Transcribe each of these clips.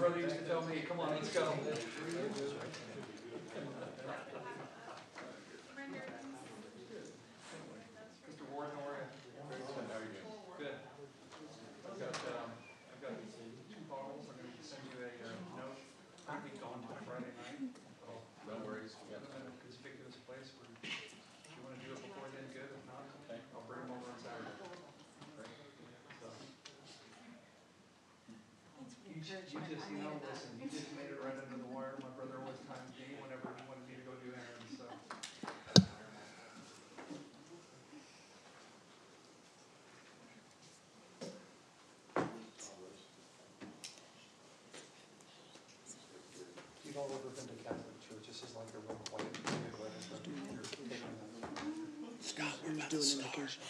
brother used to tell me, come on, let's go. Mr. Ward, how are you? How are you doing? Good. I've got two bottles. I'm going to send you a note. I'll be gone till Friday night. No worries. We got them in a conspicuous place. If you want to do it before then, good. If not, okay. I'll bring them over on Saturday. So. You just, listen, you just made it right under the wire. My brother always timed me whenever he wanted me to go do errands, so. You've all ever been to Catholic church? This is like a real quiet period. Scott, we're just doing indication.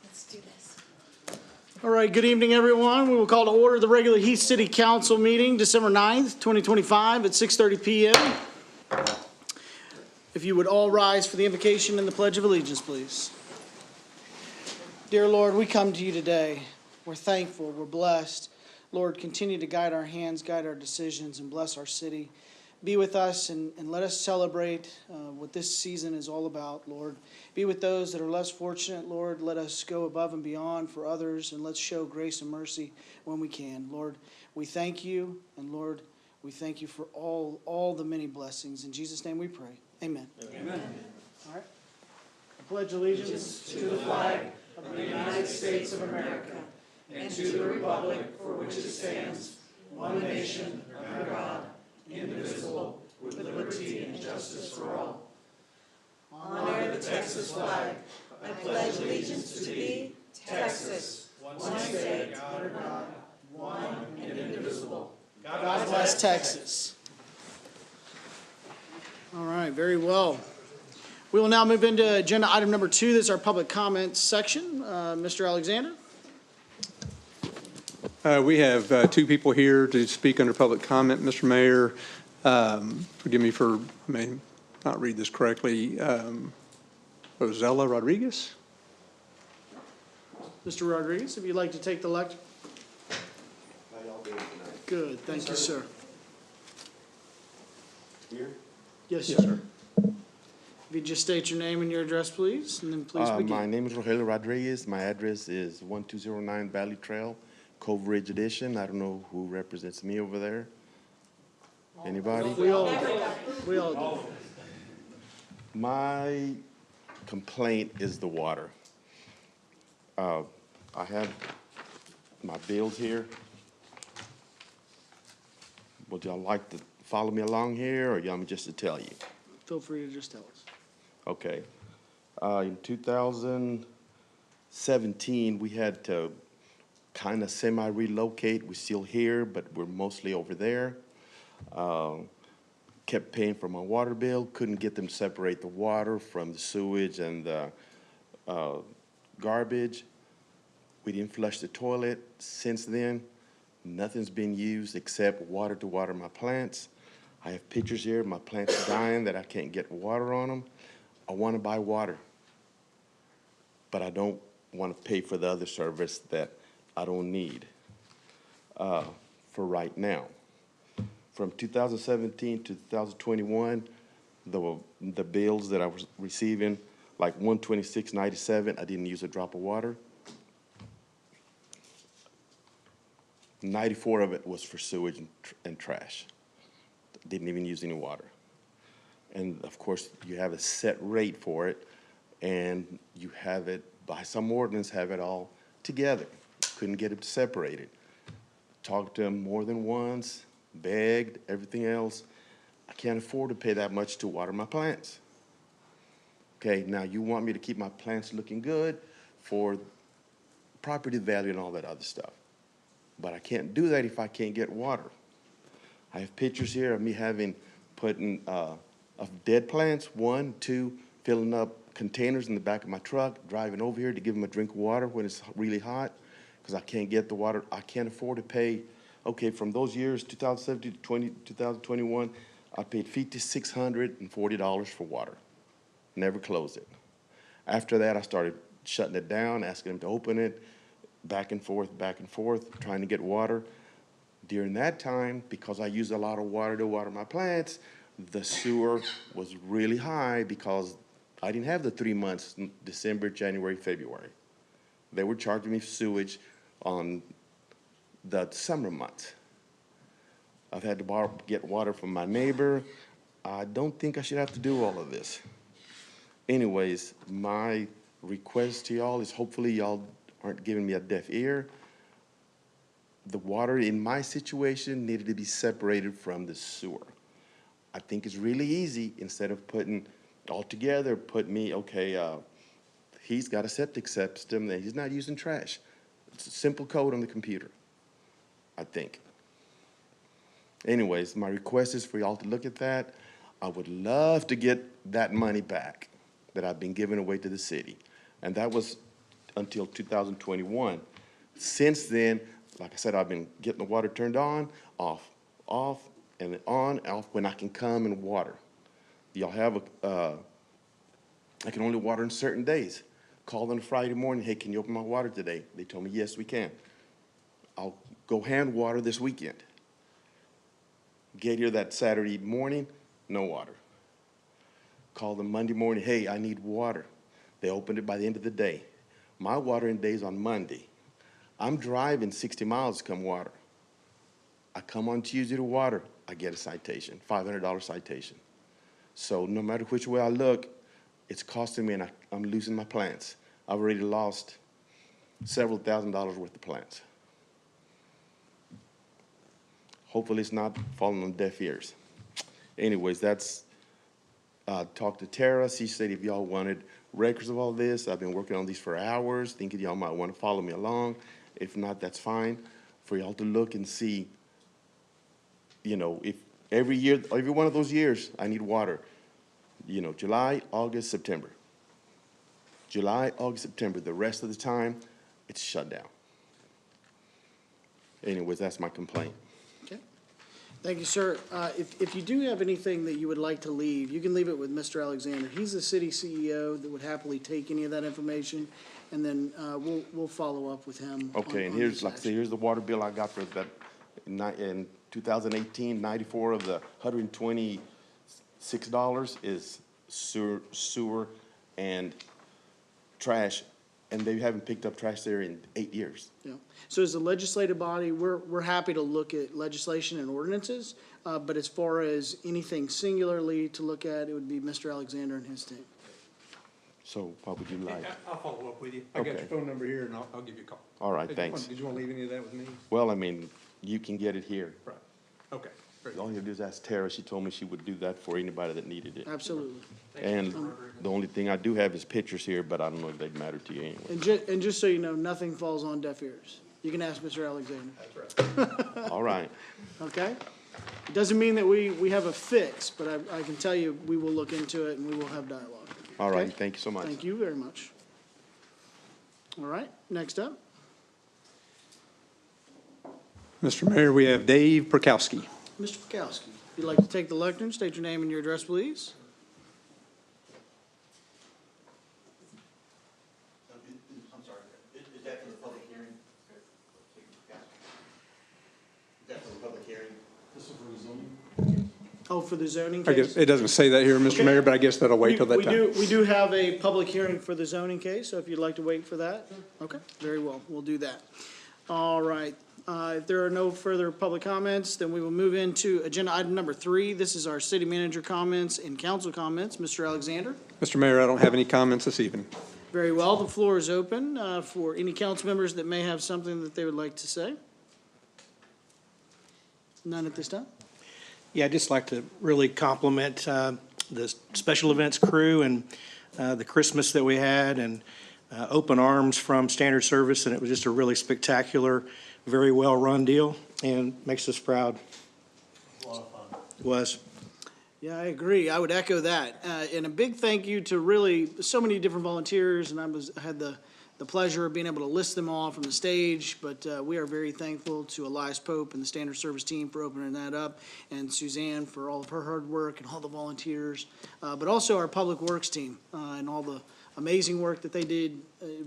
Let's do this. All right, good evening, everyone. We will call to order the regular Heath City Council Meeting, December 9th, 2025 at 6:30 p.m. If you would all rise for the invocation and the Pledge of Allegiance, please. Dear Lord, we come to you today. We're thankful, we're blessed. Lord, continue to guide our hands, guide our decisions, and bless our city. Be with us and let us celebrate what this season is all about, Lord. Be with those that are less fortunate, Lord. Let us go above and beyond for others, and let's show grace and mercy when we can. Lord, we thank you, and Lord, we thank you for all the many blessings. In Jesus' name we pray. Amen. Amen. All right. I pledge allegiance to the flag of the United States of America and to the republic for which it stands, one nation, under God, indivisible, with liberty and justice for all. Honor the Texas flag. I pledge allegiance to thee, Texas, one state, under God, one and indivisible. God bless Texas. All right, very well. We will now move into agenda item number 2. This is our public comments section. Mr. Alexander. We have two people here to speak under public comment, Mr. Mayor. Forgive me for, I may not read this correctly. Rosella Rodriguez? Mr. Rodriguez, if you'd like to take the lecture. How y'all doing tonight? Good, thank you, sir. Here? Yes, sir. If you just state your name and your address, please, and then please begin. My name is Rogelio Rodriguez. My address is 1209 Valley Trail, Cove Ridge Edition. I don't know who represents me over there. Anybody? We all do. We all do. My complaint is the water. I have my bills here. Would y'all like to follow me along here, or y'all want me just to tell you? Feel free to just tell us. Okay. In 2017, we had to kind of semi-relocate. We're still here, but we're mostly over there. Kept paying for my water bill. Couldn't get them to separate the water from the sewage and the garbage. We didn't flush the toilet. Since then, nothing's been used except water to water my plants. I have pictures here. My plants are dying that I can't get water on them. I want to buy water, but I don't want to pay for the other service that I don't need for right now. From 2017 to 2021, the bills that I was receiving, like $126.97, I didn't use a drop of water. 94 of it was for sewage and trash. Didn't even use any water. And of course, you have a set rate for it, and you have it, by some ordinance, have it all together. Couldn't get it separated. Talked to them more than once, begged, everything else. I can't afford to pay that much to water my plants. Okay, now you want me to keep my plants looking good for property value and all that other stuff. But I can't do that if I can't get water. I have pictures here of me putting of dead plants, 1, 2, filling up containers in the back of my truck, driving over here to give them a drink of water when it's really hot, because I can't get the water. I can't afford to pay. Okay, from those years, 2017 to 2021, I paid $5,640 for water. never closed it. After that, I started shutting it down, asking them to open it, back and forth, trying to get water. During that time, because I used a lot of water to water my plants, the sewer was really high because I didn't have the 3 months, December, January, February. They were charging me sewage on the summer months. I've had to get water from my neighbor. I don't think I should have to do all of this. Anyways, my request to y'all is hopefully y'all aren't giving me a deaf ear. The water in my situation needed to be separated from the sewer. I think it's really easy, instead of putting it all together, he's got a septic system that he's not using trash. It's a simple code on the computer, I think. Anyways, my request is for y'all to look at that. I would love to get that money back that I've been giving away to the city. And that was until 2021. Since then, like I said, I've been getting the water turned on, off, and then on, off when I can come and water. Y'all have I can only water on certain days. Called on a Friday morning, hey, can you open my water today? They told me, yes, we can. I'll go hand water this weekend. Get here that Saturday morning, no water. Called them Monday morning, hey, I need water. They opened it by the end of the day. My watering day is on Monday. I'm driving 60 miles to come water. I come on Tuesday to water, I get a citation, $500 citation. So no matter which way I look, it's costing me, and I'm losing my plants. I've already lost several $1,000s worth of plants. Hopefully it's not falling on deaf ears. Anyways, that's, talked to Tara. She said if y'all wanted records of all this, I've been working on these for hours, thinking y'all might want to follow me along. If not, that's fine. For y'all to look and see, if every year, every one of those years, I need water. July, August, September. July, August, September. The rest of the time, it's shut down. Anyways, that's my complaint. Okay. Thank you, sir. If you do have anything that you would like to leave, you can leave it with Mr. Alexander. He's the city CEO that would happily take any of that information, and then we'll follow up with him. Okay, and here's, like I say, here's the water bill I got for that in 2018, 94 of the $126 is sewer and trash, and they haven't picked up trash there in 8 years. Yeah. So as a legislative body, we're happy to look at legislation and ordinances, but as far as anything singularly to look at, it would be Mr. Alexander and his team. So what would you like? I'll follow up with you. I got Okay. your phone number here, and I'll give you a call. All right, thanks. Did you want to leave any of that with me? Well, I mean, you can get it here. Right. Okay. Very All you have to do is ask Tara. She told me she would do that for anybody that needed it. Absolutely. And the only thing I do have is pictures here, but I don't know if they'd matter to you anyway. And just so you know, nothing falls on deaf ears. You can ask Mr. Alexander. That's right. All right. Okay? It doesn't mean that we have a fix, but I can tell you, we will look into it and we will have dialogue. All right. Okay? Thank you so much. Thank you very much. All right, next up. Mr. Mayor, we have Dave Perkowski. Mr. Fikowski, if you'd like to take the lectern, state your name and your address, please. I'm sorry, is that for the public hearing? Is that for the public hearing? This is for the zoning? Oh, for the zoning I case? guess, it doesn't say that here, Mr. Okay. Mayor, but I guess that'll wait till that time. We do have a public hearing for the zoning case, so if you'd like to wait for that. Okay, very well, we'll do that. All right, if there are no further public comments, then we will move into agenda item number 3. This is our city manager comments and council comments. Mr. Alexander? Mr. Mayor, I don't have any comments this evening. Very well, the floor is open for any council members that may have something that they would like to say. None at this time? Yeah, I'd just like to really compliment the special events crew and the Christmas that we had and open arms from Standard Service, and it was just a really spectacular, very well-run deal, and makes us proud. A lot of fun. It was. Yeah, I agree. I would echo that. And a big thank you to really so many different volunteers, and I had the the pleasure of being able to list them all from the stage, but we are very thankful to Elias Pope and the Standard Service team for opening that up, and Suzanne for all of her hard work and all the volunteers, but also our Public Works team and all the amazing work that they did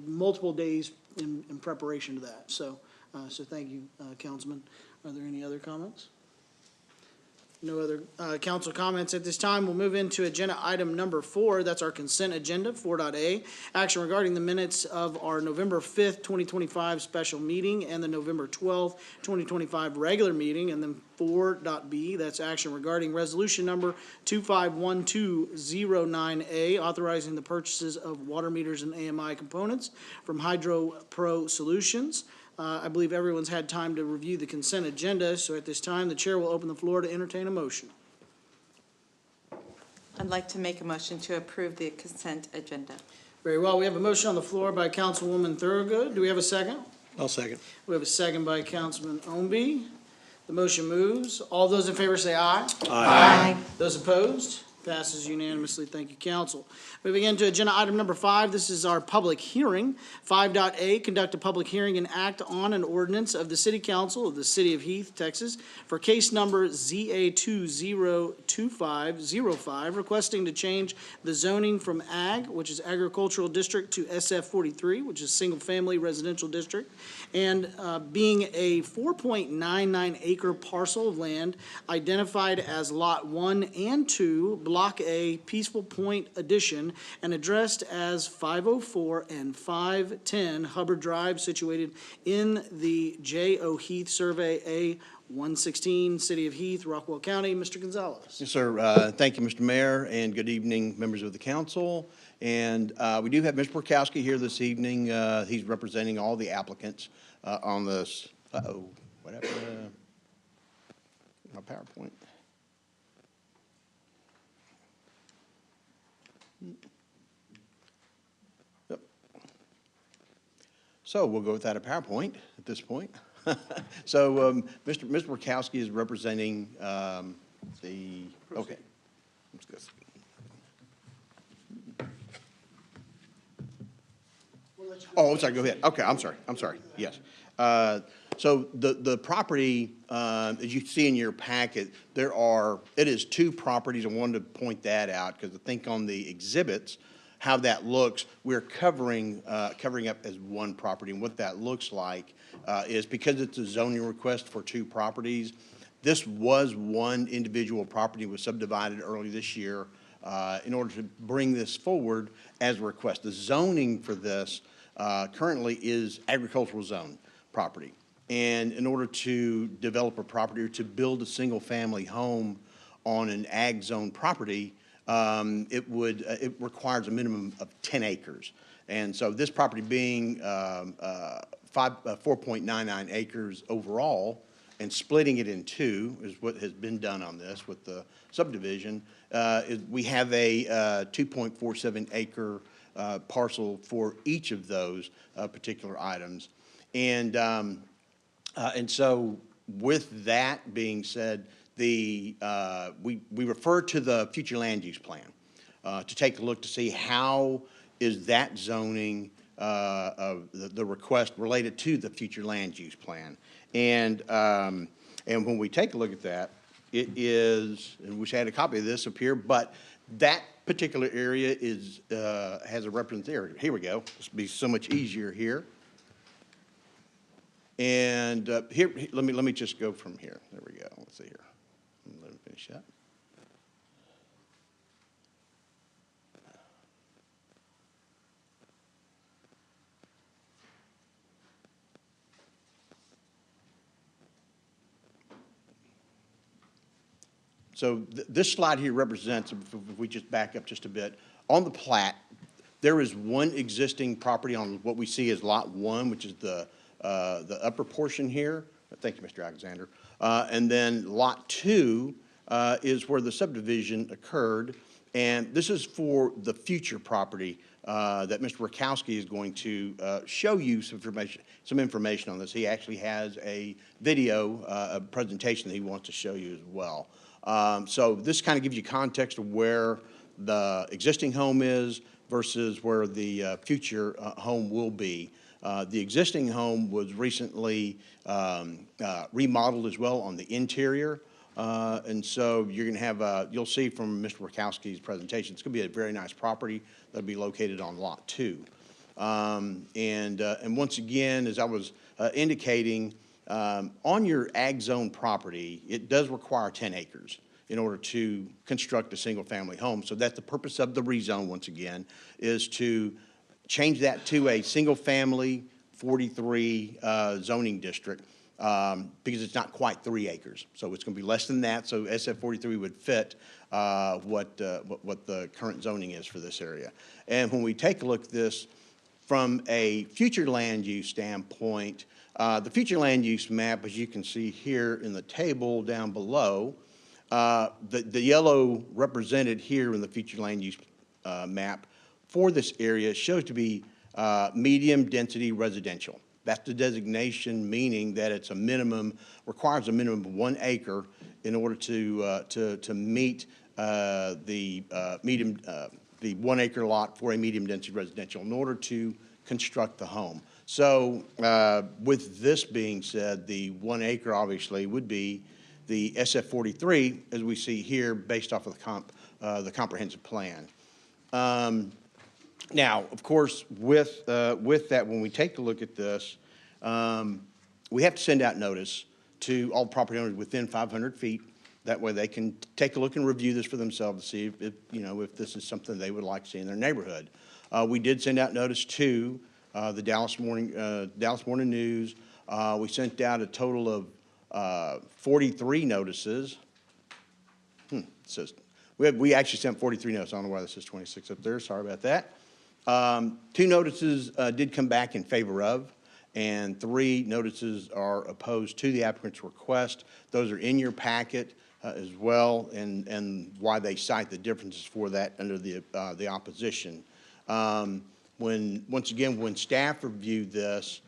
multiple days in preparation to that. So thank you, Councilman. Are there any other comments? No other council comments at this time. We'll move into agenda item number 4. That's our consent agenda, 4.A. Action regarding the minutes of our November 5th, 2025 special meeting and the November 12th, 2025 regular meeting. And then 4.B, that's action regarding resolution number 251209A, authorizing the purchases of water meters and AMI components from Hydro Pro Solutions. I believe everyone's had time to review the consent agenda, so at this time, the chair will open the floor to entertain a motion. I'd like to make a motion to approve the consent agenda. Very well, we have a motion on the floor by Councilwoman Thorogood. Do we have a second? I'll second. We have a second by Councilman Ombie. The motion moves. All those in favor say aye. Aye. Those opposed? Passes unanimously. Thank you, council. Moving into agenda item number 5, this is our public hearing. 5.A, conduct a public hearing and act on an ordinance of the City Council of the City of Heath, Texas, for case number ZA202505, requesting to change the zoning from AG, which is Agricultural District, to SF43, which is Single Family Residential District, and being a 4.99 acre parcel of land identified as Lot 1 and 2, Block A, Peaceful Point Addition, and addressed as 504 and 510 Hubbard Drive, situated in the J.O. Heath Survey A 116, City of Heath, Rockwell County. Mr. Gonzalez. Yes, sir. Thank you, Mr. Mayor, and good evening, members of the council. And we do have Mr. Borkowski here this evening. He's representing all the applicants on this. Uh-oh, what happened to my PowerPoint? Yep. So we'll go without a PowerPoint at this point. So Mr. Borkowski is representing the, okay. Let's go. Oh, I'm sorry, go ahead. Okay, I'm sorry, yes. So the property, as you see in your packet, it is 2 properties. I wanted to point that out because I think on the exhibits, how that looks, we're covering up as 1 property. And what that looks like is because it's a zoning request for 2 properties, this was 1 individual property was subdivided early this year in order to bring this forward as a request. The zoning for this currently is agricultural zone property. And in order to develop a property or to build a single-family home on an ag zone property, it requires a minimum of 10 acres. And so this property being 4.99 acres overall, and splitting it in 2 is what has been done on this with the subdivision. We have a 2.47 acre parcel for each of those particular items. And so with that being said, we refer to the future land use plan to take a look to see how is that zoning, the request related to the future land use plan. And when we take a look at that, it is, and we wish I had a copy of this up here, but that particular area is has a representative area. Here we go. This will be so much easier here. And here, let me just go from here. There we go. Let's see here. Let me finish that. So this slide here represents, if we just back up just a bit, on the plat, there is 1 existing property on what we see as Lot 1, which is the upper portion here. Thank you, Mr. Alexander. And then Lot 2 is where the subdivision occurred. And this is for the future property that Mr. Borkowski is going to show you some information on this. He actually has a video, a presentation that he wants to show you as well. So this kind of gives you context of where the existing home is versus where the future home will be. The existing home was recently remodeled as well on the interior. And so you're going to have, you'll see from Mr. Wachowski's presentation, it's going to be a very nice property that'll be located on Lot 2. And once again, as I was indicating, on your ag zone property, it does require 10 acres in order to construct a single-family home. So that's the purpose of the rezone, once again, is to change that to a single-family 43 zoning district because it's not quite 3 acres. So it's going to be less than that. So SF 43 would fit what the current zoning is for this area. And when we take a look at this from a future land use standpoint, the future land use map, as you can see here in the table down below, the yellow represented here in the future land use map for this area shows to be medium density residential. That's the designation, meaning that it's a minimum, requires a minimum of 1 acre in order to meet the 1 acre lot for a medium density residential in order to construct the home. So with this being said, the 1 acre obviously would be the SF 43, as we see here, based off of the comprehensive plan. Now, of course, with that, when we take a look at this, we have to send out notice to all property owners within 500 feet. That way they can take a look and review this for themselves to see if this is something they would like to see in their neighborhood. We did send out notice to the Dallas Morning News. We sent out a total of 43 notices. It says, we actually sent 43 notices. I don't know why this says 26 up there. Sorry about that. 2 notices did come back in favor of, and 3 notices are opposed to the applicant's request. Those are in your packet as well, and why they cite the differences for that under the opposition. Once again, when staff reviewed this,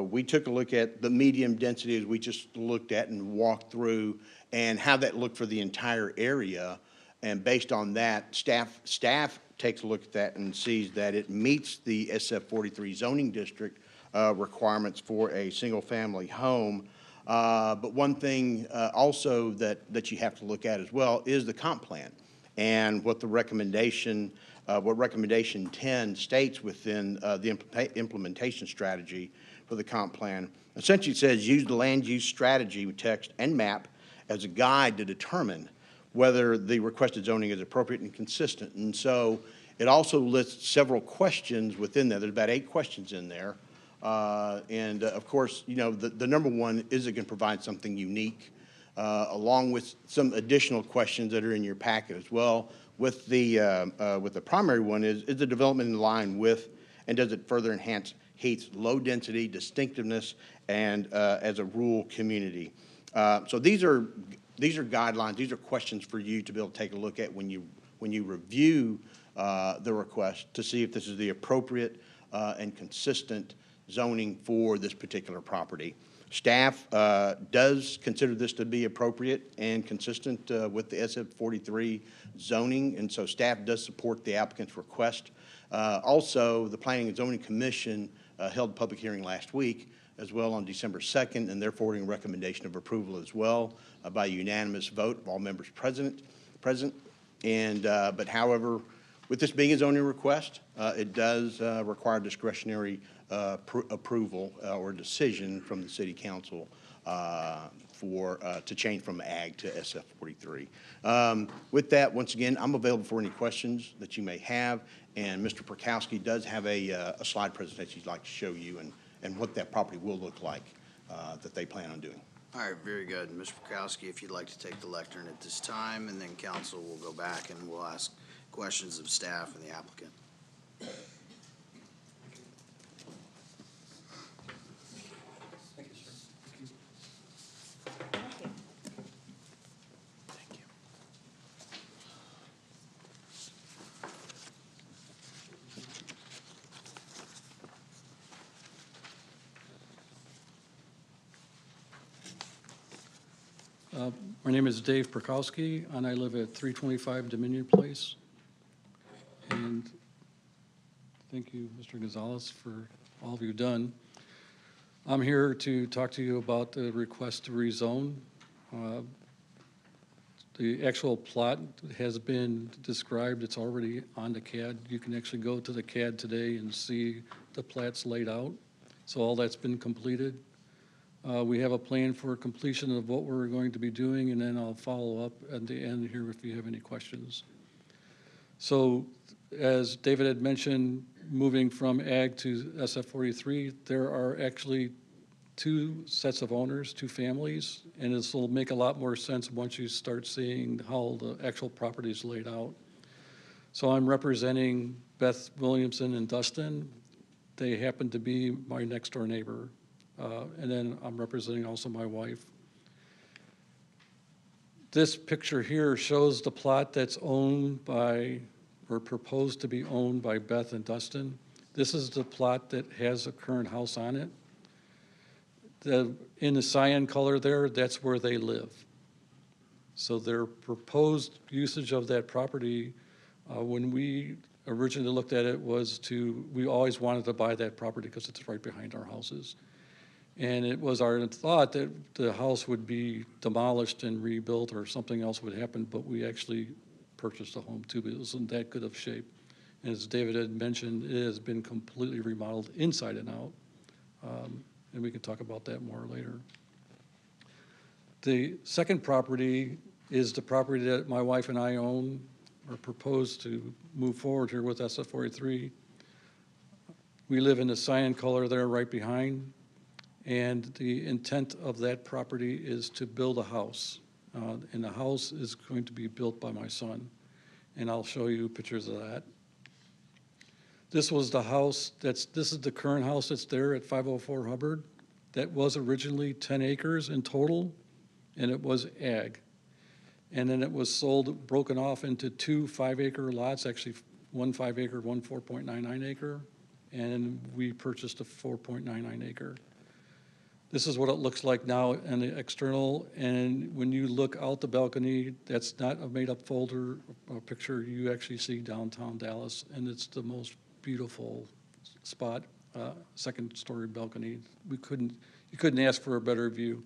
we took a look at the medium density as we just looked at and walked through, and how that looked for the entire area. And based on that, staff takes a look at that and sees that it meets the SF 43 zoning district requirements for a single-family home. But one thing also that you have to look at as well is the comp plan and what the recommendation 10 states within the implementation strategy for the comp plan. Essentially, it says use the land use strategy with text and map as a guide to determine whether the requested zoning is appropriate and consistent. And so it also lists several questions within there. There's about 8 questions in there. Of course, the number one, is it going to provide something unique, along with some additional questions that are in your packet as well. With the primary one is the development in line with, and does it further enhance Heath's low density distinctiveness and as a rural community? So these are guidelines, these are questions for you to be able to take a look at when you review the request to see if this is the appropriate and consistent zoning for this particular property. Staff does consider this to be appropriate and consistent with the SF 43 zoning, and so staff does support the applicant's request. Also, the Planning and Zoning Commission held a public hearing last week as well on December 2nd, and they're forwarding a recommendation of approval as well by unanimous vote of all members present. And but however, with this being a zoning request, it does require discretionary approval or decision from the City Council to change from ag to SF 43. With that, once again, I'm available for any questions that you may have, and Mr. Perkowski does have a slide presentation he'd like to show you and what that property will look like that they plan on doing. All right, very good. Mr. Perkowski, if you'd like to take the lectern at this time, and then council will go back and we'll ask questions of staff and the applicant. Thank you, sir. Thank you. My name is Dave Perkowski, and I live at 325 Dominion Place. and thank you, Mr. Gonzalez, for all you've done. I'm here to talk to you about the request to rezone. The actual plot has been described. It's already on the CAD. You can actually go to the CAD today and see the plats laid out. So all that's been completed. We have a plan for completion of what we're going to be doing, and then I'll follow up at the end here if you have any questions. So as David had mentioned, moving from ag to SF43, there are actually two sets of owners, two families, and this will make a lot more sense once you start seeing how the actual property is laid out. So I'm representing Beth Williamson and Dustin. They happen to be my next door neighbor. And then I'm representing also my wife. This picture here shows the plot that's owned by, or proposed to be owned by Beth and Dustin. This is the plot that has a current house on it. In the cyan color there, that's where they live. So their proposed usage of that property, when we originally looked at it, we always wanted to buy that property because it's right behind our houses. And it was our thought that the house would be demolished and rebuilt or something else would happen, but we actually purchased a home too, but it was in that good of shape. And as David had mentioned, it has been completely remodeled inside and out. And we can talk about that more later. The second property is the property that my wife and I own or propose to move forward here with SF43. We live in the cyan color there right behind, and the intent of that property is to build a house. And the house is going to be built by my son, and I'll show you pictures of that. This was the house this is the current house that's there at 504 Hubbard. That was originally 10 acres in total, and it was ag. And then it was sold, broken off into two 5-acre lots, actually one 5-acre, one 4.99 acre, and we purchased a 4.99 acre. This is what it looks like now in the external, and when you look out the balcony, that's not a made-up folder or picture. You actually see downtown Dallas, and it's the most beautiful spot, second-story balcony. You couldn't ask for a better view.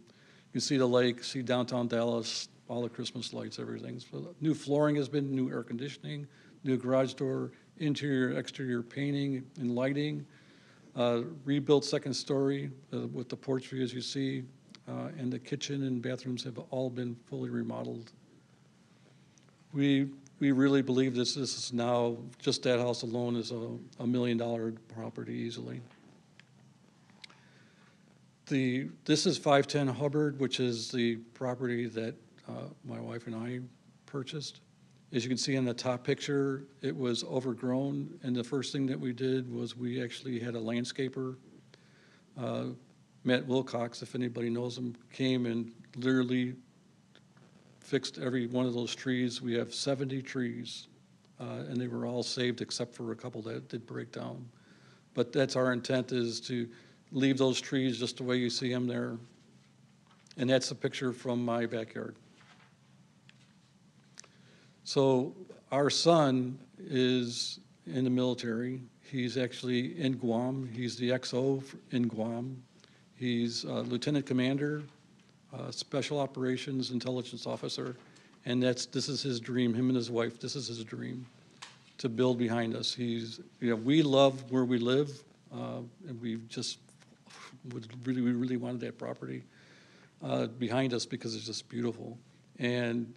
You see the lake, see downtown Dallas, all the Christmas lights, everything. So new flooring has been, new air conditioning, new garage door, interior, exterior painting and lighting, rebuilt second story with the porch view as you see, and the kitchen and bathrooms have all been fully remodeled. We really believe this is now, just that house alone is a $1 million property easily. This is 510 Hubbard, which is the property that my wife and I purchased. As you can see in the top picture, it was overgrown, and the first thing that we did was we actually had a landscaper, Matt Wilcox, if anybody knows him, came and literally fixed every one of those trees. We have 70 trees, and they were all saved except for a couple that did break down. But that's our intent, is to leave those trees just the way you see them there. And that's a picture from my backyard. So our son is in the military. He's actually in Guam. He's the XO in Guam. He's a lieutenant commander, special operations intelligence officer, and this is his dream. Him and his wife, this is his dream, to build behind us. We love where we live, and we really wanted that property behind us because it's just beautiful. And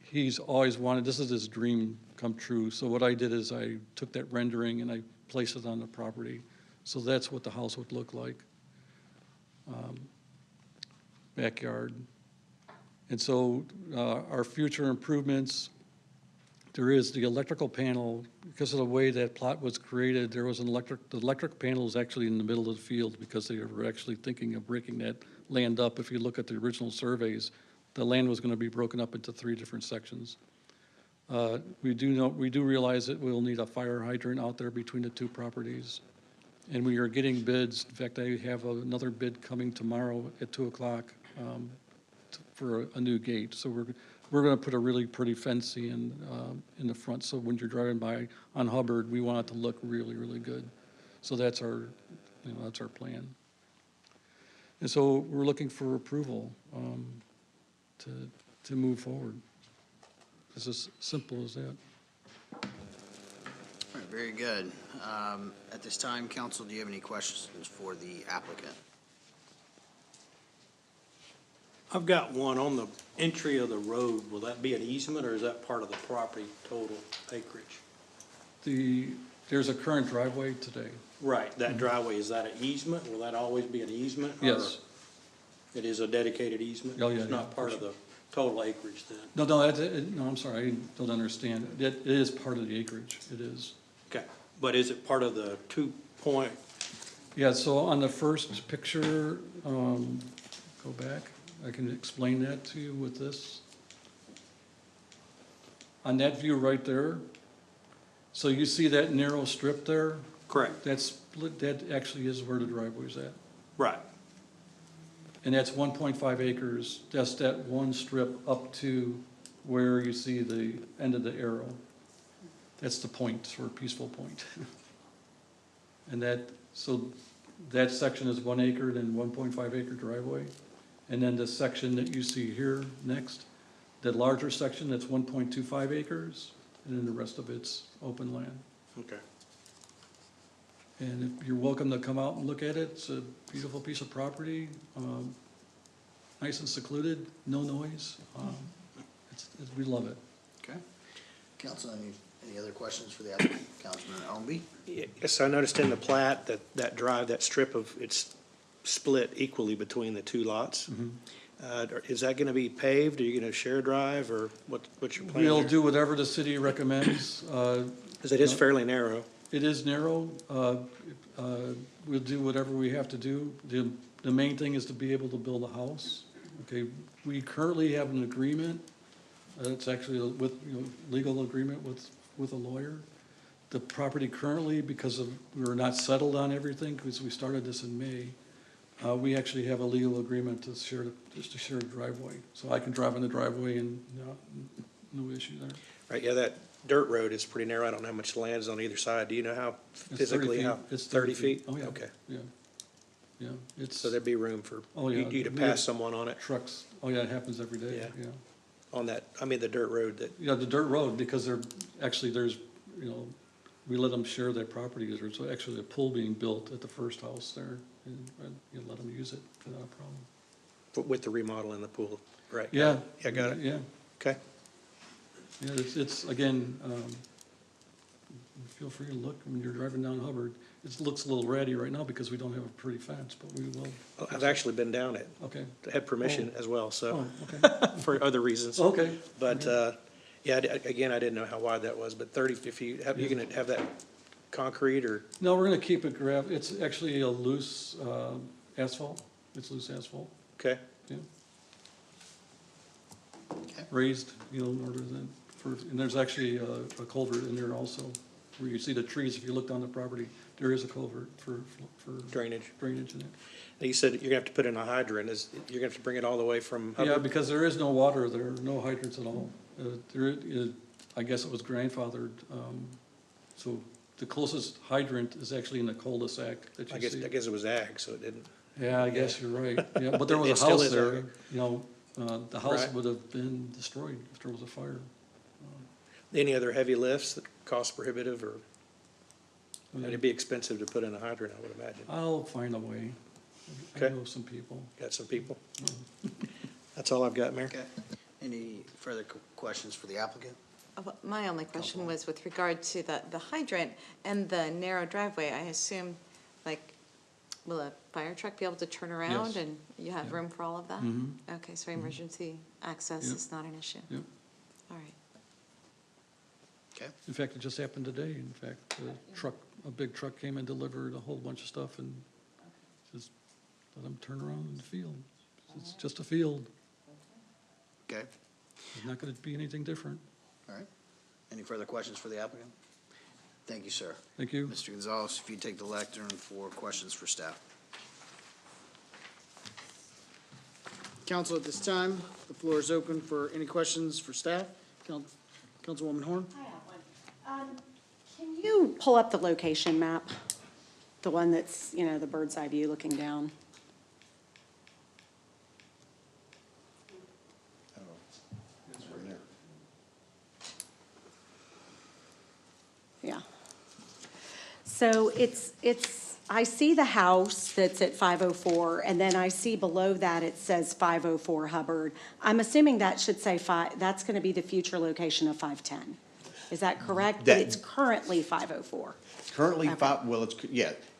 he's always wanted, this is his dream come true. So what I did is I took that rendering and I placed it on the property. So that's what the house would look like. Backyard. And so our future improvements, there is the electrical panel. Because of the way that plot was created, there was the electric panel is actually in the middle of the field because they were actually thinking of breaking that land up. If you look at the original surveys, the land was going to be broken up into 3 different sections. We do realize that we'll need a fire hydrant out there between the 2 properties. And we are getting bids. In fact, I have another bid coming tomorrow at 2 o'clock for a new gate. So we're gonna put a really pretty fencing in the front, so when you're driving by on Hubbard, we want it to look really, really good. So that's our, that's our plan. And so we're looking for approval to move forward. It's as simple as that. All right, very good. At this time, council, do you have any questions for the applicant? I've got one on the entry of the road. Will that be an easement or is that part of the property total acreage? There's a current driveway today. Right, that driveway, is that an easement? Will that always be an easement? or Yes. It is a dedicated easement? Oh, yeah, It's yeah, not part for of the total acreage then? No, I'm sorry, I don't understand. It is part of the acreage, it is. Okay, but is it part of the 2 point? Yeah, so on the first picture, go back, I can explain that to you with this. On that view right there, so you see that narrow strip there? Correct. That actually is where the driveway's at. Right, And that's 1.5 acres, that's that one strip up to where you see the end of the arrow. That's the point, sort of peaceful point. And so that section is 1 acre and 1.5 acre driveway. And then the section that you see here next, the larger section, that's 1.25 acres, and then the rest of it's open land. okay. And if you're welcome to come out and look at it. It's a beautiful piece of property, nice and secluded, no noise. We love it. Okay. Council, any other questions for the applicant? Councilman Omby? Yes, I noticed in the plat that drive, that strip of, it's split equally between the two lots. Is that gonna be paved? Are you gonna share drive or what's your plan We'll there? do whatever the city recommends. Because it is fairly narrow. It is narrow. We'll do whatever we have to do. The main thing is to be able to build a house. Okay, we currently have an agreement. It's actually with, legal agreement with a lawyer. The property currently, because we were not settled on everything, because we started this in May, we actually have a legal agreement to share a driveway. So I can drive in the driveway and no issue there. Right, yeah, that dirt road is pretty narrow. I don't know how much land is on either side. Do you know how physically, how? It's 30 feet? Oh, yeah. Okay, Yeah. Yeah, it's so there'd be room for Oh, yeah. you to We have pass someone on it, trucks. Oh, yeah, it happens every day. Yeah. Yeah. on that, I mean, the dirt road that, Yeah, the dirt road, because there's, we let them share that property. There's actually a pool being built at the first house there, and you let them use it, not a problem. with the remodel in the pool, right? Yeah. Yeah, got it. Yeah, Okay, yeah, it's, again, feel free to look when you're driving down Hubbard. It looks a little ratty right now because we don't have a pretty fence, but we will. Well, I've actually been down it, Okay. had permission as well, so, Oh, okay. for other reasons. Okay. But, yeah, again, I didn't know how wide that was, but 30, if you're gonna have that concrete or, No, we're gonna keep it it's actually a loose, asphalt. It's loose asphalt, okay? yeah. Okay. Raised, in order than, and there's actually a culvert in there also, where you see the trees. If you look down the property, there is a culvert for Drainage. drainage in it. You said you're gonna have to put in a hydrant, you're gonna have to bring it all the way from Yeah, Hubbard? because there is no water there, no hydrants at all. I guess it was grandfathered, so the closest hydrant is actually in the cul-de-sac that I you guess, see. I guess it was ag, so it didn't, Yeah, I guess you're right, yeah, but there was It a still house is there, ag. the house Right. would have been destroyed if there was a fire. any other heavy lifts that cost prohibitive or, and it'd be expensive to put in a hydrant, I would imagine. I'll find a way. I Okay. know some people. Got some people? That's all I've got, Mayor. Okay. Any further questions for the applicant? My only question was with regard to the hydrant and the narrow driveway. I assume, will a fire truck be able to turn around Yes. and you have Yeah. room for all of that? Mhm. Okay, so emergency access Yep. is not an issue? Yep. All right. Okay. In fact, it just happened today. In fact, a big truck came and delivered a whole bunch of stuff and just let them turn around in the field. It's just a field. Okay. It's not gonna be anything different. All right. Any further questions for the applicant? Thank you, sir. Thank you. Mr. Gonzalez, if you take the lectern for questions for staff. Council, at this time, the floor is open for any questions for staff. Councilwoman Horn? I have one. Can you pull up the location map? The one that's, the bird's eye view looking down? Yeah. So I see the house that's at 504, and then I see below that it says 504 Hubbard. I'm assuming that should say that's going to be the future location of 510. Is that correct? But it's currently 504. Currently,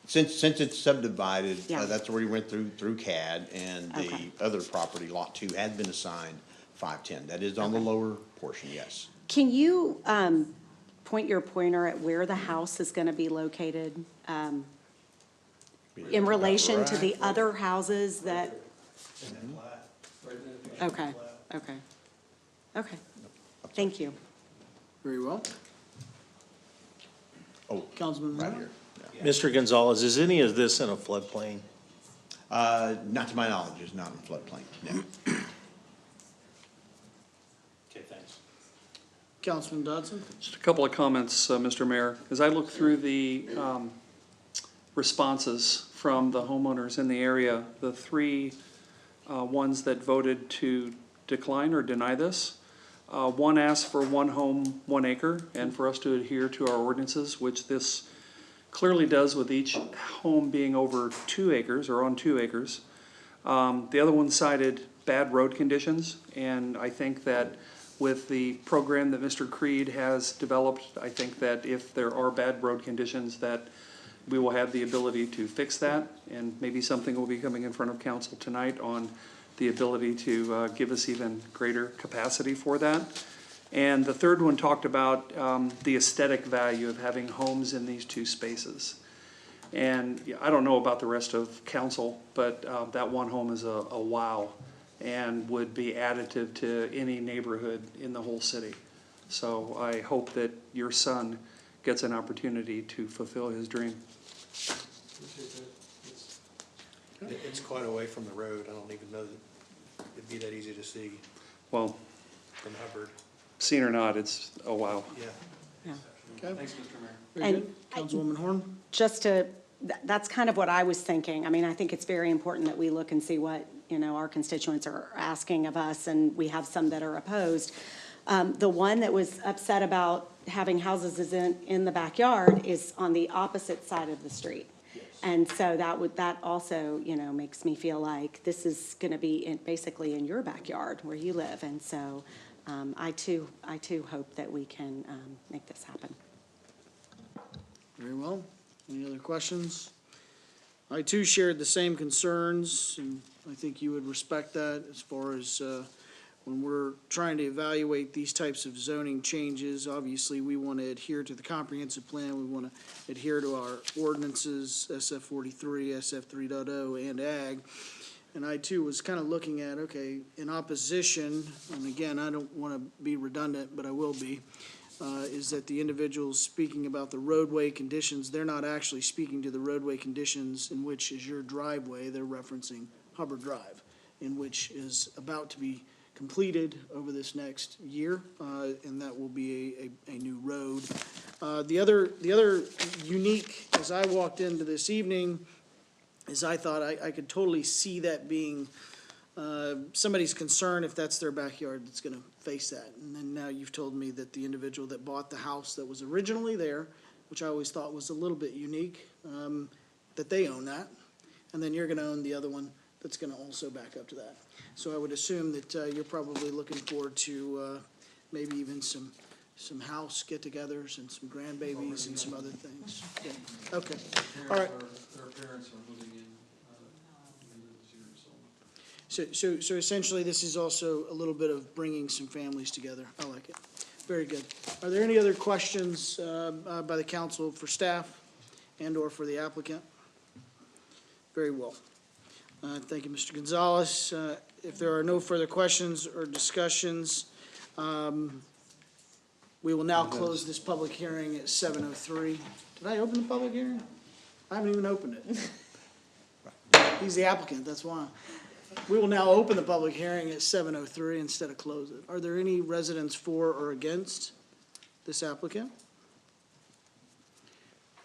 since it's subdivided, Yeah. that's where you went through CAD, and the Okay. other property, Lot 2, has been assigned 510. That is on the lower portion, yes. Can you point your pointer at where the house is going to be located in relation to the other houses that? Okay. Thank you. Very well. Oh, Councilman right Moore? here. Mr. Gonzalez, is any of this in a floodplain? Not to my knowledge, it's not in floodplain, no. Okay, thanks. Councilman Dodson? Just a couple of comments, Mr. Mayor. As I look through the responses from the homeowners in the area, the three ones that voted to decline or deny this, one asked for 1 home, 1 acre, and for us to adhere to our ordinances, which this clearly does with each home being over 2 acres or on 2 acres. The other one cited bad road conditions, and I think that with the program that Mr. Creed has developed, I think that if there are bad road conditions, that we will have the ability to fix that, and maybe something will be coming in front of council tonight on the ability to give us even greater capacity for that. And the third one talked about the aesthetic value of having homes in these 2 spaces. And I don't know about the rest of council, but that 1 home is a wow, and would be additive to any neighborhood in the whole city. So I hope that your son gets an opportunity to fulfill his dream. It's quite away from the road. I don't even know that it'd be that easy to see Well, from Hubbard. seen or not, it's a wow. Yeah. Okay, Thanks, Mr. Mayor. very And good. Councilwoman Horn? That's kind of what I was thinking. I mean, I think it's very important that we look and see what, our constituents are asking of us, and we have some that are opposed. The one that was upset about having houses in the backyard is on the opposite side of the street. And so that also, makes me feel like this is gonna be basically in your backyard where you live. And so, I too hope that we can, make this happen. Very well. Any other questions? I too shared the same concerns, and I think you would respect that as far as when we're trying to evaluate these types of zoning changes. Obviously, we want to adhere to the comprehensive plan. We want to adhere to our ordinances, SF 43, SF 3.0, and ag. And I too was kind of looking at, okay, in opposition, and again, I don't want to be redundant, but I will be, is that the individuals speaking about the roadway conditions, they're not actually speaking to the roadway conditions in which is your driveway. They're referencing Hubbard Drive, in which is about to be completed over this next year, and that will be a new road. The other unique, as I walked into this evening, is I thought I could totally see that being somebody's concern if that's their backyard that's gonna face that. And then now you've told me that the individual that bought the house that was originally there, which I always thought was a little bit unique, that they own that. And then you're gonna own the other one that's gonna also back up to that. So I would assume that you're probably looking forward to maybe even some house get-togethers and some grandbabies and some other things. Yeah. Okay, all right. Their parents are moving in this year, so. So essentially, this is also a little bit of bringing some families together. I like it. Very good. Are there any other questions by the council for staff and/or for the applicant? Very well. Thank you, Mr. Gonzalez. If there are no further questions or discussions, we will now close this public hearing at 7:03. Did I open the public hearing? I haven't even opened it. He's the applicant, that's why. We will now open the public hearing at 7:03 instead of close it. Are there any residents for or against this applicant?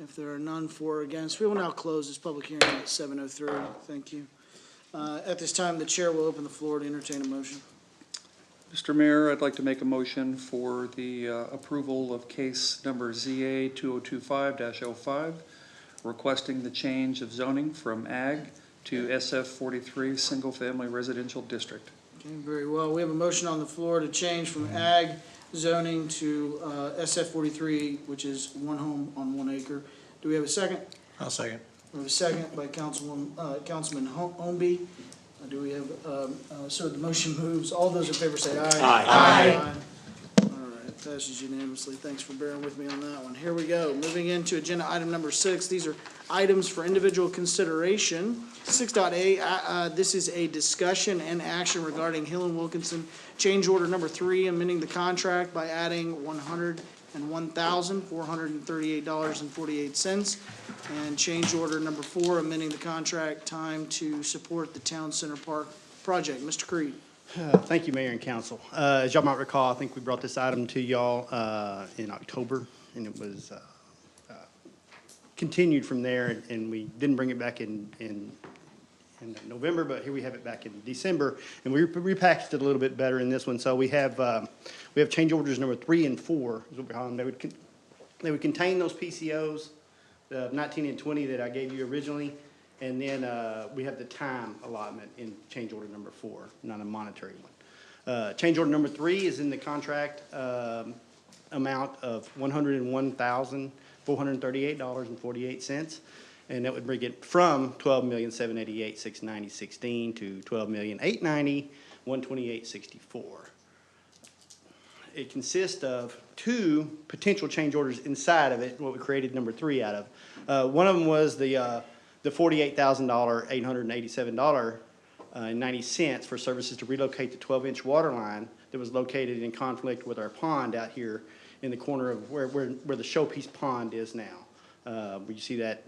If there are none for or against, we will now close this public hearing at 7:03. Thank you. At this time, the chair will open the floor to entertain a motion. Mr. Mayor, I'd like to make a motion for the approval of case number ZA 2025-05, requesting the change of zoning from Ag to SF 43 Single Family Residential District. Okay, very well. We have a motion on the floor to change from ag zoning to SF 43, which is one home on 1 acre. Do we have a second? I'll second. We have a second by Councilman Homby. Do we have, so the motion moves. All those in favor say aye. Aye. All right, passes unanimously. Thanks for bearing with me on that one. Here we go. Moving into agenda item number 6. These are items for individual consideration. 6.A, this is a discussion and action regarding Hill and Wilkinson change order number 3, amending the contract by adding $101,438.48, and change order number 4, amending the contract time to support the Town Center Park project. Mr. Creed. Thank you, Mayor and Council. As y'all might recall, I think we brought this item to y'all in October, and it was continued from there, and we didn't bring it back in November, but here we have it back in December, and we repackaged it a little bit better in this one. So we have change orders number 3 and 4, is what we call them. They would contain those PCOs, the 19 and 20 that I gave you originally, and then we have the time allotment in change order number 4, not a monetary one. Change order number 3 is in the contract amount of $101,438.48, and that would bring it from $12,788,690.16 to $12,890,128.64. It consists of 2 potential change orders inside of it, what we created number 3 out of. One of them was the $48,887.90 for services to relocate the 12-inch water line that was located in conflict with our pond out here in the corner of where the showpiece pond is now. Where you see that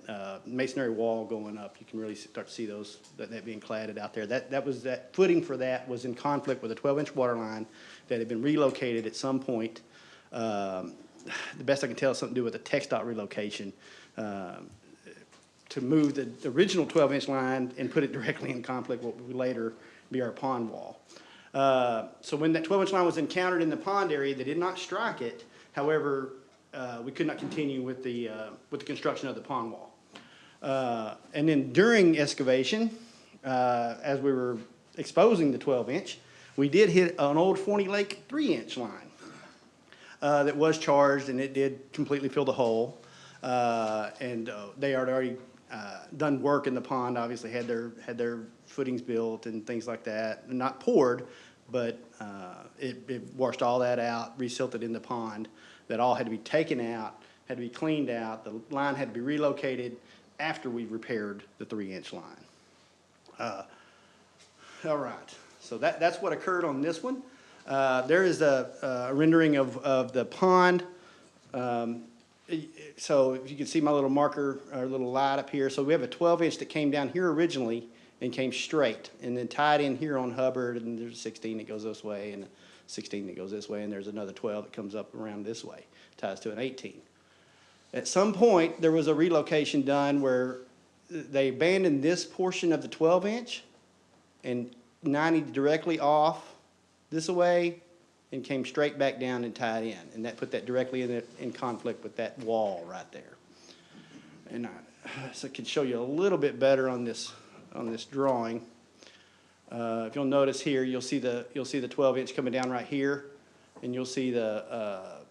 masonry wall going up, you can really start to see that being cladded out there. That footing for that was in conflict with a 12-inch water line that had been relocated at some point. The best I can tell is something to do with a TxDOT relocation to move the original 12-inch line and put it directly in conflict with what would later be our pond wall. So when that 12-inch line was encountered in the pond area, they did not strike it. However, we could not continue with the construction of the pond wall. And then during excavation, as we were exposing the 12-inch, we did hit an old Forney Lake 3-inch line that was charged, and it did completely fill the hole. And they had already done work in the pond, obviously had their footings built and things like that. Not poured, but it washed all that out, resilted in the pond. That all had to be taken out, had to be cleaned out. The line had to be relocated after we repaired the 3-inch line. All right, so that's what occurred on this one. There is a rendering of the pond. So if you can see my little marker, or little light up here. So we have a 12-inch that came down here originally and came straight, and then tied in here on Hubbard, and there's a 16 that goes this way, and 16 that goes this way, and there's another 12 that comes up around this way, ties to an 18. At some point, there was a relocation done where they abandoned this portion of the 12-inch and 90 directly off this way and came straight back down and tied in, and that put that directly in conflict with that wall right there. And so I can show you a little bit better on this drawing. If you'll notice here, you'll see the 12-inch coming down right here, and you'll see the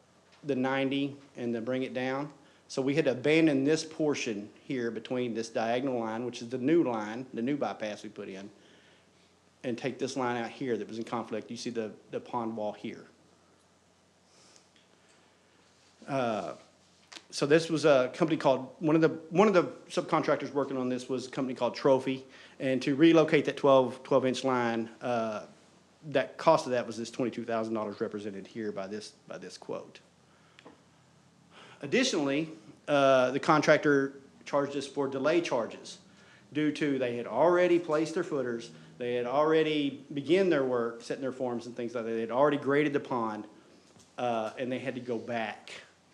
90 and then bring it down. So we had to abandon this portion here between this diagonal line, which is the new line, the new bypass we put in, and take this line out here that was in conflict. You see the pond wall here. So this was a company called, one of the subcontractors working on this was a company called Trophy. And to relocate that 12-inch line, that cost of that was this $22,000 represented here by this quote. Additionally, the contractor charged us for delay charges due to they had already placed their footers, They had already begun their work, setting their forms and things like that. They had already graded the pond, and they had to go back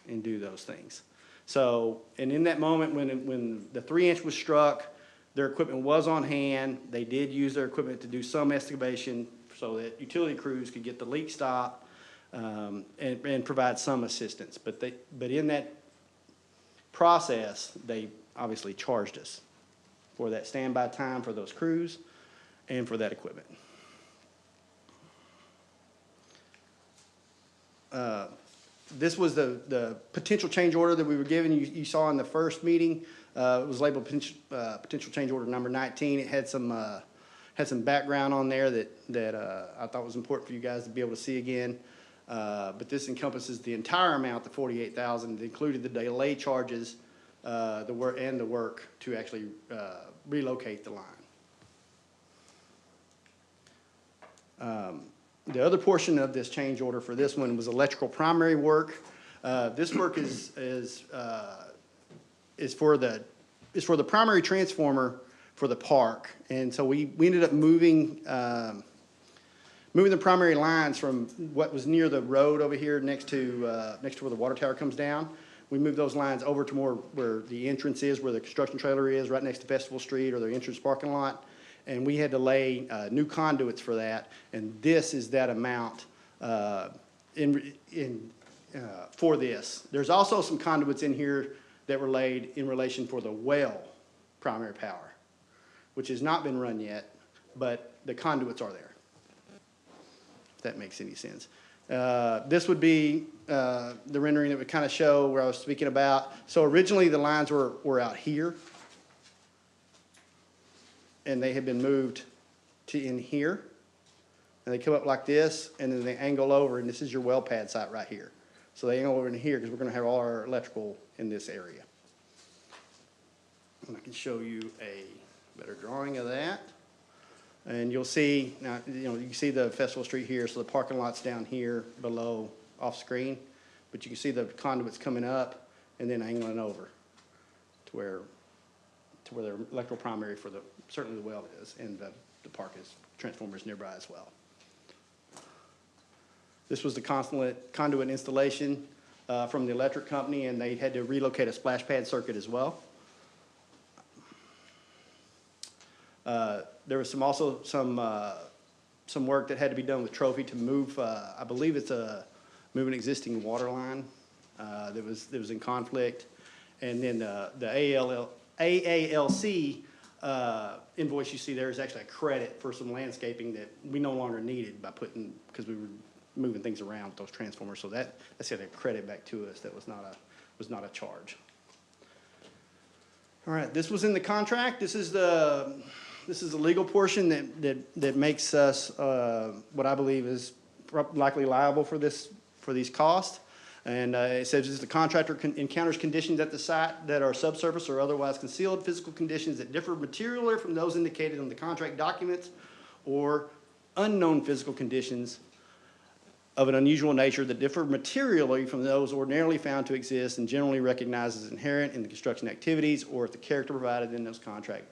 and do those things. So, and in that moment, when the 3-inch was struck, their equipment was on hand. They did use their equipment to do some excavation so that utility crews could get the leak stopped, and provide some assistance. But in that process, they obviously charged us for that standby time for those crews and for that equipment. This was the potential change order that we were given. You saw in the first meeting. It was labeled potential change order number 19. It had some background on there that I thought was important for you guys to be able to see again. But this encompasses the entire amount, the $48,000. It included the delay charges, the work to actually relocate the line. The other portion of this change order for this one was electrical primary work. This work is for the primary transformer for the park, and so we ended up moving the primary lines from what was near the road over here next to where the water tower comes down. We moved those lines over to more where the entrance is, where the construction trailer is, right next to Festival Street or the entrance parking lot. And we had to lay new conduits for that, and this is that amount for this. There's also some conduits in here that were laid in relation for the well primary power, which has not been run yet, but the conduits are there, if that makes any sense. This would be the rendering that would kind of show where I was speaking about. So originally the lines were out here, and they had been moved to in here. And they come up like this, and then they angle over, and this is your well pad site right here. So they angle over in here because we're going to have all our electrical in this area. And I can show you a better drawing of that. And you'll see, now, you can see the Festival Street here, so the parking lot's down here below off screen. But you can see the conduits coming up and then angling over to where their electrical primary for certainly the well is, and the park is transformers nearby as well. This was the conduit installation from the electric company, and they had to relocate a splash pad circuit as well. There was also some work that had to be done with Trophy to move, I believe it's move an existing water line that was in conflict. And then the AALC invoice you see there is actually a credit for some landscaping that we no longer needed because we were moving things around with those transformers. So that's a credit back to us. That was not a charge. All right, this was in the contract. This is the legal portion that makes us what I believe is likely liable for these costs. And it says as the contractor encounters conditions at the site that are subsurface or otherwise concealed physical conditions that differ materially from those indicated on the contract documents, or unknown physical conditions of an unusual nature that differ materially from those ordinarily found to exist and generally recognized as inherent in the construction activities, or if the character provided in those contract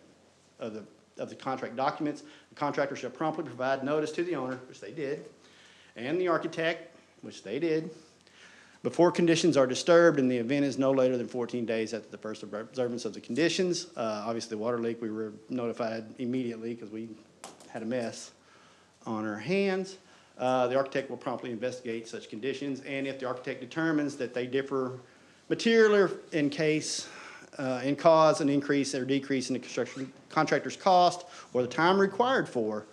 of the contract documents, the contractor shall promptly provide notice to the owner, which they did, and the architect, which they did, before conditions are disturbed, and the event is no later than 14 days after the first observance of the conditions. Obviously, the water leak, we were notified immediately because we had a mess on our hands. The architect will promptly investigate such conditions, and if the architect determines that they differ materially in cause an increase or decrease in the construction contractor's cost or the time required for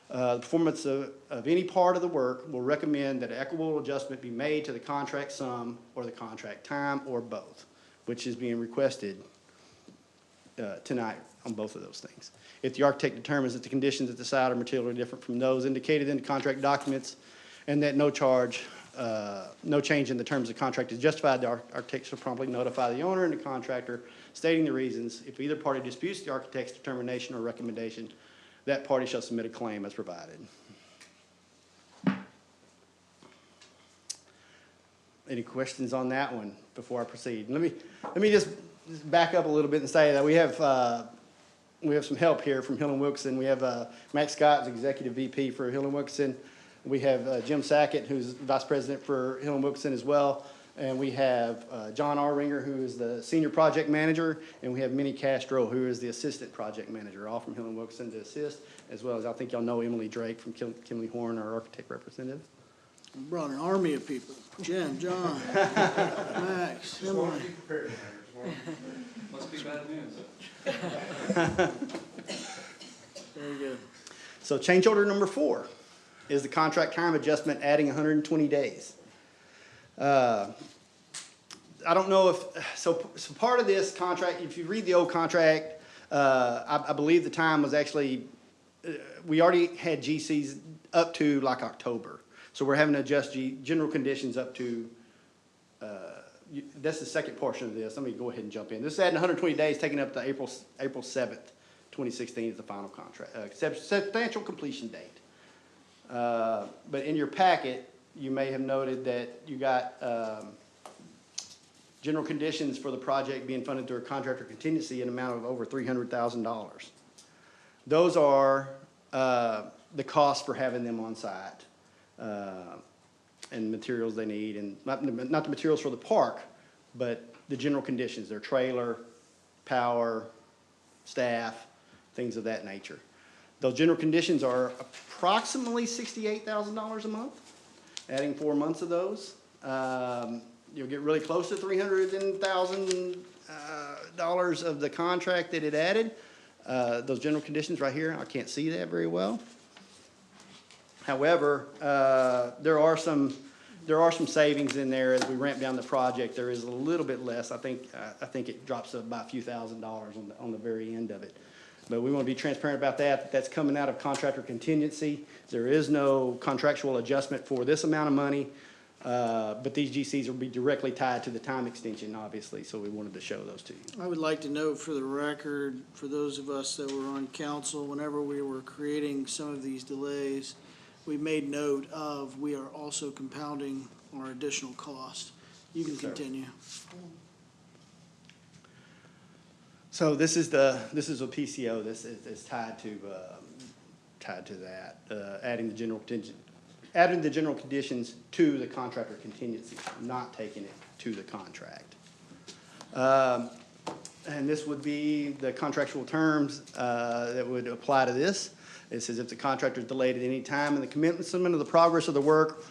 the performance of any part of the work, will recommend that an equitable adjustment be made to the contract sum or the contract time, or both, which is being requested tonight on both of those things. If the architect determines that the conditions at the site are materially different from those indicated in the contract documents, and that no change in the terms of the contract is justified, the architect shall promptly notify the owner and the contractor stating the reasons. If either party disputes the architect's determination or recommendation, that party shall submit a claim as provided. Any questions on that one before I proceed? Let me just back up a little bit and say that we have we have some help here from Hill and Wilkinson. We have Max Scott, who's Executive VP for Hill and Wilkinson. We have Jim Sackett, who's Vice President for Hill and Wilkinson as well. And we have John R. Ringer, who is the Senior Project Manager, and we have Minnie Castro, who is the Assistant Project Manager, all from Hill and Wilkinson to assist, as well as I think y'all know Emily Drake from Kimley Horn, our architect representative. Brought an army of people. Jim, John, Max, Emily. Must be bad news. Very good. So change order number 4 is the contract term adjustment adding 120 days. I don't know if, so part of this contract, if you read the old contract, I believe the time was actually, we already had GCs up to like October. So we're having to adjust general conditions up to, that's the second portion of this. Let me go ahead and jump in. This is adding 120 days, taking up to April 7th, 2016 is the final contract, substantial completion date. But in your packet, you may have noted that you got general conditions for the project being funded through a contractor contingency in an amount of over $300,000. Those are the costs for having them on site and materials they need, and not the materials for the park, but the general conditions, their trailer, power, staff, things of that nature. Those general conditions are approximately $68,000 a month. Adding 4 months of those, you'll get really close to $300,000 of the contract that it added. Those general conditions right here, I can't see that very well. However, there are some savings in there as we ramp down the project. There is a little bit less. I think it drops to about a few $1,000s on the very end of it. But we want to be transparent about that. That's coming out of contractor contingency. There is no contractual adjustment for this amount of money, but these GCs will be directly tied to the time extension, obviously, so we wanted to show those to you. I would like to note for the record, for those of us that were on council, whenever we were creating some of these delays, we made note of, we are also compounding our additional cost. You can continue. So this is a PCO. This is tied to that. Adding the general conditions to the contractor contingency, not taking it to the contract. And this would be the contractual terms that would apply to this. It says if the contractor is delayed at any time in the commencement of the progress of the work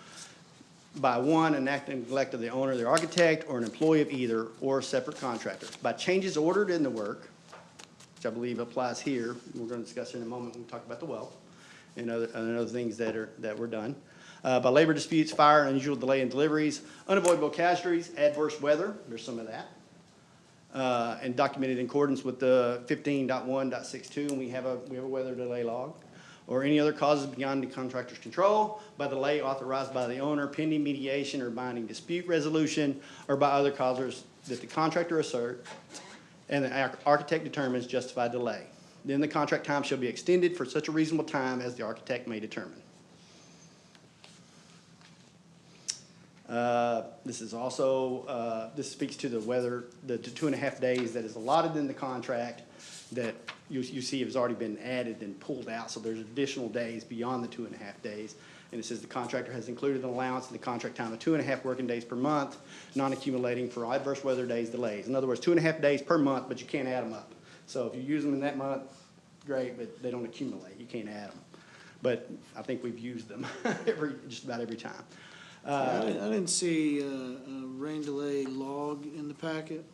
by one, an act and neglect of the owner, the architect, or an employee of either, or a separate contractor. By changes ordered in the work, which I believe applies here, we're going to discuss in a moment when we talk about the well, and other things that were done. By labor disputes, fire, unusual delay in deliveries, unavoidable casualties, adverse weather, there's some of that, and documented in accordance with the 15.1.62, and we have a weather delay log, or any other causes beyond the contractor's control, by delay authorized by the owner, pending mediation or binding dispute resolution, or by other causes that the contractor assert and the architect determines justified delay. Then the contract time shall be extended for such a reasonable time as the architect may determine. This is also, this speaks to the weather, the 2.5 days that is allotted in the contract that you see has already been added and pulled out, so there's additional days beyond the 2.5 days. And it says the contractor has included an allowance in the contract time of 2.5 working days per month, non-accumulating for adverse weather days delays. In other words, 2.5 days per month, but you can't add them up. So if you use them in that month, great, but they don't accumulate. You can't add them. But I think we've used them just about every time. I didn't see a rain delay log in the packet.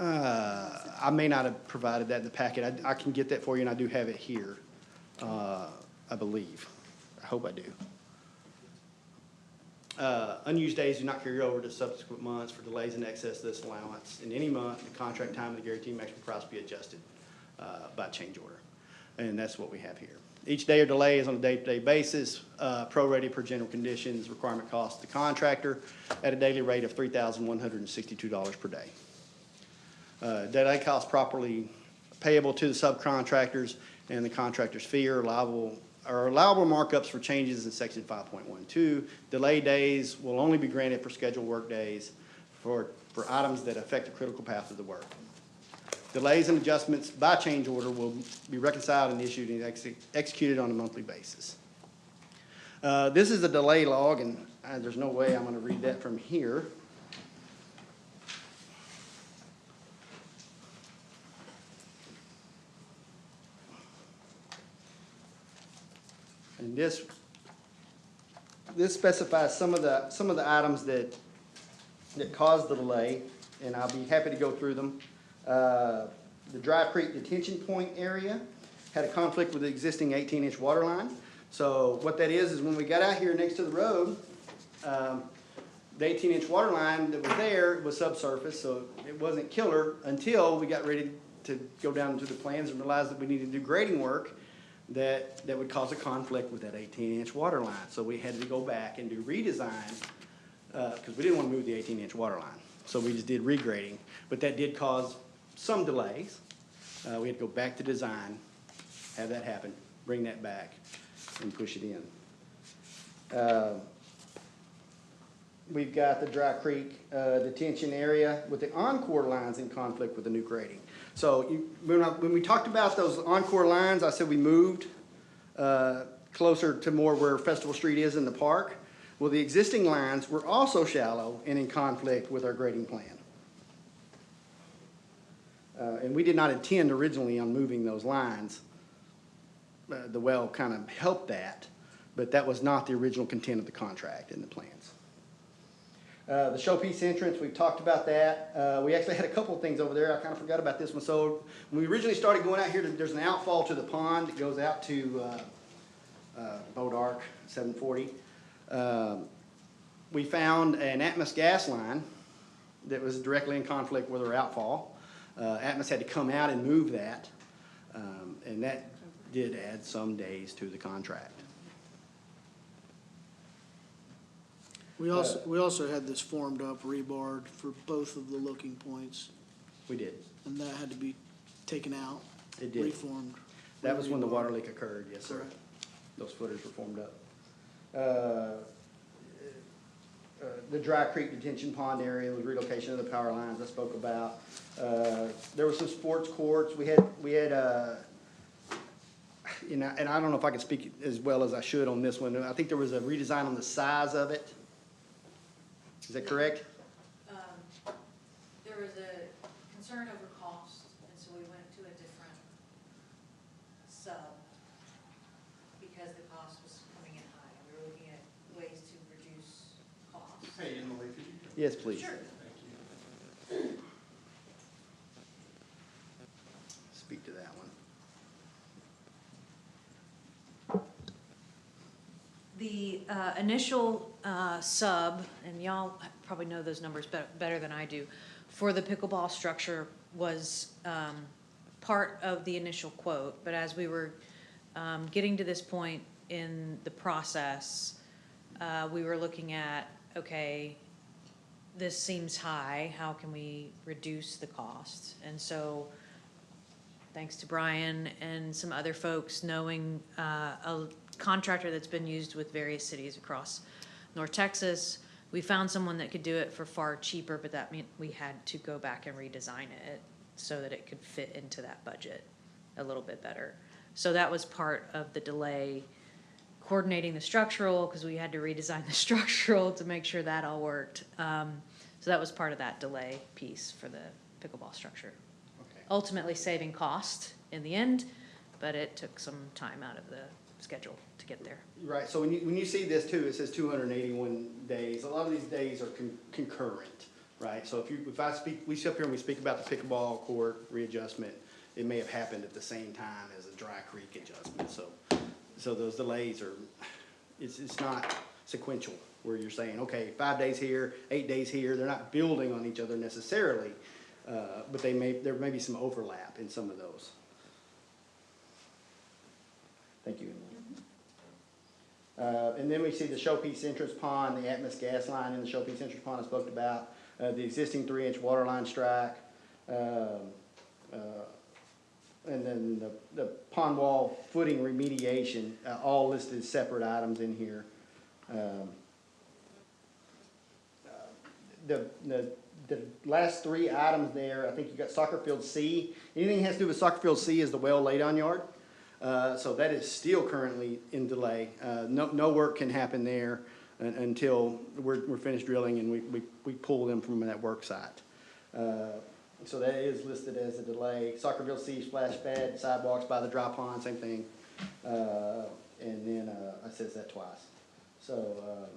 I may not have provided that in the packet. I can get that for you, and I do have it here, I believe. I hope I do. Unused days do not carry over to subsequent months for delays in excess of this allowance. In any month, the contract time and the guaranteed maximum price will be adjusted by change order. And that's what we have here. Each day or delay is on a day-to-day basis, prorated per general conditions, requirement cost to the contractor at a daily rate of $3,162 per day. Delay costs properly payable to the subcontractors, and the contractor's fee are allowable markups for changes in section 5.12. Delay days will only be granted for scheduled work days for items that affect the critical path of the work. Delays and adjustments by change order will be reconciled and issued and executed on a monthly basis. This is a delay log, and there's no way I'm gonna read that from here. And this specifies some of the items that caused the delay, and I'll be happy to go through them. The Dry Creek detention point area had a conflict with the existing 18-inch water line. So what that is when we got out here next to the road, the 18-inch water line that was there was subsurface, so it wasn't killer until we got ready to go down into the plans and realized that we needed to do grading work that would cause a conflict with that 18-inch water line. So we had to go back and do redesign, because we didn't want to move the 18-inch water line. So we just did regrading, but that did cause some delays. We had to go back to design, have that happen, bring that back, and push it in. We've got the Dry Creek detention area with the Encore lines in conflict with the new grading. So when we talked about those Encore lines, I said we moved closer to more where Festival Street is in the park. Well, the existing lines were also shallow and in conflict with our grading plan. And we did not intend originally on moving those lines. The well kind of helped that, but that was not the original content of the contract in the plans. The showpiece entrance, we've talked about that. We actually had a couple of things over there. I kind of forgot about this one. So when we originally started going out here, there's an outfall to the pond that goes out to Boat Ark 740. We found an Atmos gas line that was directly in conflict with our outfall. Atmos had to come out and move that, and that did add some days to the contract. We also had this formed up rebarred for both of the looking points, We did. and that had to be taken out, It did. reformed. That was when the rebarred. water leak occurred, yes, sir. Correct. Those footers were formed up. The Dry Creek detention pond area was relocation of the power lines I spoke about. There were some sports courts. We had, you know, and I don't know if I can speak as well as I should on this one. I think there was a redesign on the size of it. Is that correct? There was a concern over cost, and so we went to a different sub because the cost was coming in high. We were looking at ways to reduce costs. Hey, Emily, could you? Yes, please. Sure. Thank you. Speak to that one. The initial sub, and y'all probably know those numbers better than I do, for the pickleball structure was part of the initial quote. But as we were getting to this point in the process, we were looking at, okay, this seems high. How can we reduce the cost? And so thanks to Brian and some other folks knowing a contractor that's been used with various cities across North Texas, we found someone that could do it for far cheaper, but that meant we had to go back and redesign it so that it could fit into that budget a little bit better. So that was part of the delay, coordinating the structural, because we had to redesign the structural to make sure that all worked. So that was part of that delay piece for the pickleball structure. Okay. Ultimately saving cost in the end, but it took some time out of the schedule to get there. Right, so when you see this too, it says 281 days. A lot of these days are concurrent, right? So we sit up here and we speak about the pickleball court readjustment, it may have happened at the same time as a Dry Creek adjustment. So those delays are, it's not sequential where you're saying, okay, 5 days here, 8 days here. They're not building on each other necessarily, but there may be some overlap in some of those. Thank you. And then we see the showpiece entrance pond, the Atmos gas line in the showpiece entrance pond I spoke about, the existing 3-inch water line strike, and then the pond wall footing remediation, all listed as separate items in here. the last three items there, I think you got soccer field C. Anything that has to do with soccer field C is the well laydown yard. So that is still currently in delay. No work can happen there until we're finished drilling and we pull them from that work site. So that is listed as a delay. Soccer field C, splash pad, sidewalks by the dry pond, same thing. And then I says that twice. So,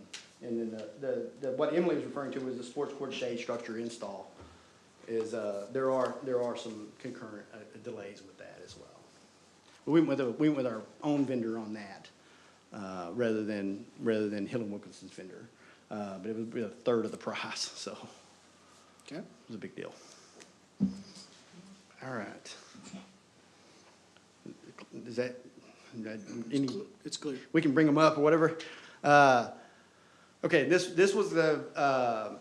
and then what Emily was referring to was the sports court shade structure install. Is there are some concurrent delays with that as well. We went with our own vendor on that, rather than Hill and Wilkinson's vendor. But it was a third of the price, so Okay. it was a big deal. All right. Is that any? It's clear. We can bring them up or whatever. Okay, this was the,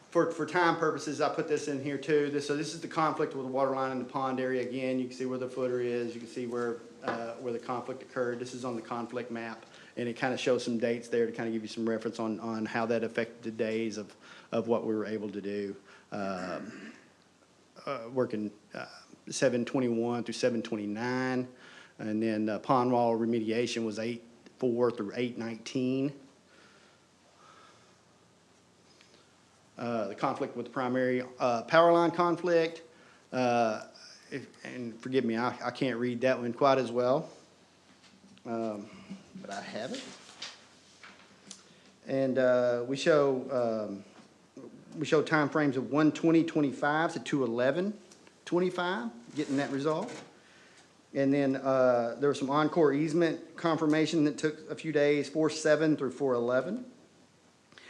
for time purposes, I put this in here too. So this is the conflict with the water line in the pond area. Again, you can see where the footer is. You can see where the conflict occurred. This is on the conflict map, and it kind of shows some dates there to kind of give you some reference on how that affected the days of what we were able to do. Working 7/21 through 7/29. And then pond wall remediation was 8/4 through 8/19. The conflict with the primary power line conflict, and forgive me, I can't read that one quite as well, but I have it. And we show timeframes of 1/20/25 to 2/11/25, getting that resolved. And then there was some encore easement confirmation that took a few days, 4/7 through 4/11.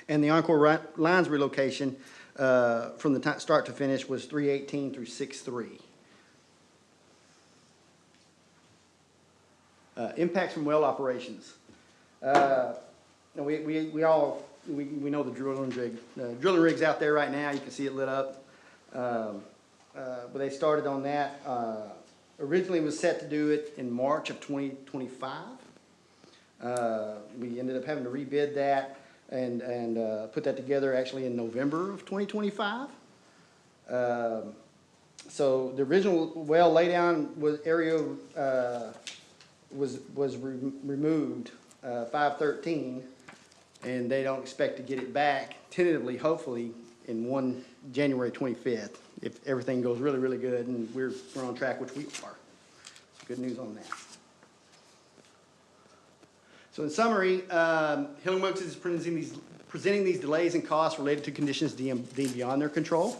And the encore lines relocation from the start to finish was 3/18 through 6/3. Impacts from well operations. We know the drilling rig's out there right now. You can see it lit up. But they started on that. Originally was set to do it in March of 2025. We ended up having to rebid that and put that together actually in November of 2025. So the original well laydown area was removed 5/13, and they don't expect to get it back tentatively, hopefully, in January 25th, if everything goes really, really good and we're on track, which we are. So good news on that. So in summary, Hill and Wilkes is presenting these delays and costs related to conditions deemed beyond their control.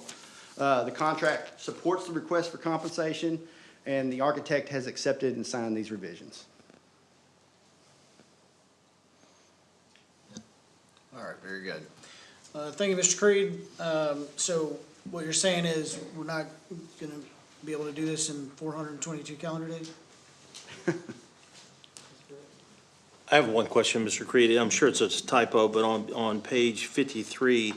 The contract supports the request for compensation, and the architect has accepted and signed these revisions. All right, very good. Thank you, Mr. Creed. So what you're saying is we're not going to be able to do this in 422 calendar days? I have one question, Mr. Creed. I'm sure it's a typo, but on page 53,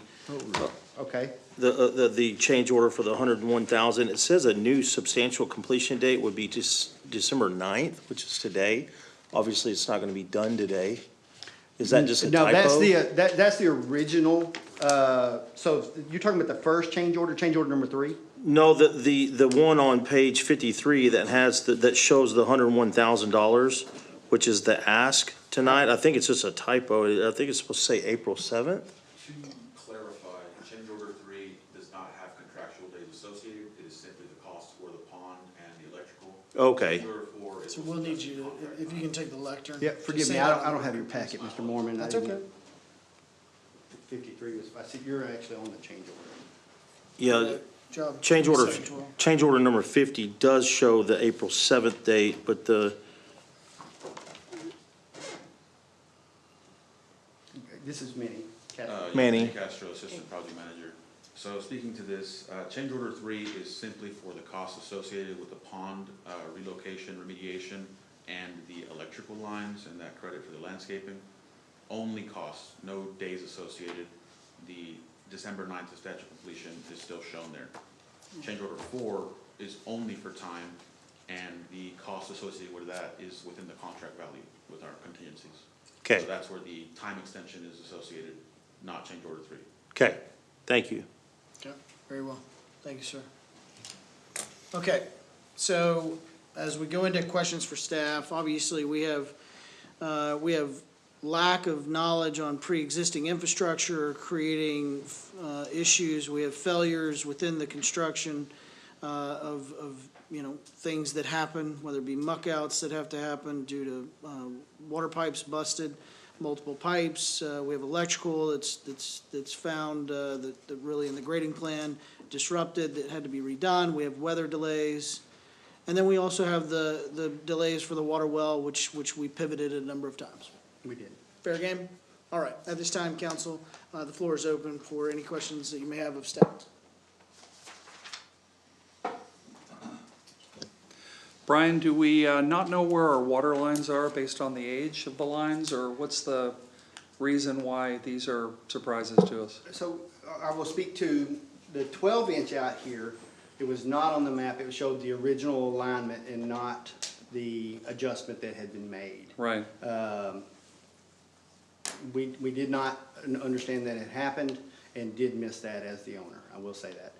Okay. the change order for the 101,000, it says a new substantial completion date would be December 9th, which is today. Obviously, it's not going to be done today. Is that just a typo? No, that's the original, so you're talking about the first change order number 3? No, the one on page 53 that shows the $101,000, which is the ask tonight, I think it's just a typo. I think it's supposed to say April 7th. To clarify, change order 3 does not have contractual days associated. It is simply the cost for the pond and the electrical. Okay. Change order 4 is So we'll need you, if you can take the lectern. Yeah, forgive me, I don't have your packet, Mr. Mormon. That's okay. 53 was, I see you're actually on the change order. Yeah, Job. change order, 712. change order number 50 does show the April 7th date, but This is Manny. Manny. Castro, Assistant Project Manager. So speaking to this, change order 3 is simply for the costs associated with the pond relocation, remediation, and the electrical lines, and that credit for the landscaping. Only costs, no days associated. The December 9th of statute completion is still shown there. Change order 4 is only for time, and the cost associated with that is within the contract value with our contingencies. Okay. So that's where the time extension is associated, not change order 3. okay, thank you. Very well. Thank you, sir. Okay, so as we go into questions for staff, obviously we have lack of knowledge on pre-existing infrastructure, creating issues. We have failures within the construction of things that happen, whether it be muck outs that have to happen due to water pipes busted, multiple pipes. We have electrical that's found that really in the grading plan disrupted, that had to be redone. We have weather delays. And then we also have the delays for the water well, which we pivoted a number of times. We did. Fair game? All right. At this time, council, the floor is open for any questions that you may have of staff. Brian, do we not know where our water lines are based on the age of the lines, or what's the reason why these are surprises to us? So I will speak to the 12-inch out here. It was not on the map. It showed the original alignment and not the adjustment that had been made. Right. We did not understand that it happened and did miss that as the owner. I will say that.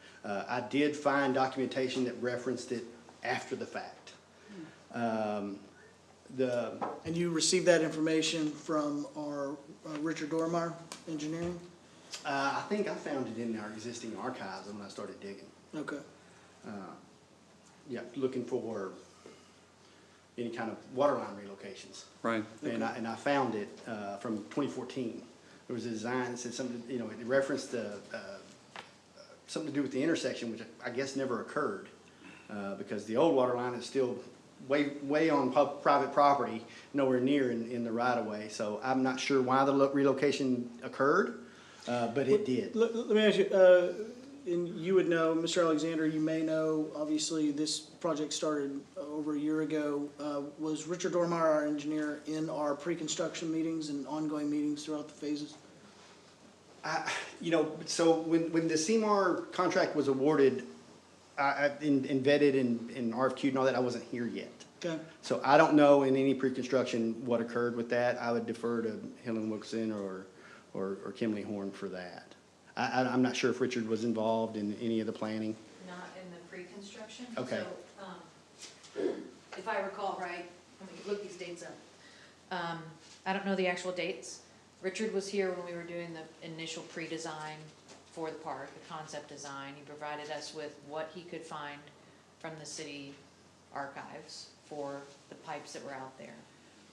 I did find documentation that referenced it after the fact. And you received that information from our Richard Dormeyer Engineering? I think I found it in our existing archives when I started digging. Okay. Yeah, looking for any kind of water line relocations. Right. And I found it from 2014. There was a design that said something, it referenced something to do with the intersection, which I guess never occurred because the old water line is still way on private property, nowhere near in the right of way. So I'm not sure why the relocation occurred, but it did. Let me ask you, and you would know, Mr. Alexander, you may know, obviously, this project started over a year ago. Was Richard Dormeyer, our engineer, in our pre-construction meetings and ongoing meetings throughout the phases? So when the CMAR contract was awarded, and vetted and RFQ'd and all that, I wasn't here yet. Okay. So I don't know in any pre-construction what occurred with that. I would defer to Helen Wilkinson or Kimley Horn for that. I'm not sure if Richard was involved in any of the planning. Not in the pre-construction. Okay. So, if I recall right, let me look these dates up. I don't know the actual dates. Richard was here when we were doing the initial pre-design for the park, the concept design. He provided us with what he could find from the city archives for the pipes that were out there.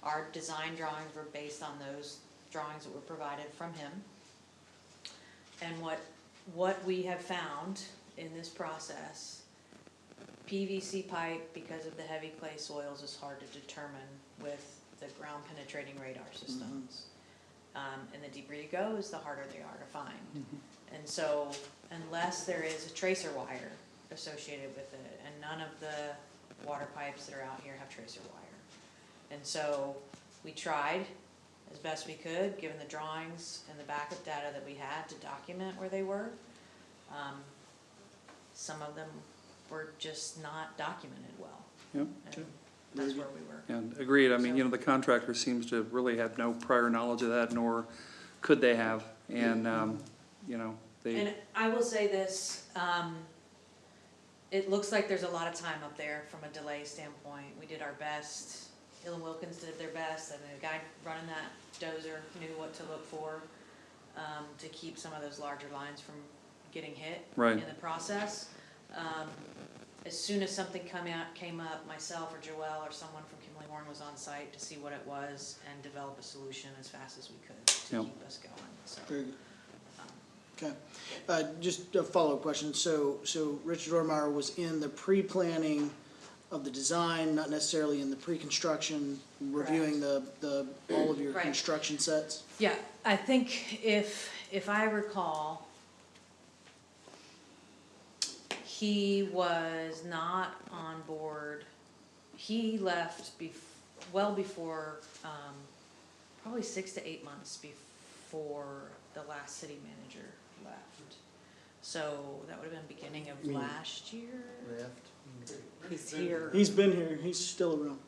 Our design drawings were based on those drawings that were provided from him. And what we have found in this process, PVC pipe, because of the heavy clay soils, is hard to determine with the ground penetrating radar systems. And the deeper you go, the harder they are to find. And so unless there is a tracer wire associated with it, and none of the water pipes that are out here have tracer wire. And so we tried as best we could, given the drawings and the backup data that we had, to document where they were. Some of them were just not documented well. Yep. And that's where we were. And agreed. I mean, the contractor seems to really have no prior knowledge of that, nor could they have. And, they. And I will say this, it looks like there's a lot of time up there from a delay standpoint. We did our best. Hill and Wilkins did their best, and the guy running that dozer knew what to look for to keep some of those larger lines from getting hit Right. in the process. As soon as something came up, myself or Joelle or someone from Kimley Horn was on site to see what it was and develop a solution as fast as we could to Yep. keep us going. So, Very good. Okay. Just a follow-up question. So Richard Dormeyer was in the pre-planning of the design, not necessarily in the pre-construction, reviewing the all of your Right. construction sets? yeah, I think if I recall, he was not on board. He left well before, probably 6 to 8 months before the last city manager left. So that would have been beginning of last year. He's here. He's been here. He's still around.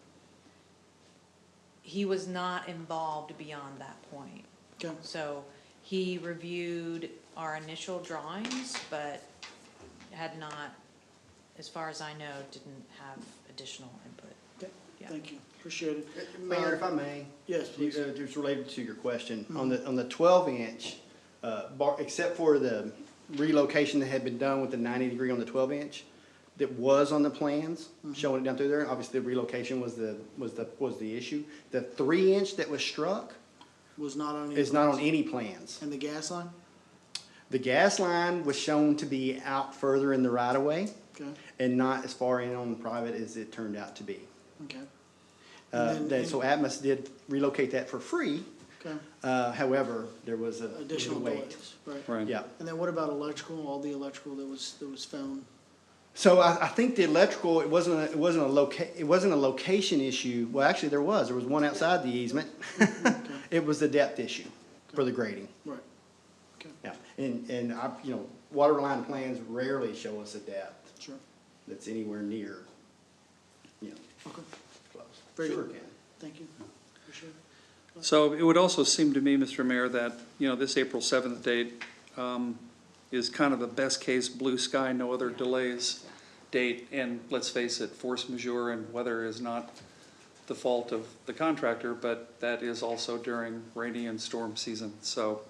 He was not involved beyond that point. Okay. So he reviewed our initial drawings, but had not, as far as I know, didn't have additional input. Okay, Yeah. thank you, appreciate it. Mayor, if I may? Yes, please. Just related to your question, on the 12-inch, except for the relocation that had been done with the 90-degree on the 12-inch, that was on the plans, showing it down through there, obviously the relocation was the issue. The 3-inch that was struck Was not on any. is not on any plans. And the gas line? The gas line was shown to be out further in the right-of-way Okay, and not as far in on the private as it turned out to be. okay. And then- So Atmos did relocate that for free. Okay, However, there was a additional wait. delays, right. Right. Yeah. And then what about electrical, all the electrical that was found? So I think the electrical, it wasn't a location issue. Well, actually, there was one outside the easement. It was the depth issue for the grading. Right, okay, Yeah, and water line plans rarely show us a depth sure, that's anywhere near, okay, close. Very Sure good. can. thank you, appreciate it. So it would also seem to me, Mr. Mayor, that, this April 7th date is kind of a best-case blue sky, no other delays date. And let's face it, force majeure and weather is not the fault of the contractor, but that is also during rainy and storm season. So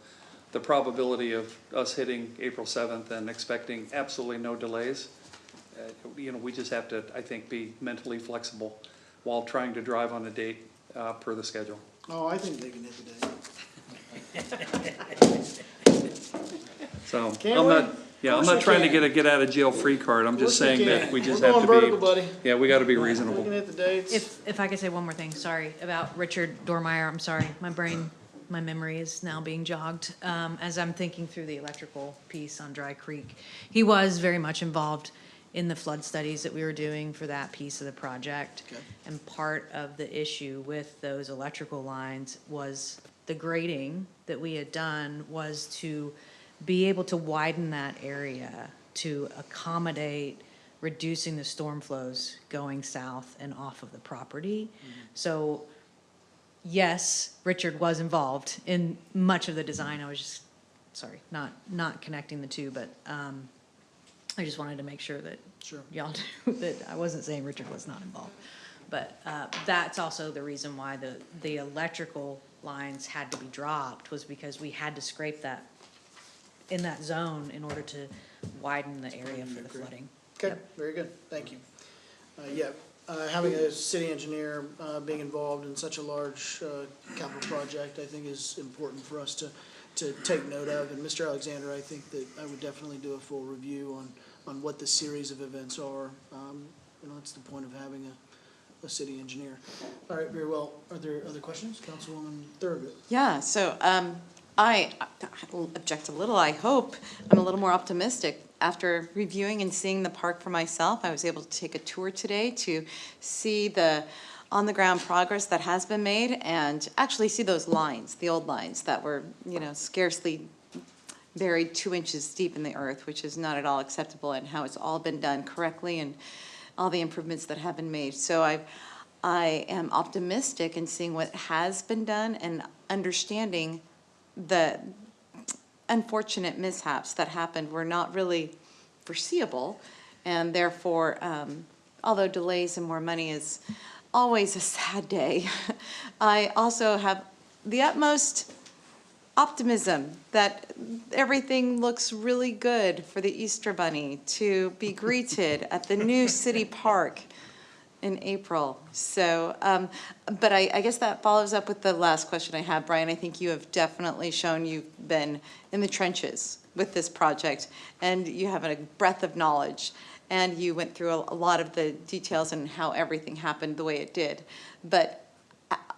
the probability of us hitting April 7th and expecting absolutely no delays, we just have to, I think, be mentally flexible while trying to drive on a date per the schedule. Oh, I think they can hit the day. So Can't I'm we? not, Of I'm course not we trying to can. get a get out of jail free card. I'm just Of course we saying that can. we just We're have to going be. vertical, buddy. Yeah, we got to be We reasonable. can hit the dates. If I could say one more thing, sorry, about Richard Dormeyer, I'm sorry, my memory is now being jogged, as I'm thinking through the electrical piece on Dry Creek. He was very much involved in the flood studies that we were doing for that piece of the project. Okay. And part of the issue with those electrical lines was the grading that we had done was to be able to widen that area to accommodate reducing the storm flows going south and off of the property. So, yes, Richard was involved in much of the design. I was just, sorry, not connecting the two, but I just wanted to make sure that Sure. y'all knew that I wasn't saying Richard was not involved. But that's also the reason why the electrical lines had to be dropped, was because we had to scrape that in that zone in order to widen the area for the flooding. Okay, Yep. very good, thank you. Having a city engineer being involved in such a large capital project, I think is important for us to take note of. And Mr. Alexander, I think that I would definitely do a full review on what the series of events are. That's the point of having a city engineer. All right, very well. Are there other questions? Councilwoman Thurgood? Yeah, so I object a little. I hope I'm a little more optimistic. After reviewing and seeing the park for myself, I was able to take a tour today to see the on-the-ground progress that has been made and actually see those lines, the old lines that were, scarcely buried 2 inches deep in the earth, which is not at all acceptable, and how it's all been done correctly and all the improvements that have been made. So I am optimistic in seeing what has been done and understanding the unfortunate mishaps that happened were not really foreseeable, and therefore, although delays and more money is always a sad day, I also have the utmost optimism that everything looks really good for the Easter Bunny to be greeted at the new city park in April. So, but I guess that follows up with the last question I have, Brian. I think you have definitely shown you've been in the trenches with this project, and you have a breadth of knowledge, and you went through a lot of the details and how everything happened the way it did. But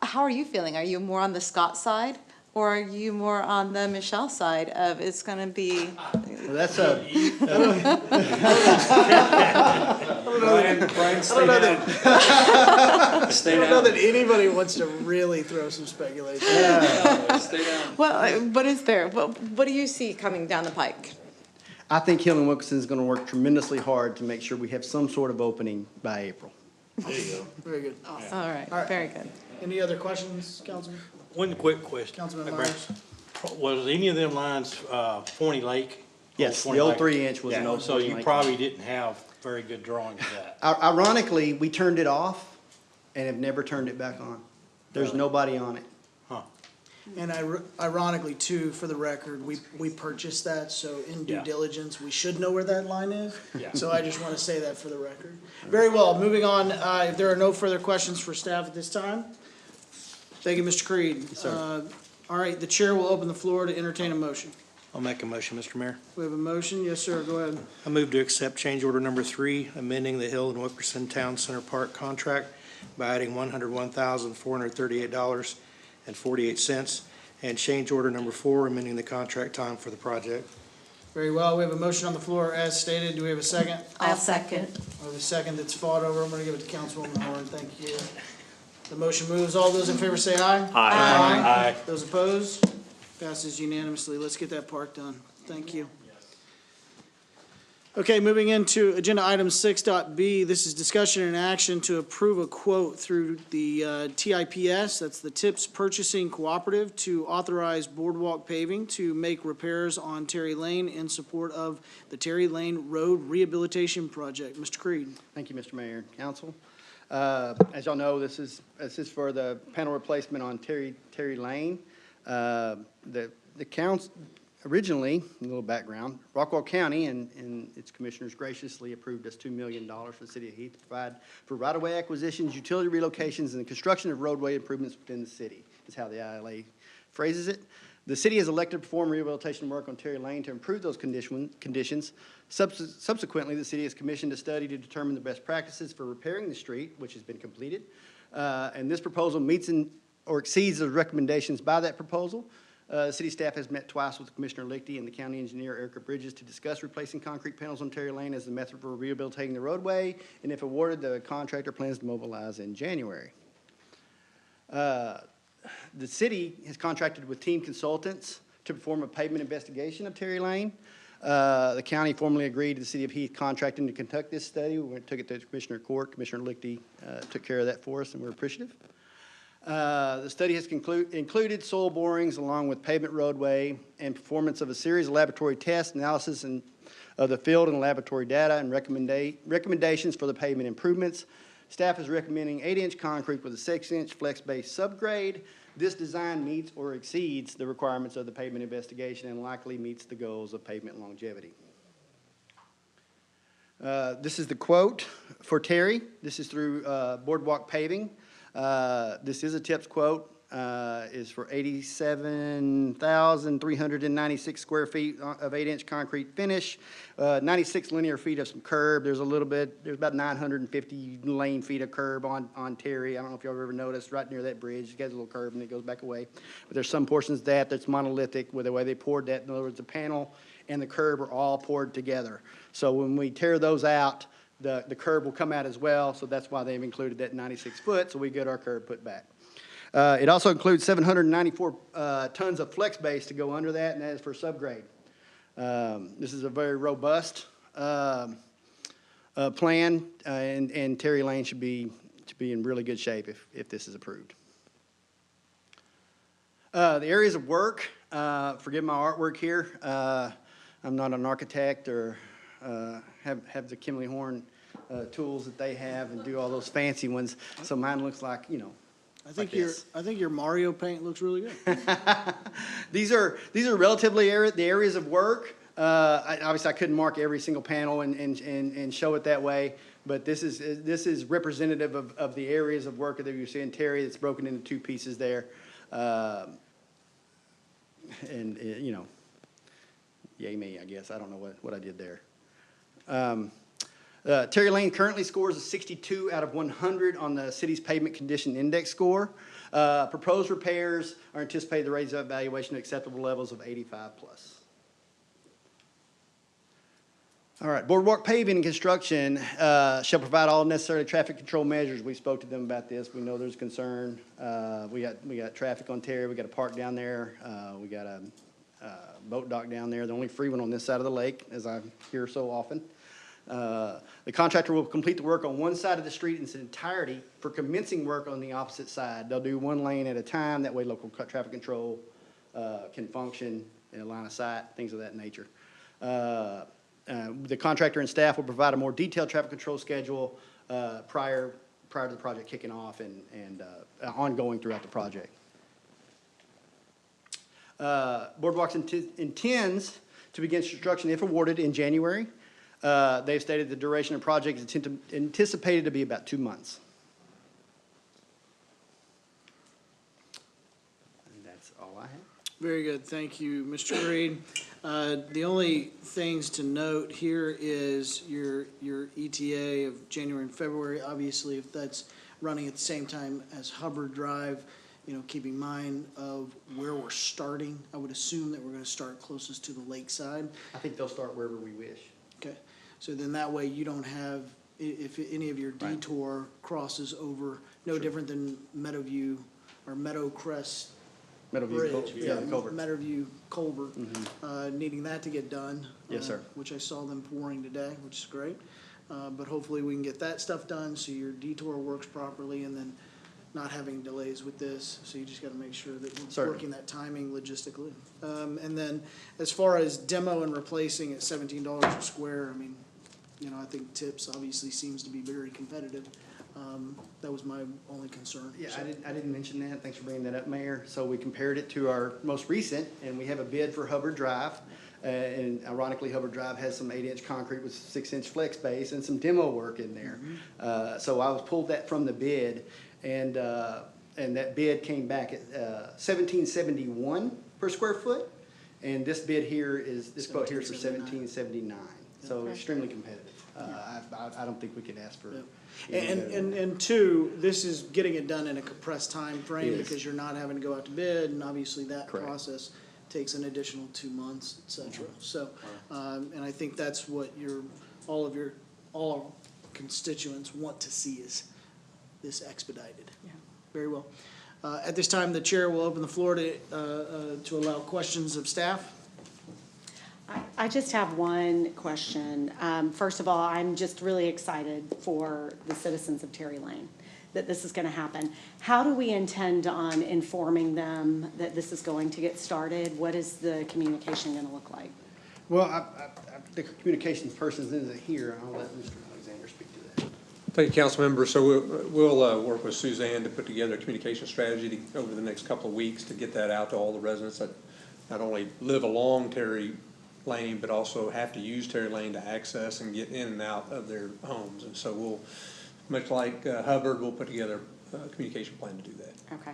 how are you feeling? Are you more on the Scott side, or are you more on the Michelle side of it's going to be? Well, that's a. Brian, I don't know that, Stay I don't know down. that anybody wants to really throw some speculation. Stay down. Well, what is there? What do you see coming down the pike? I think Hill and Wilkinson is going to work tremendously hard to make sure we have some sort of opening by April. There you go. Very good. All right, All right. very good. Any other questions, Councilman? One quick question. Councilman Hey, Myers? Brad. Was any of them lines Forney Lake Yes, the 20 old by- 3-inch was an Yeah, old so 20 you by- probably didn't have very good drawings of that. Ironically, we turned it off and have never turned it back on. There's Really? nobody on it. Huh. And ironically too, for the record, we purchased that, so in due Yeah. diligence, we should know where that line is. Yeah. So I just want to say that for the record. Very well, moving on, if there are no further questions for staff at this time. Thank you, Mr. Creed. sir. All right, the chair will open the floor to entertain a motion. I'll make a motion, Mr. Mayor. We have a motion, yes, sir, go ahead. I move to accept change order number 3, amending the Hill and Wilkerson Town Center Park contract by adding $101,438.48, and change order number 4, amending the contract time for the project. Very well, we have a motion on the floor as stated, do we have a second? I'll second. We have a second that's fought over, I'm gonna give it to Councilwoman Horn, thank you. The motion moves, all those in favor say aye. Aye. Those opposed? Passes unanimously. Let's get that park done. Thank you. Okay, moving into agenda item 6.b, this is discussion and action to approve a quote through the TIPS, that's the Tips Purchasing Cooperative, to authorize boardwalk paving to make repairs on Terry Lane in support of the Terry Lane Road Rehabilitation Project. Mr. Creed. Thank you, Mr. Mayor and Council. As y'all know, this is for the panel replacement on Terry Lane. The council, originally, a little background, Rockwall County and its commissioners graciously approved us $2 million for the city of Heath to provide for right-of-way acquisitions, utility relocations, and the construction of roadway improvements within the city, is how the ILA phrases it. The city has elected to perform rehabilitation work on Terry Lane to improve those conditions. Subsequently, the city has commissioned a study to determine the best practices for repairing the street, which has been completed. And this proposal meets or exceeds the recommendations by that proposal. City staff has met twice with Commissioner Lichty and the county engineer, Erica Bridges, to discuss replacing concrete panels on Terry Lane as the method for rehabilitating the roadway. And if awarded, the contractor plans to mobilize in January. The city has contracted with Team Consultants to perform a pavement investigation of Terry Lane. The county formally agreed to the city of Heath contracting to conduct this study. We took it to Commissioner Court. Commissioner Lichty took care of that for us, and we're appreciative. The study has included soil borings along with pavement roadway and performance of a series of laboratory tests, analysis of the field and laboratory data, and recommendations for the pavement improvements. Staff is recommending 8-inch concrete with a 6-inch flex-base subgrade. This design meets or exceeds the requirements of the pavement investigation and likely meets the goals of pavement longevity. This is the quote for Terry. This is through Boardwalk Paving. This is a TIPS quote, is for 87,396 square feet of 8-inch concrete finish, 96 linear feet of some curb. There's about 950 lane feet of curb on Terry. I don't know if y'all ever noticed, right near that bridge, it has a little curve and it goes back away. But there's some portions of that that's monolithic with the way they poured that. In other words, the panel and the curb are all poured together. So when we tear those out, the curb will come out as well, so that's why they've included that 96 foot, so we get our curb put back. It also includes 794 tons of flex base to go under that, and that is for subgrade. This is a very robust plan, and Terry Lane should be in really good shape if this is approved. The areas of work, forgive my artwork here. I'm not an architect or have the Kimley Horn tools that they have and do all those fancy ones. So mine looks like, you know, I think your Mario paint looks really good. These are relatively the areas of work. Obviously, I couldn't mark every single panel and show it that way, but this is representative of the areas of work that you see in Terry. It's broken into 2 pieces there, and you know, yay me, I guess. I don't know what I did there. Terry Lane currently scores a 62 out of 100 on the city's pavement condition index score. Proposed repairs are anticipated to raise that valuation to acceptable levels of 85 plus. All right, Boardwalk Paving and Construction shall provide all necessary traffic control measures. We spoke to them about this. We know there's concern. We got traffic on Terry. We got a park down there. We got a boat dock down there, the only free one on this side of the lake, as I hear so often. The contractor will complete the work on one side of the street in its entirety for commencing work on the opposite side. They'll do 1 lane at a time. That way local traffic control can function in a line of sight, things of that nature. The contractor and staff will provide a more detailed traffic control schedule prior to the project kicking off and ongoing throughout the project. Boardwalks intends to begin construction if awarded in January. They've stated the duration of the project is anticipated to be about 2 months. And that's all I have. Very good, thank you, Mr. Reed. The only things to note here is your ETA of January and February. Obviously, if that's running at the same time as Hubbard Drive, keep in mind of where we're starting. I would assume that we're gonna start closest to the lakeside. I think they'll start wherever we wish. Okay, so then that way you don't have, if any of your detour crosses over, no different than Meadowview or Meadowcrest Bridge. Culvert. Meadowview Culvert, needing that to get done. Yes, sir. Which I saw them pouring today, which is great. But hopefully we can get that stuff done so your detour works properly and then not having delays with this. So you just gotta make sure that we're Certainly. working that timing logistically. And then as far as demo and replacing at $17 a square, I mean, I think tips obviously seems to be very competitive. That was my only concern. Yeah, So- I didn't mention that. Thanks for bringing that up, Mayor. So we compared it to our most recent, and we have a bid for Hubbard Drive. And ironically, Hubbard Drive has some 8-inch concrete with 6-inch flex base and some demo work in there. So I was pulled that from the bid, and that bid came back at $17.71 per square foot. And this bid here this quote here is for $17.79. So extremely competitive. I don't think we could ask for. And two, this is getting it done in a compressed time frame Yes. because you're not having to go out to bid, and obviously that Correct. process takes an additional 2 months, et cetera. So, and I think that's what all our constituents want to see is this expedited. Yeah. Very well. At this time, the chair will open the floor to allow questions of staff. I just have one question. First of all, I'm just really excited for the citizens of Terry Lane, that this is going to happen. How do we intend on informing them that this is going to get started? What is the communication going to look like? Well, the communications person isn't here. I'll let Mr. Alexander speak to that. Thank you, council members. So we'll work with Suzanne to put together a communication strategy over the next couple of weeks to get that out to all the residents that not only live along Terry Lane, but also have to use Terry Lane to access and get in and out of their homes. And so we'll, much like Hubbard, we'll put together a communication plan to do that. Okay.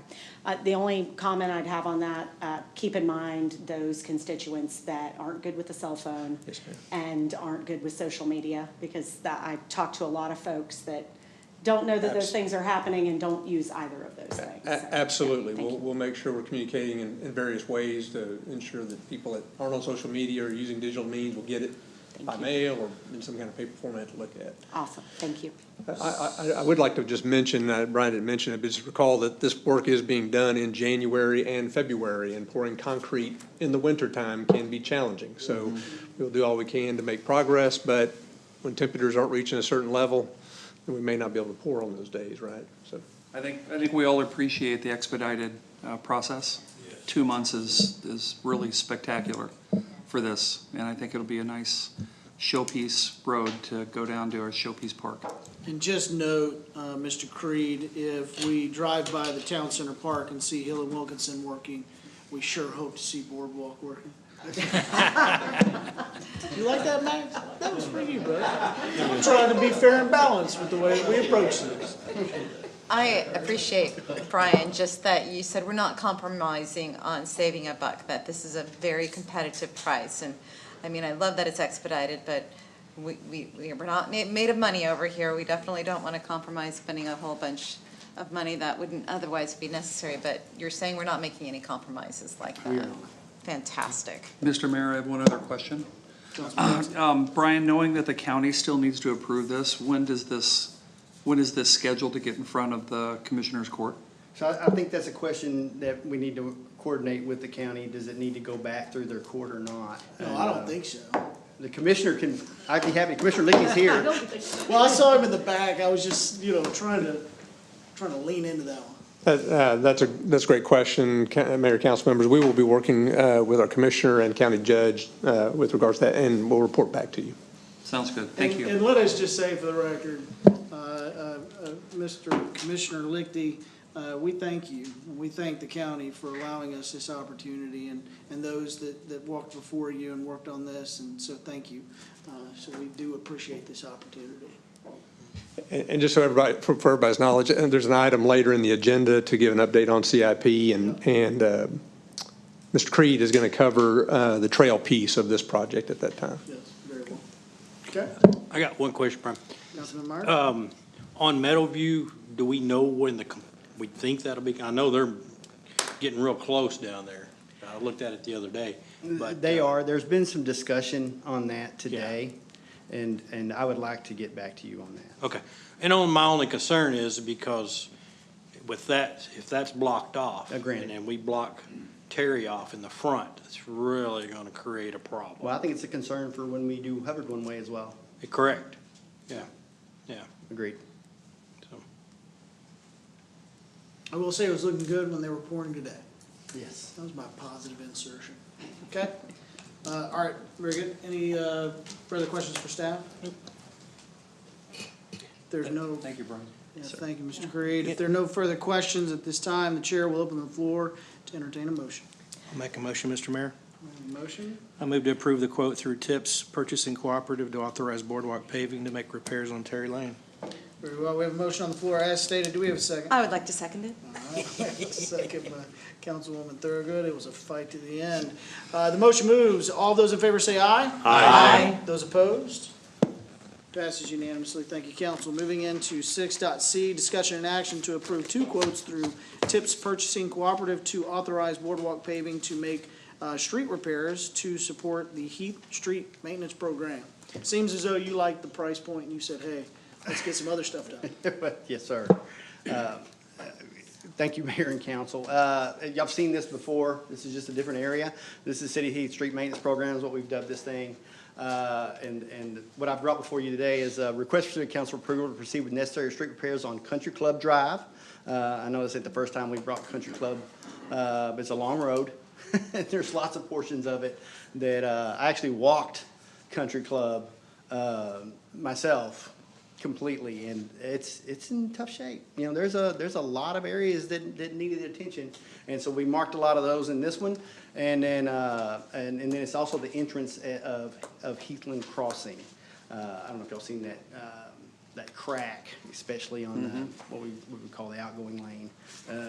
The only comment I'd have on that, keep in mind those constituents that aren't good with the cell phone. Yes, ma'am. And aren't good with social media, because I talk to a lot of folks that don't know that those things are happening and don't use either of those things. So, Absolutely. thank you. We'll make sure we're communicating in various ways to ensure that people that aren't on social media or using digital means will get it by mail or in some kind of paper format to look at. Awesome, thank you. I would like to just mention, Brian didn't mention it, but just recall that this work is being done in January and February, and pouring concrete in the wintertime can be challenging. So we'll do all we can to make progress, but when temperatures aren't reaching a certain level, then we may not be able to pour on those days, right? So I think we all appreciate the expedited process. 2 months is really spectacular for this, and I think it'll be a nice showpiece road to go down to our showpiece park. And just note, Mr. Creed, if we drive by the town center park and see Hill and Wilkinson working, we sure hope to see Boardwalk working. You like that, Max? That was for you, bro. I'm trying to be fair and balanced with the way we approach this. I appreciate, Brian, just that you said we're not compromising on saving a buck, that this is a very competitive price. And, I mean, I love that it's expedited, but we're not made of money over here. We definitely don't want to compromise spending a whole bunch of money that wouldn't otherwise be necessary. But you're saying we're not making any compromises like that. Fantastic. Mr. Mayor, I have one other question. Brian, knowing that the county still needs to approve this, when is this scheduled to get in front of the Commissioner's Court? So I think that's a question that we need to coordinate with the county. Does it need to go back through their court or not? No, I don't think so. The commissioner I'd be happy, Commissioner Leakey's here. Well, I saw him in the back. I was just, trying to lean into that one. That's a great question, Mayor, council members. We will be working with our commissioner and county judge with regards to that, and we'll report back to you. Sounds good. Thank you. And let us just say for the record, Mr. Commissioner Lichty, we thank you. We thank the county for allowing us this opportunity and those that walked before you and worked on this, and so thank you. So we do appreciate this opportunity. And just so everybody, for everybody's knowledge, there's an item later in the agenda to give an update on CIP, and Mr. Creed is going to cover the trail piece of this project at that time. Yes, very well. Okay, I got one question, Brian. Councilman Meyer? On Meadowview, do we know when we think that'll be? I know they're getting real close down there. I looked at it the other day. But They are. There's been some discussion on that today, and I would like to get back to you on that. Okay. And my only concern is because with that, if that's blocked off. Granted. And then we block Terry off in the front, it's really going to create a problem. Well, I think it's a concern for when we do Hubbard one way as well. Correct. Yeah. Agreed. So. I will say it was looking good when they were pouring today. Yes. That was my positive insertion. Okay? All right, very good. Any further questions for staff? Nope. There's no. Thank you, Brian. Yeah, thank you, Mr. Creed. If there are no further questions at this time, the chair will open the floor to entertain a motion. I'll make a motion, Mr. Mayor. Motion? I move to approve the quote through TIPS Purchasing Cooperative to authorize boardwalk paving to make repairs on Terry Lane. Very well, we have a motion on the floor as stated. Do we have a second? I would like to second it. Second by Councilwoman Thorogood. It was a fight to the end. The motion moves. All those in favor say aye. Aye. Those opposed? Passes unanimously. Thank you, council. Moving into 6.c, discussion and action to approve two quotes through TIPS Purchasing Cooperative to authorize boardwalk paving to make street repairs to support the Heath Street Maintenance Program. Seems as though you liked the price point and you said, hey, let's get some other stuff done. Yes, sir. Thank you, Mayor and Council. Y'all have seen this before. This is just a different area. This is City Heath Street Maintenance Program is what we've dubbed this thing. And what I've brought before you today is a request for City Council approval to proceed with necessary street repairs on Country Club Drive. I know this ain't the first time we've brought Country Club, but it's a long road. There's lots of portions of it that I actually walked Country Club myself completely, and it's in tough shape. You know, there's a lot of areas that needed attention, and so we marked a lot of those in this one, and then and then it's also the entrance of Heathland Crossing. I don't know if y'all seen that crack, especially on what we would call the outgoing lane,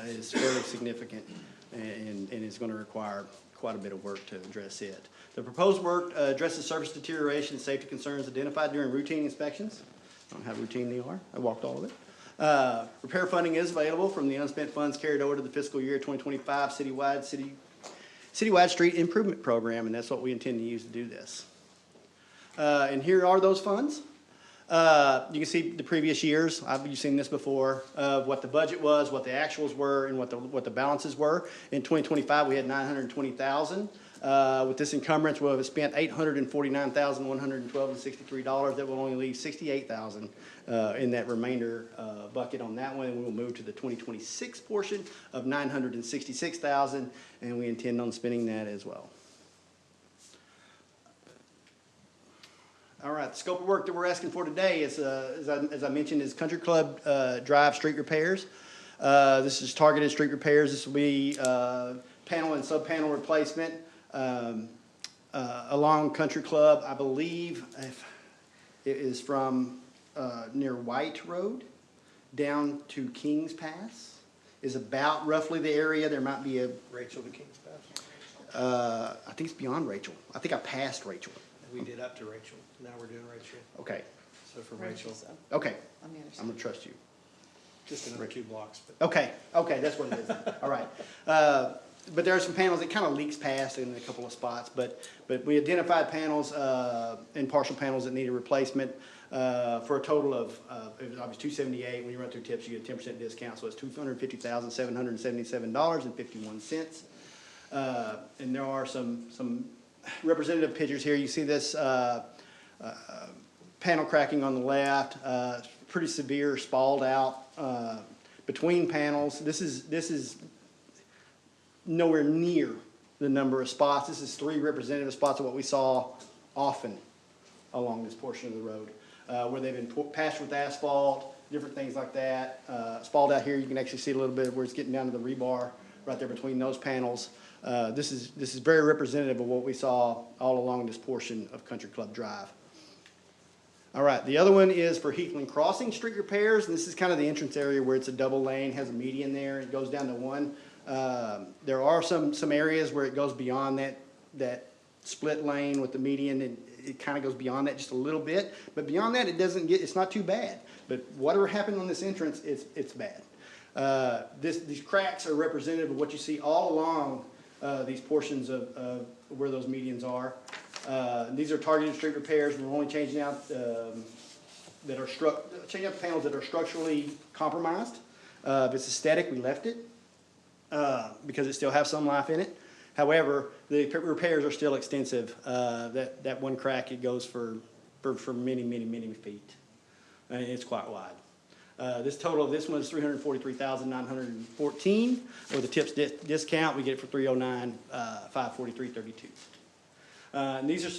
is fairly significant, and it's going to require quite a bit of work to address it. The proposed work addresses surface deterioration and safety concerns identified during routine inspections. I don't know how routine they are. I walked all of it. Repair funding is available from the unspent funds carried over to the fiscal year 2025 citywide street improvement program, and that's what we intend to use to do this. And here are those funds. You can see the previous years. You've seen this before, what the budget was, what the actuals were, and what the balances were. In 2025, we had $920,000. With this encumbrance, we'll have spent $849,112.63. That will only leave $68,000 in that remainder bucket on that one. And we will move to the 2026 portion of $966,000, and we intend on spending that as well. All right, the scope of work that we're asking for today is, as I mentioned, is Country Club Drive street repairs. This is targeted street repairs. This will be panel and sub-panel replacement along Country Club. I believe it is from near White Road down to Kings Pass is about roughly the area. There might be a Rachel to Kings Pass. I think it's beyond Rachel. I think I passed Rachel. We did up to Rachel. Now we're doing Rachel. Okay. So for Rachel, Okay. On the other side. I'm gonna trust you. just another 2 blocks. But Okay, that's what it is. All right. But there are some panels that kind of leaks past in a couple of spots, but we identified panels and partial panels that need a replacement for a total of, it was obviously $278. When you run through tips, you get a 10% discount, so it's $250,777.51. And there are some representative pictures here. You see this panel cracking on the left, pretty severe, spalled out between panels. This is nowhere near the number of spots. This is 3 representative spots of what we saw often along this portion of the road, where they've been patched with asphalt, different things like that. Spalled out here, you can actually see a little bit of where it's getting down to the rebar right there between those panels. This is very representative of what we saw all along this portion of Country Club Drive. All right, the other one is for Heathland Crossing street repairs, and this is kind of the entrance area where it's a double lane, has a median there, it goes down to 1. There are some areas where it goes beyond that split lane with the median, and it kind of goes beyond that just a little bit, but beyond that, it's not too bad. But whatever happened on this entrance, it's bad. These cracks are representative of what you see all along these portions of where those medians are. These are targeted street repairs. We're only changing out panels that are structurally compromised. If it's aesthetic, we left it because it still has some life in it. However, the repairs are still extensive. That one crack, it goes for many, many, many feet. And it's quite wide. This total of this one is $343,914. With the tips discount, we get it for $309,543.32. And these are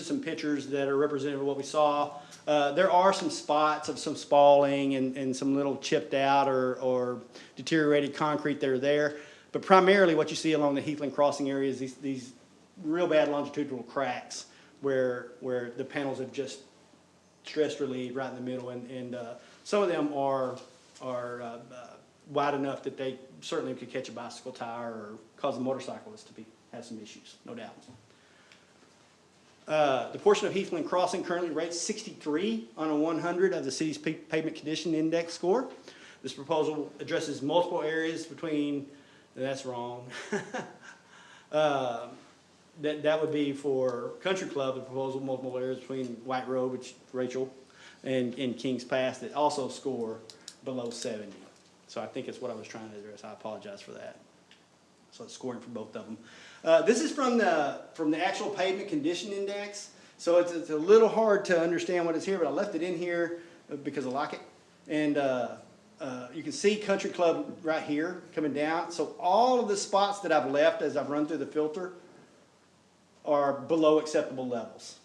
some pictures that are representative of what we saw. There are some spots of some spalling and some little chipped out or deteriorated concrete that are there. But primarily what you see along the Heathland Crossing area is these real bad longitudinal cracks where the panels have just stress relieved right in the middle, and some of them are wide enough that they certainly could catch a bicycle tire or cause a motorcyclist to have some issues, no doubt. The portion of Heathland Crossing currently rates 63 on a 100 of the city's pavement condition index score. This proposal addresses multiple areas between, that's wrong. That would be for Country Club, the proposal, multiple areas between White Road, which Rachel, and Kings Pass that also score below 70. So I think it's what I was trying to address. I apologize for that. So it's scoring for both of them. This is from the actual pavement condition index. So it's a little hard to understand what is here, but I left it in here because I like it. And you can see Country Club right here coming down. So all of the spots that I've left as I've run through the filter are below acceptable levels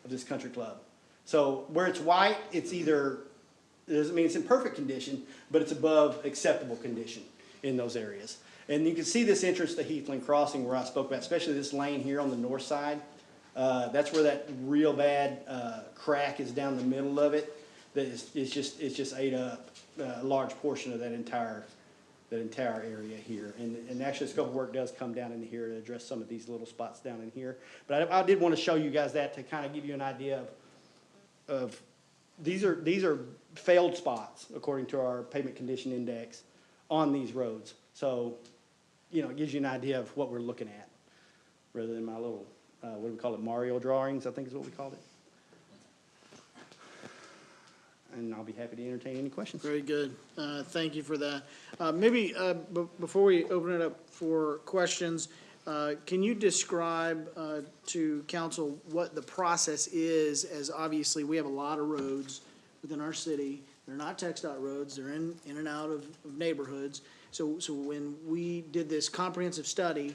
of this Country Club. So where it's white, it doesn't mean it's in perfect condition, but it's above acceptable condition in those areas. And you can see this entrance to Heathland Crossing where I spoke about, especially this lane here on the north side. That's where that real bad crack is down the middle of it. That it's just ate up a large portion of that entire area here. And actually, scope of work does come down into here to address some of these little spots down in here. But I did want to show you guys that to kind of give you an idea of these are failed spots according to our pavement condition index on these roads. So, it gives you an idea of what we're looking at rather than my little, what do we call it, Mario drawings, I think is what we called it. And I'll be happy to entertain any questions. Very good. Thank you for that. Maybe before we open it up for questions, can you describe to council what the process is, as obviously we have a lot of roads within our city. They're not TxDOT roads. They're in and out of neighborhoods. So when we did this comprehensive study,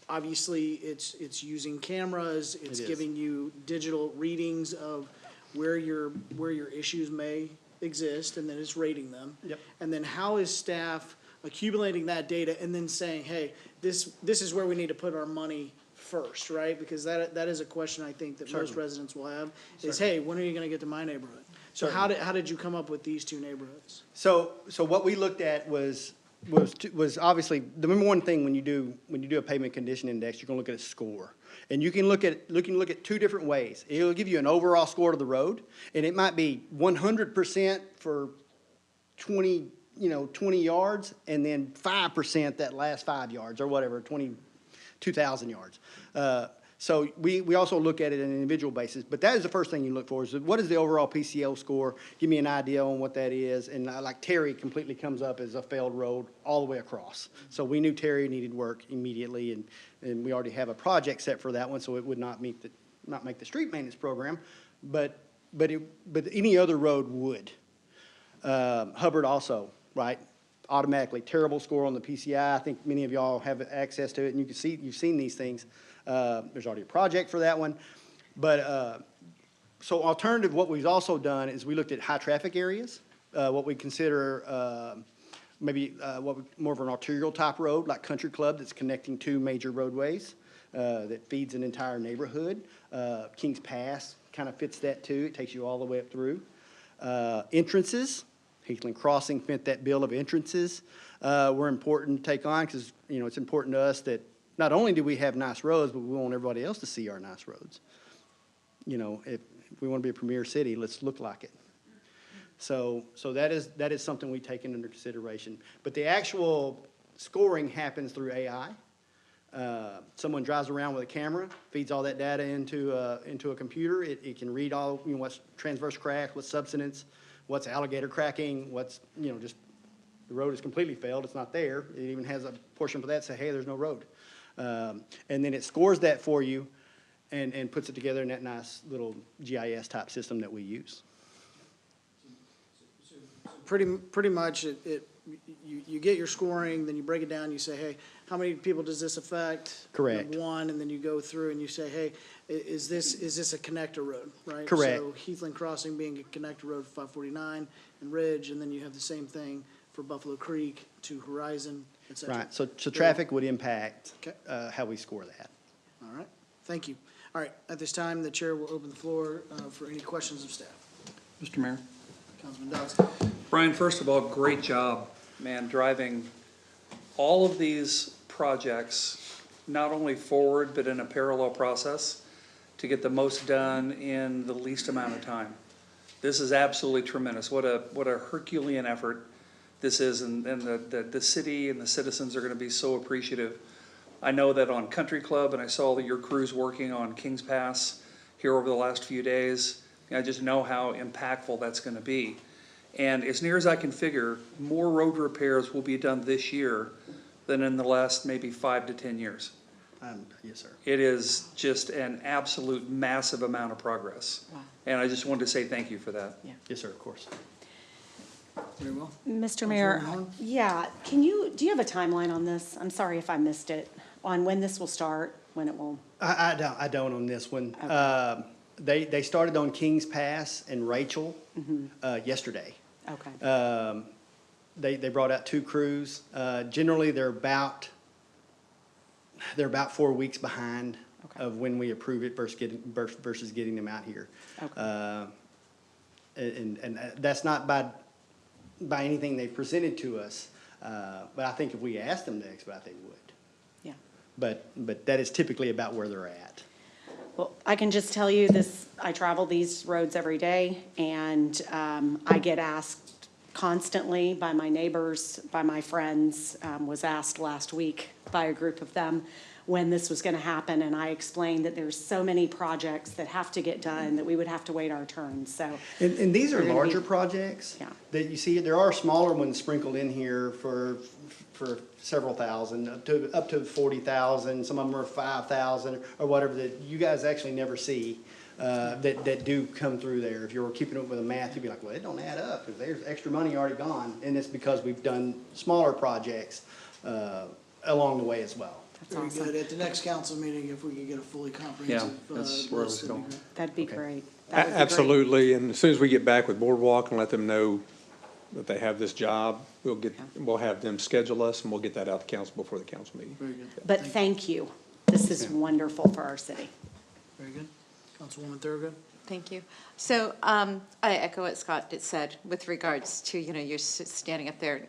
obviously it's using cameras. It's giving you digital readings of where your issues may exist, and then it's rating them. Yep. And then how is staff accumulating that data and then saying, hey, this is where we need to put our money first, right? Because that is a question I think that most residents will have is, hey, when are you gonna get to my neighborhood? So how did you come up with these 2 neighborhoods? So what we looked at was obviously the number one thing when you do a pavement condition index, you're gonna look at a score. And you can look at 2 different ways. It'll give you an overall score to the road, and it might be 100% for 20 yards, and then 5% that last 5 yards or whatever, 2,000 yards. So we also look at it on an individual basis, but that is the first thing you look for is what is the overall PCO score? Give me an idea on what that is. And like Terry completely comes up as a failed road all the way across. So we knew Terry needed work immediately, and we already have a project set for that one, so it would not make the street maintenance program, but any other road would. Hubbard also, right? Automatically, terrible score on the PCI. I think many of y'all have access to it, and you can see, you've seen these things. There's already a project for that one. But, so alternative, what we've also done is we looked at high-traffic areas, what we consider maybe more of an arterial type road, like Country Club, that's connecting two major roadways that feeds an entire neighborhood. Kings Pass kind of fits that too. It takes you all the way up through. Entrances, Heathland Crossing fit that bill of entrances. Were important to take on because, you know, it's important to us that not only do we have nice roads, but we want everybody else to see our nice roads. You know, if we want to be a premier city, let's look like it. So that is something we take into consideration. But the actual scoring happens through AI. Someone drives around with a camera, feeds all that data into a computer. It can read all, you know, what's transverse crack, what's subsidence, what's alligator cracking, what's, you know, just the road is completely failed, it's not there. It even has a portion for that, say, hey, there's no road. And then it scores that for you and puts it together in that nice little GIS type system that we use. Pretty much, you get your scoring, then you break it down, you say, hey, how many people does this affect? Correct. One, and then you go through and you say, hey, is this a connector road, right? Correct. So Heathland Crossing being a connector road for 549 and Ridge, and then you have the same thing for Buffalo Creek to Horizon, et cetera. Right, so traffic would impact Okay. how we score that. All right, thank you. All right, at this time, the chair will open the floor for any questions of staff. Mr. Mayor. Councilman Dodson. Brian, first of all, great job, man, driving all of these projects, not only forward, but in a parallel process to get the most done in the least amount of time. This is absolutely tremendous. What a Herculean effort this is, and the city and the citizens are gonna be so appreciative. I know that on Country Club, and I saw that your crew's working on Kings Pass here over the last few days. I just know how impactful that's gonna be. And as near as I can figure, more road repairs will be done this year than in the last maybe 5 to 10 years. Yes, sir. It is just an absolute massive amount of progress. Wow. And I just wanted to say thank you for that. Yes, sir, of course. Very well. Mr. Mayor, yeah, do you have a timeline on this? I'm sorry if I missed it, on when this will start, when it will? I don't on this one. They started on Kings Pass and Rachel yesterday. Okay. They brought out 2 crews. Generally, they're about 4 weeks behind of when we approve it versus getting them out here. Okay. And that's not by anything they presented to us, but I think if we asked them to expedite, they would. Yeah. But that is typically about where they're at. Well, I can just tell you this, I travel these roads every day, and I get asked constantly by my neighbors, by my friends, was asked last week by a group of them when this was gonna happen, and I explained that there's so many projects that have to get done that we would have to wait our turn, so. And these are We're gonna larger be- projects Yeah. that you see. There are smaller ones sprinkled in here for several thousand, up to 40,000. Some of them are 5,000 or whatever that you guys actually never see that do come through there. If you were keeping up with the math, you'd be like, well, it don't add up because there's extra money already gone, and it's because we've done smaller projects along the way as well. Very good. At the next council meeting, if we could get a fully comprehensive that's where I was list, that'd be going. great. That'd be Okay. great. That would be great. Absolutely, and as soon as we get back with Boardwalk and let them know that they have this job, we'll have them schedule us, and we'll get that out to council before the council meeting. Very good. But thank you. This is wonderful for our city. Very good. Councilwoman Thurgood? Thank you. So I echo what Scott had said with regards to, you know, you're standing up there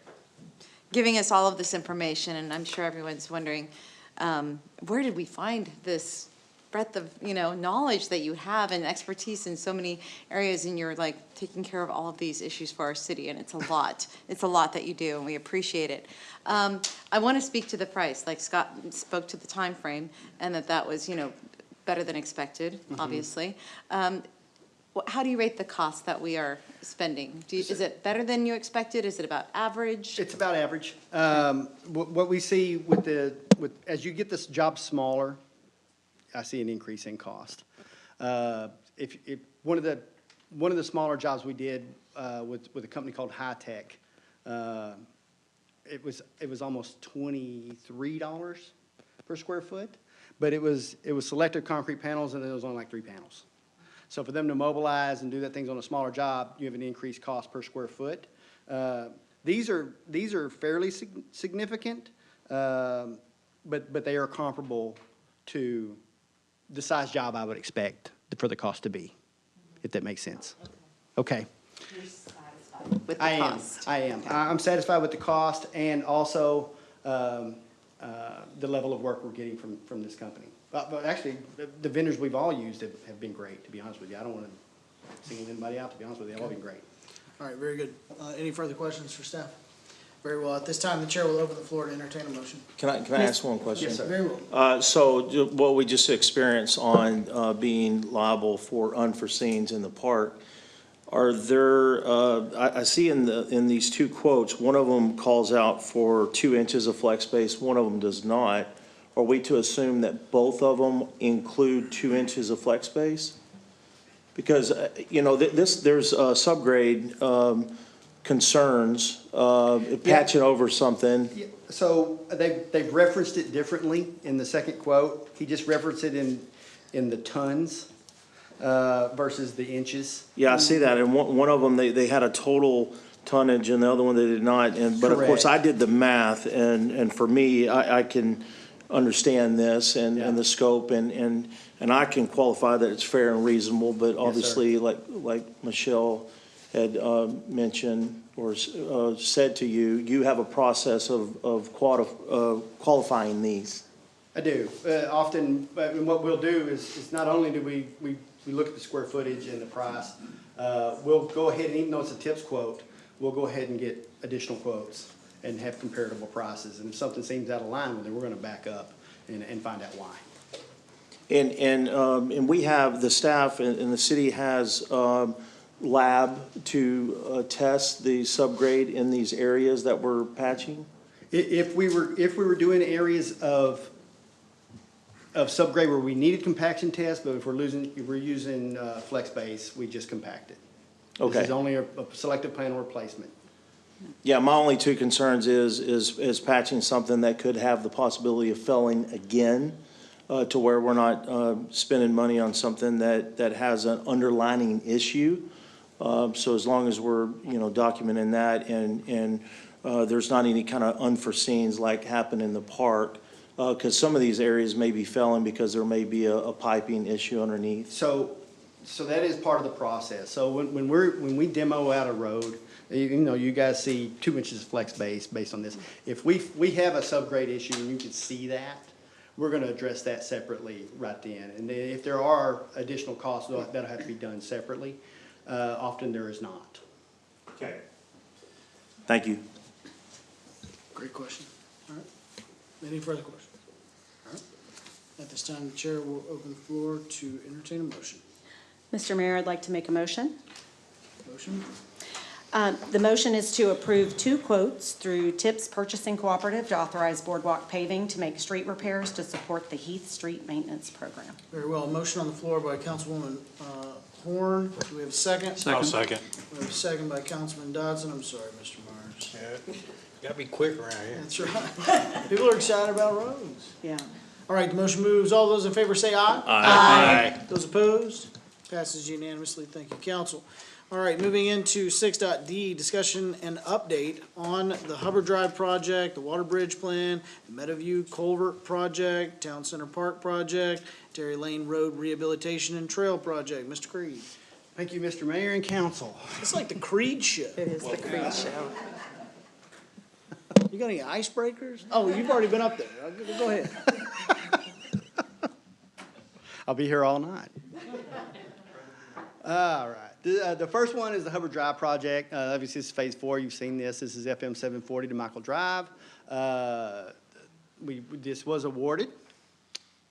giving us all of this information, and I'm sure everyone's wondering, where did we find this breadth of, you know, knowledge that you have and expertise in so many areas, and you're like taking care of all of these issues for our city, and it's a lot. It's a lot that you do, and we appreciate it. I want to speak to the price, like Scott spoke to the time frame, and that was, you know, better than expected, obviously. How do you rate the cost that we are spending? Is it better than you expected? Is it about average? It's about average. What we see as you get this job smaller, I see an increase in cost. If one of the one of the smaller jobs we did with a company called High Tech, it was almost $23 per square foot, but it was selective concrete panels, and it was only like 3 panels. So for them to mobilize and do that things on a smaller job, you have an increased cost per square foot. These are fairly significant, but they are comparable to the size job I would expect for the cost to be, if that makes sense. Okay. You're satisfied with the cost? I am. I'm satisfied with the cost and also the level of work we're getting from this company. But actually, the vendors we've all used have been great, to be honest with you. I don't want to single anybody out, to be honest with you. They've all been great. All right, very good. Any further questions for staff? Very well. At this time, the chair will open the floor to entertain a motion. Can I ask one question? Yes, sir. Very well. So what we just experienced on being liable for unforeseens in the park, are there, I see in these 2 quotes, one of them calls out for 2 inches of flex space, one of them does not. Are we to assume that both of them include 2 inches of flex space? Because, there's subgrade concerns, patching over something. Yeah, so they've referenced it differently in the second quote. He just referenced it in the tons versus the inches. Yeah, I see that, and one of them, they had a total tonnage, and the other one they did not, but of course, I did the math, and for me, I can understand this and the scope, and I can qualify that it's fair and reasonable, but obviously, like Michelle had mentioned or said to you, you have a process of qualifying these. I do. Often, what we'll do is not only do we look at the square footage and the price, we'll go ahead, and even though it's a tips quote, we'll go ahead and get additional quotes and have comparable prices. And if something seems out of line with it, we're going to back up and find out why. And we have, the staff and the city has lab to test the subgrade in these areas that we're patching? If we were doing areas of subgrade where we needed compaction tests, but if we're using flex base, we just compact it. Okay. This is only a selective panel replacement. Yeah, my only 2 concerns is patching something that could have the possibility of failing again, to where we're not spending money on something that has an underlining issue. So as long as we're, documenting that and there's not any kind of unforeseens like happened in the park, because some of these areas may be failing because there may be a piping issue underneath. So that is part of the process. So when we demo out a road, you guys see 2 inches of flex base based on this. If we have a subgrade issue and you can see that, we're going to address that separately right then. And then if there are additional costs, that'll have to be done separately. Often there is not. Okay. Thank you. Great question. All right. Any further questions? All right. At this time, the chair will open the floor to entertain a motion. Mr. Mayor, I'd like to make a motion. Motion? The motion is to approve 2 quotes through TIPS Purchasing Cooperative to authorize boardwalk paving to make street repairs to support the Heath Street Maintenance Program. Very well. A motion on the floor by Councilwoman Horn. Do we have a second? I'll second. We have a second by Councilman Dodson. I'm sorry, Mr. Myers. Yeah, gotta be quick around here. That's right. People are excited about roads. Yeah. All right, the motion moves. All those in favor say aye. Aye. Those opposed? Passes unanimously. Thank you, council. All right, moving into 6.d, discussion and update on the Hubbard Drive project, the Water Bridge Plan, the Meadowview Culvert Project, Town Center Park Project, Terry Lane Road Rehabilitation and Trail Project. Mr. Creed. Thank you, Mr. Mayor and council. It's like the Creed show. It is the Creed show. You got any icebreakers? Oh, you've already been up there. Go ahead. I'll be here all night. All right. The first one is the Hubbard Drive project. Obviously, this is phase 4. You've seen this. This is FM 740 to Michael Drive. This was awarded.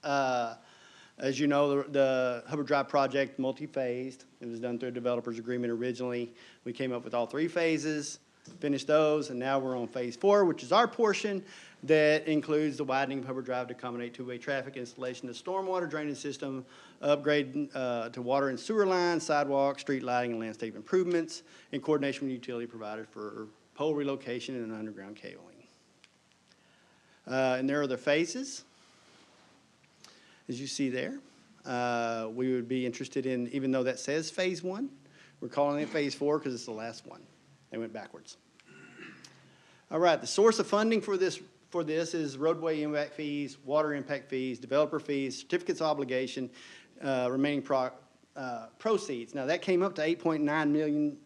As you know, the Hubbard Drive project, multi-phased. It was done through a developer's agreement originally. We came up with all 3 phases. finished those, and now we're on phase 4, which is our portion that includes the widening of Hubbard Drive to accommodate two-way traffic, installation of stormwater drainage system, upgrade to water and sewer lines, sidewalks, street lighting, and landscape improvements in coordination with utility providers for pole relocation and underground cabling. And there are the phases, as you see there. We would be interested in, even though that says phase 1, we're calling it phase 4 because it's the last one. They went backwards. All right, the source of funding for this is roadway impact fees, water impact fees, developer fees, certificates of obligation, remaining proceeds. Now, that came up to $8.9 million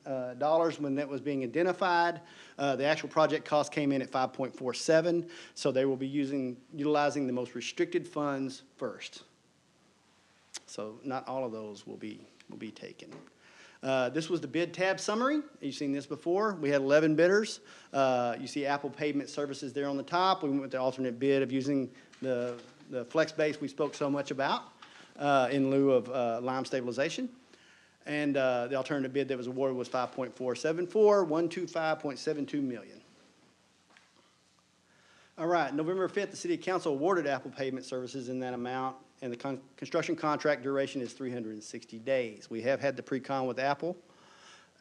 when that was being identified. The actual project cost came in at 5.47, so they will be utilizing the most restricted funds first. So not all of those will be taken. This was the bid tab summary. You've seen this before. We had 11 bidders. You see Apple Pavement Services there on the top. We went with the alternate bid of using the flex base we spoke so much about in lieu of lime stabilization. And the alternative bid that was awarded was 5.474, 125.72 million. All right, November 5th, the City Council awarded Apple Pavement Services in that amount, and the construction contract duration is 360 days. We have had the pre-con with Apple,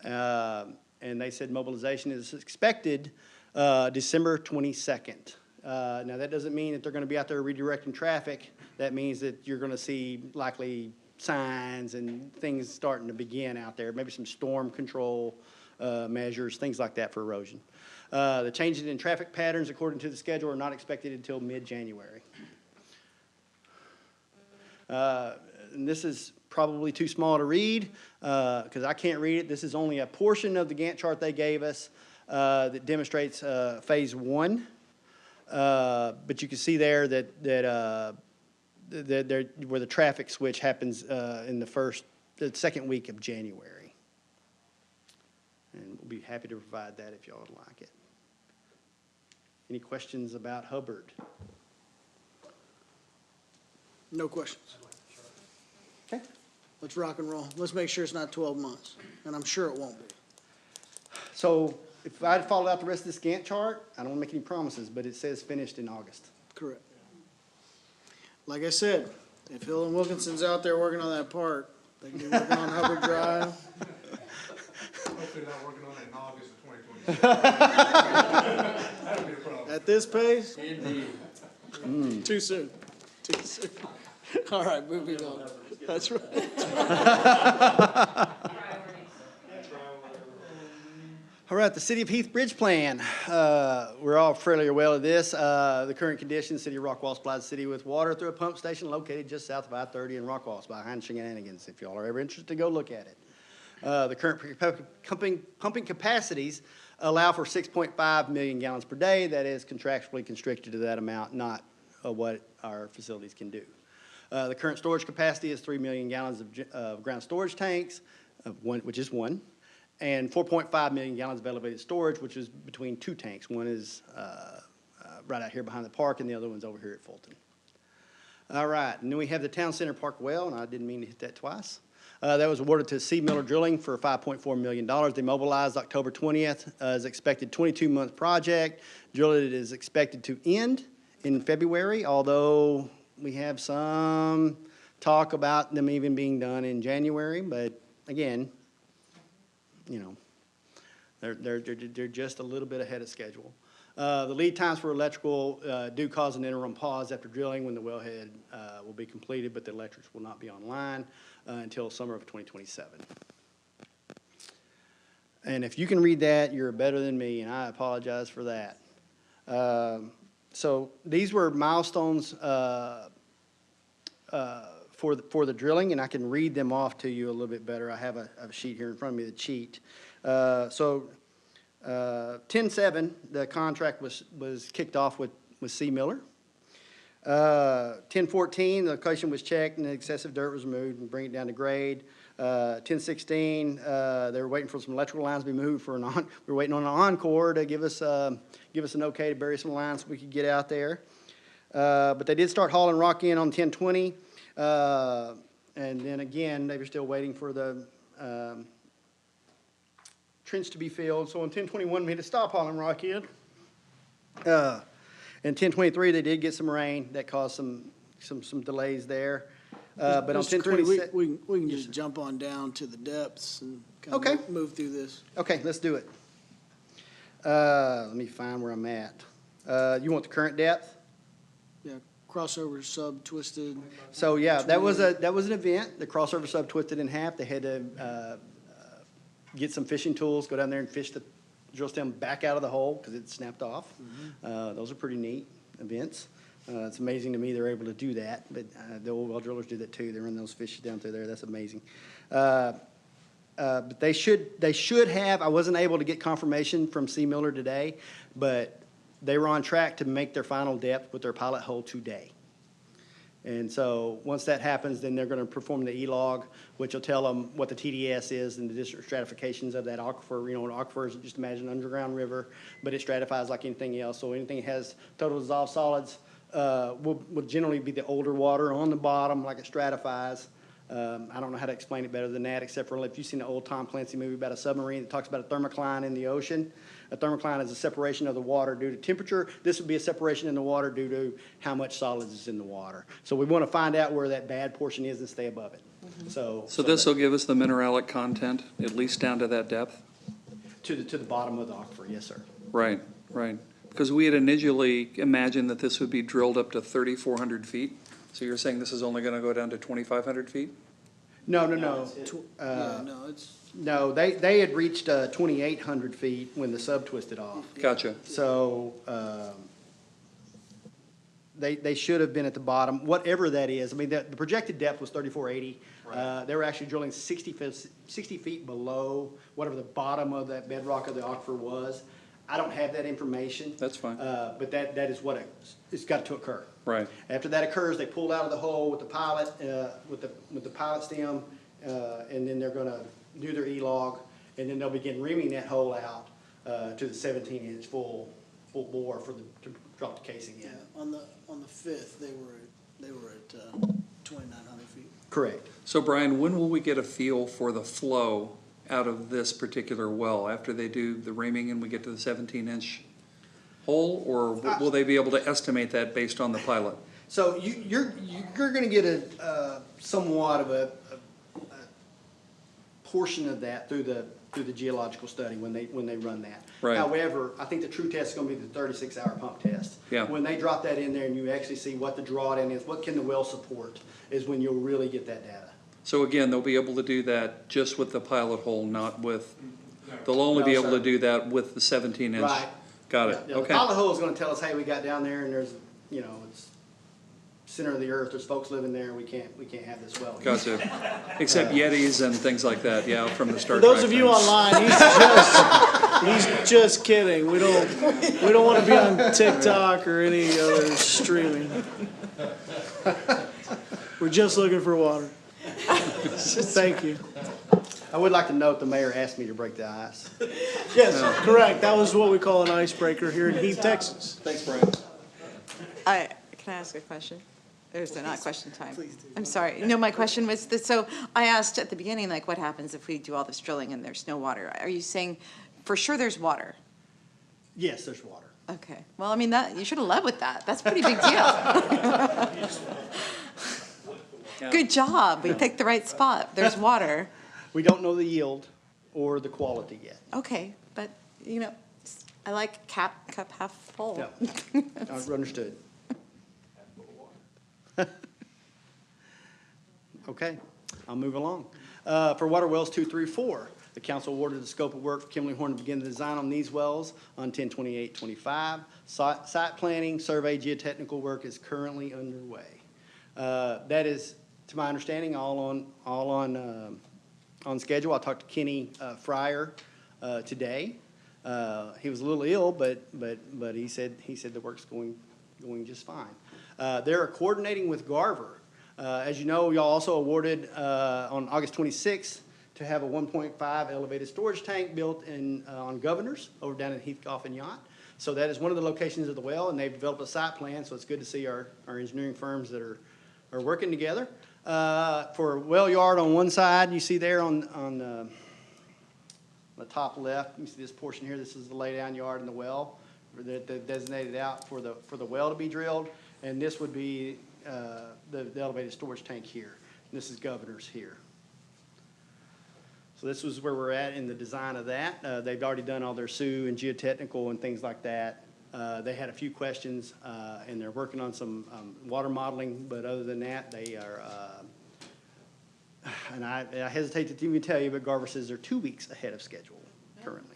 and they said mobilization is expected December 22nd. Now, that doesn't mean that they're going to be out there redirecting traffic. That means that you're going to see likely signs and things starting to begin out there, maybe some storm control measures, things like that for erosion. The changes in traffic patterns according to the schedule are not expected until mid-January. And this is probably too small to read because I can't read it. This is only a portion of the Gantt chart they gave us that demonstrates phase 1. But you can see there that where the traffic switch happens in the second week of January. And we'll be happy to provide that if y'all would like it. Any questions about Hubbard? No questions. Okay, let's rock and roll. Let's make sure it's not 12 months, and I'm sure it won't be. So if I had followed out the rest of this Gantt chart, I don't want to make any promises, but it says finished in August. Correct. Like I said, if Hill and Wilkinson's out there working on that part, they can be working on Hubbard Drive. Hopefully not working on it in August of 2020. That'll be a problem. At this pace? Indeed. Too soon. Too soon. All right, moving on. That's right. All right, the City of Heath Bridge Plan. We're all fairly well of this. The current condition, City of Rockwall supplies the city with water through a pump station located just south of I-30 in Rockwall. It's behind Shenanigans, if y'all are ever interested, go look at it. The current pumping capacities allow for 6.5 million gallons per day. That is contractually constricted to that amount, not what our facilities can do. The current storage capacity is 3 million gallons of ground storage tanks, which is one, and 4.5 million gallons of elevated storage, which is between two tanks. One is right out here behind the park, and the other one's over here at Fulton. All right, and then we have the Town Center Park well, and I didn't mean to hit that twice. That was awarded to C. Miller Drilling for $5.4 million. They mobilized October 20th as expected 22-month project. Drilling is expected to end in February, although we have some talk about them even being done in January. But again, you know, they're just a little bit ahead of schedule. The lead times for electrical do cause an interim pause after drilling when the wellhead will be completed, but the electrics will not be online until summer of 2027. And if you can read that, you're better than me, and I apologize for that. So these were milestones for the drilling, and I can read them off to you a little bit better. I have a sheet here in front of me, the cheat. 10/7, the contract was kicked off with C. Miller. 10/14, the location was checked and the excessive dirt was removed and bring it down to grade. 10/16, they were waiting for some electrical lines to be moved for we were waiting on an encore to give us an okay to bury some lines so we could get out there. But they did start hauling rock in on 10/20. And then again, they were still waiting for the trench to be filled, so on 10/21, we had to stop hauling rock in. And 10/23, they did get some rain, that caused some delays there. But on Mr. Crane, 10/26. we can just jump on down to the depths and kind Okay. of move through this. Okay, let's do it. Let me find where I'm at. You want the current depth? Yeah, crossover sub twisted. So, yeah, that was an event. The crossover sub twisted in half. They had to get some fishing tools, go down there and fish the drill stem back out of the hole because it snapped off. Those are pretty neat events. It's amazing to me they're able to do that, but the old well drillers do that too. They run those fish down through there. That's amazing. But they should have, I wasn't able to get confirmation from C. Miller today, but they were on track to make their final depth with their pilot hole today. And so, once that happens, then they're gonna perform the E-log, which will tell them what the TDS is and the district stratifications of that aquifer. You know, an aquifer is just imagine an underground river, but it stratifies like anything else. So anything that has total dissolved solids will generally be the older water on the bottom, like it stratifies. I don't know how to explain it better than that, except for if you've seen the old Tom Clancy movie about a submarine that talks about a thermocline in the ocean. A thermocline is a separation of the water due to temperature. This would be a separation in the water due to how much solids is in the water. So we want to find out where that bad portion is and stay above it. So this will give us the mineralic content, at least down to that depth? to the bottom of the aquifer, yes, sir. Right, right. Because we had initially imagined that this would be drilled up to 3,400 feet. So you're saying this is only going to go down to 2,500 feet? No. Yeah, no, it's. No, they had reached 2,800 feet when the sub twisted off. Gotcha. So they should have been at the bottom, whatever that is. I mean, the projected depth was 3,480. They were actually drilling 60 feet below whatever the bottom of that bedrock of the aquifer was. I don't have that information. That's fine. But that is what it's got to occur. Right. After that occurs, they pull out of the hole with the pilot, with the pilot stem, and then they're gonna do their E-log, and then they'll begin reaming that hole out to the 17-inch full bore to drop the casing in. On the fifth, they were at 2,900 feet. Correct. So Brian, when will we get a feel for the flow out of this particular well? After they do the reaming and we get to the 17-inch hole, or will they be able to estimate that based on the pilot? So you're gonna get a somewhat of a portion of that through the geological study when they run that. Right. However, I think the true test is gonna be the 36-hour pump test. Yeah. When they drop that in there and you actually see what the drawdown is, what can the well support, is when you'll really get that data. So again, they'll be able to do that just with the pilot hole, not with, they'll only be No, able sir. to do that with the 17-inch. Right. Got it, Yeah, the okay. pilot hole is gonna tell us, hey, we got down there and there's, it's center of the earth, there's folks living there, we can't have this well. Gotcha. Except Yetis and things like that, yeah, from the Star For Trek. those of you things. online, he's just kidding. We don't want to be on TikTok or any other streaming. We're just looking for water. Thank you. I would like to note the mayor asked me to break the ice. Yes, correct. That was what we call an icebreaker here in Heath, Texas. Thanks, Brian. Can I ask a question? Or is it not question time? I'm sorry. No, my question was this, so I asked at the beginning, like, what happens if we do all this drilling and there's no water? Are you saying for sure there's water? Yes, there's water. Okay. Well, I mean, you should have led with that. That's a pretty big deal. Good job. We picked the right spot. There's water. We don't know the yield or the quality yet. Okay, but, I like cup half full. Yeah. Understood. Okay, I'll move along. For water wells 2 through 4, the council awarded the scope of work for Kimley Horn to begin the design on these wells on 10/28/25. Site planning, survey, geotechnical work is currently underway. That is, to my understanding, all on schedule. I talked to Kenny Fryer today. He was a little ill, but he said the work's going just fine. They're coordinating with Garver. As you know, y'all also awarded on August 26th to have a 1.5 elevated storage tank built on Governors over down at Heath Golf and Yacht. So that is one of the locations of the well, and they've developed a site plan. So it's good to see our engineering firms that are working together. For well yard on one side, you see there on On the top left, you can see this portion here, this is the laydown yard and the well, that designated out for the well to be drilled. And this would be the elevated storage tank here. And this is Governor's here. So this was where we're at in the design of that. They've already done all their SU and geotechnical and things like that. They had a few questions, and they're working on some water modeling, but other than that, they are, and I hesitate to even tell you, but Garver says they're 2 weeks ahead of schedule currently.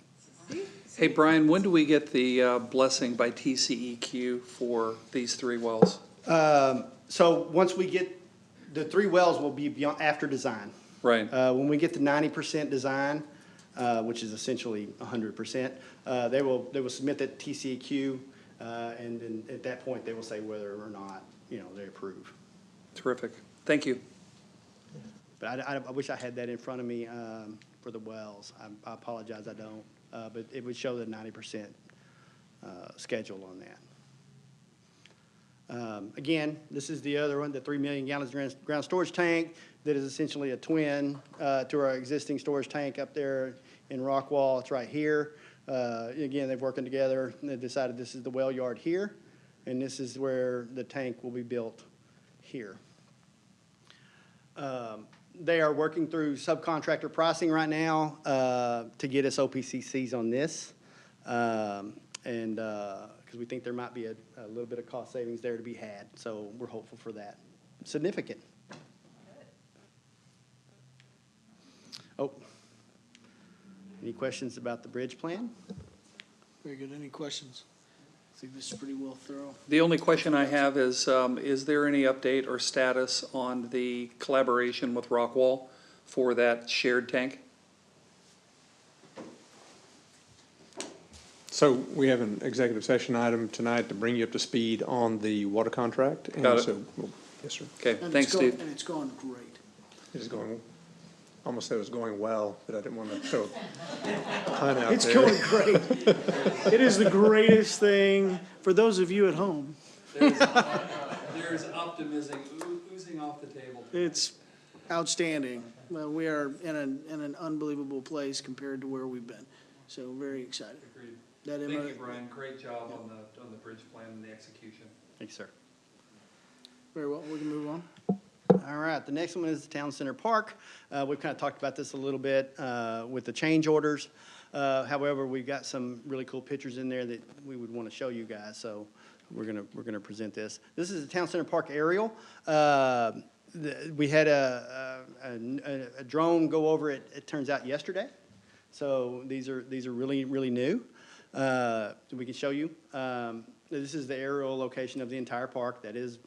Hey, Brian, when do we get the blessing by TCEQ for these 3 wells? So once we get, the 3 wells will be beyond, after design. Right. When we get to 90% design, which is essentially 100%, they will submit that to TCEQ, and then at that point, they will say whether or not, they approve. Terrific. Thank you. But I wish I had that in front of me for the wells. I apologize, I don't. But it would show the 90% schedule on that. Again, this is the other one, the 3 million gallons ground storage tank that is essentially a twin to our existing storage tank up there in Rockwall. It's right here. Again, they've working together and they decided this is the well yard here, and this is where the tank will be built here. They are working through subcontractor pricing right now to get us OPCCs on this. And because we think there might be a little bit of cost savings there to be had. So we're hopeful for that. Significant. Oh, any questions about the bridge plan? Very good. Any questions? I think this is pretty well thorough. The only question I have is there any update or status on the collaboration with Rockwall for that shared tank? So we have an executive session item tonight to bring you up to speed on the water contract. And Got it. so, yes, sir. Okay, And thanks, Steve. And it's going great. It is going, almost said it was going well, but I didn't want to throw a pun out there. It's going great. It is the greatest thing for those of you at home. There's optimism oozing off the table. It's outstanding. Well, we are in an unbelievable place compared to where we've been. So very excited. Agreed. That Thank you, Brian. Great job on the bridge plan and the execution. Thanks, sir. Very well. We can move on. All right, the next one is the Town Center Park. We've kind of talked about this a little bit with the change orders. However, we've got some really cool pictures in there that we would want to show you guys, so we're gonna present this. This is the Town Center Park aerial. We had a drone go over it, it turns out yesterday. So these are really, really new. We can show you. This is the aerial location of the entire park. That is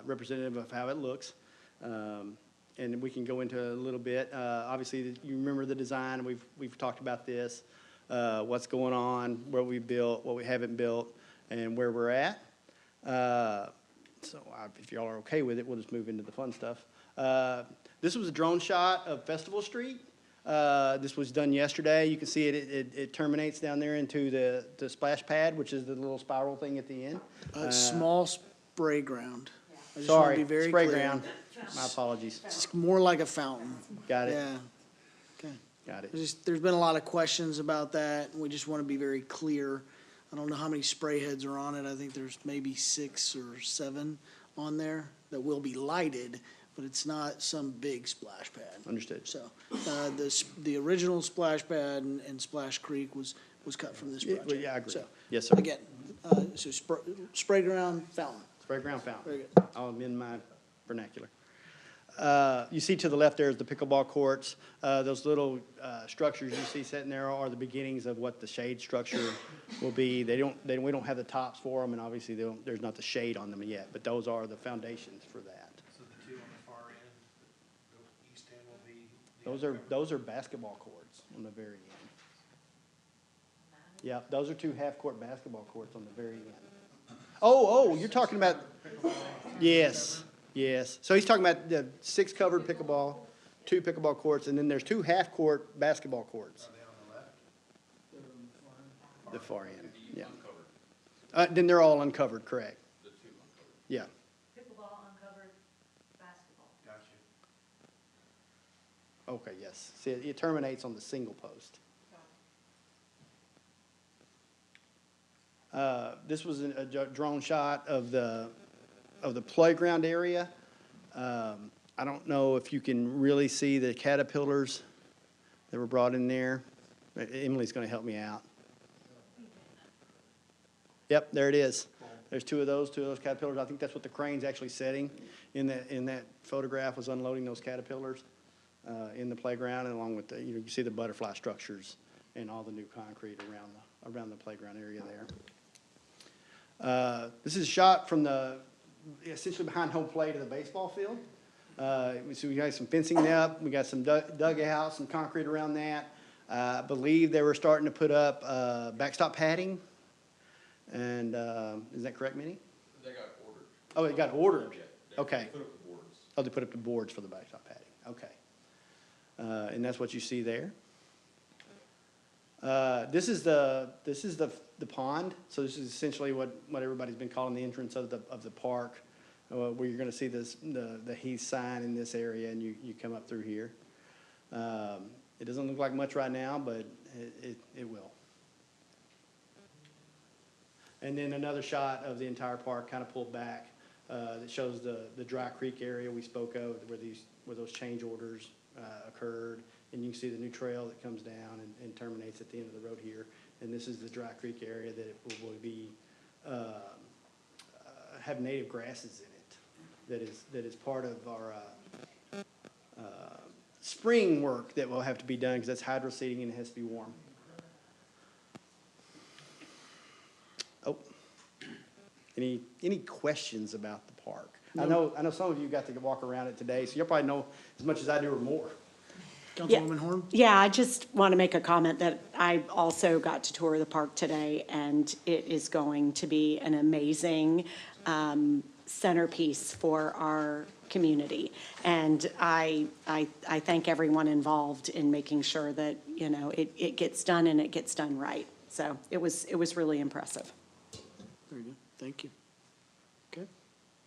representative of how it looks. And we can go into a little bit. Obviously, you remember the design. We've talked about this, what's going on, what we built, what we haven't built, and where we're at. So if y'all are okay with it, we'll just move into the fun stuff. This was a drone shot of Festival Street. This was done yesterday. You can see it terminates down there into the splash pad, which is the little spiral thing at the end. A small spray ground. I just want to Sorry, be very spray clear. ground. My apologies. It's more like a fountain. Got it. Yeah. Okay. Got it. There's been a lot of questions about that, and we just want to be very clear. I don't know how many spray heads are on it. I think there's maybe 6 or 7 on there that will be lighted, but it's not some big splash pad. Understood. So, the original splash pad and Splash Creek was cut from this project. Yeah, I agree. So, Yes, sir. again, so spray ground, fountain. Spray ground fountain. Very good. I'll amend my vernacular. You see to the left there is the pickleball courts. Those little structures you see sitting there are the beginnings of what the shade structure will be. We don't have the tops for them, and obviously there's not the shade on them yet, but those are the foundations for that. So the two on the far end, the east end will be. Those are basketball courts on the very end. Yeah, those are 2 half-court basketball courts on the very end. Oh, you're talking about, yes. So he's talking about the 6 covered pickleball, 2 pickleball courts, and then there's 2 half-court basketball courts. Are they on the left? The far end, yeah. Then they're all uncovered, correct? The 2 uncovered. Yeah. Pickleball, uncovered, basketball. Gotcha. Okay, yes. See, it terminates on the single post. This was a drone shot of the playground area. I don't know if you can really see the caterpillars that were brought in there. Emily's going to help me out. Yep, there it is. There's two of those caterpillars. I think that's what the crane's actually setting in that photograph, was unloading those caterpillars in the playground, and along with the, you see the butterfly structures and all the new concrete around the playground area there. This is a shot from essentially behind home plate of the baseball field. So we got some fencing up, we got some dugouts, some concrete around that. I believe they were starting to put up backstop padding. And is that correct, Minnie? They got ordered. Oh, it got ordered? Yeah, Okay. Put up the boards. Oh, they put up the boards for the backstop padding, okay. And that's what you see there. This is the pond, so this is essentially what everybody's been calling the entrance of the park, where you're gonna see the Heath sign in this area, and you come up through here. It doesn't look like much right now, but it will. And then another shot of the entire park kind of pulled back that shows the Dry Creek area we spoke of, where those change orders occurred. And you can see the new trail that comes down and terminates at the end of the road here. And this is the Dry Creek area that it will be have native grasses in it. That is part of our spring work that will have to be done, because that's hydro seeding and it has to be warm. Oh, any questions about the park? No. I know some of you got to walk around it today, so you'll probably know as much as I do or more. Councilwoman Horn? Yeah, I just want to make a comment that I also got to tour the park today, and it is going to be an amazing centerpiece for our community. And I thank everyone involved in making sure that, it gets done and it gets done right. So it was really impressive. Very good, thank you. Okay,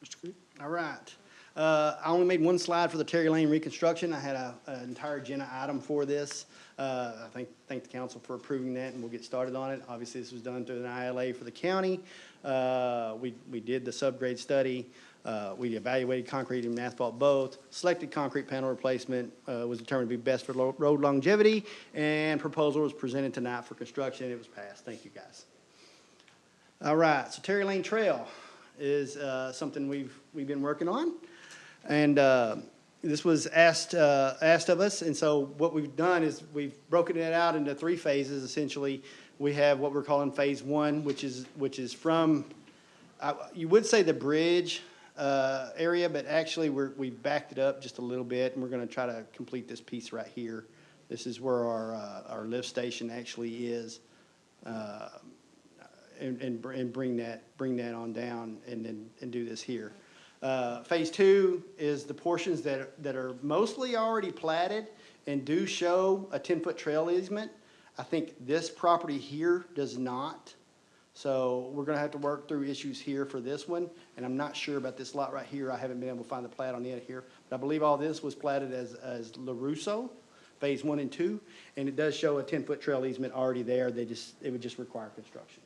Mr. Creed? All right. I only made one slide for the Terry Lane reconstruction. I had an entire agenda item for this. I thank the council for approving that, and we'll get started on it. Obviously, this was done through an ILA for the county. We did the subgrade study. We evaluated concrete and asphalt both. Selected concrete panel replacement was determined to be best for road longevity, and proposal was presented tonight for construction. It was passed. Thank you, guys. All right, so Terry Lane Trail is something we've been working on. And this was asked of us, and so what we've done is we've broken it out into 3 phases. Essentially, we have what we're calling phase 1, which is from you would say the bridge area, but actually we've backed it up just a little bit, and we're going to try to complete this piece right here. This is where our lift station actually is, and bring that on down, and do this here. Phase 2 is the portions that are mostly already platted and do show a 10-foot trail easement. I think this property here does not. So we're gonna have to work through issues here for this one, and I'm not sure about this lot right here. I haven't been able to find the plat on it here, but I believe all this was platted as LaRusso, phase 1 and 2, and it does show a 10-foot trail easement already there. It would just require construction.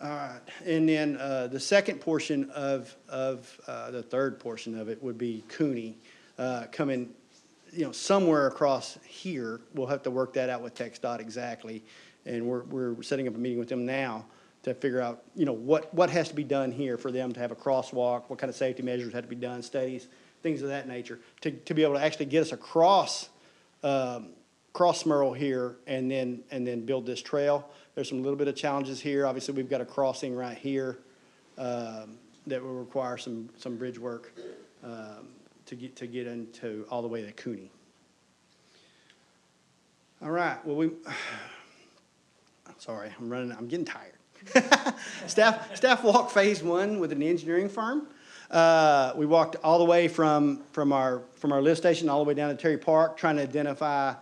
All right, and then the second portion of the third portion of it would be Cooney coming, somewhere across here. We'll have to work that out with TxDOT exactly, and we're setting up a meeting with them now to figure out, what has to be done here for them to have a crosswalk, what kind of safety measures have to be done, studies, things of that nature, to be able to actually get us across Smurl here and then build this trail. There's some little bit of challenges here. Obviously, we've got a crossing right here that will require some bridge work to get into all the way to Cooney. All right. Well, sorry, I'm getting tired. Staff walked phase 1 with an engineering firm. We walked all the way from our lift station all the way down to Terry Park, trying to identify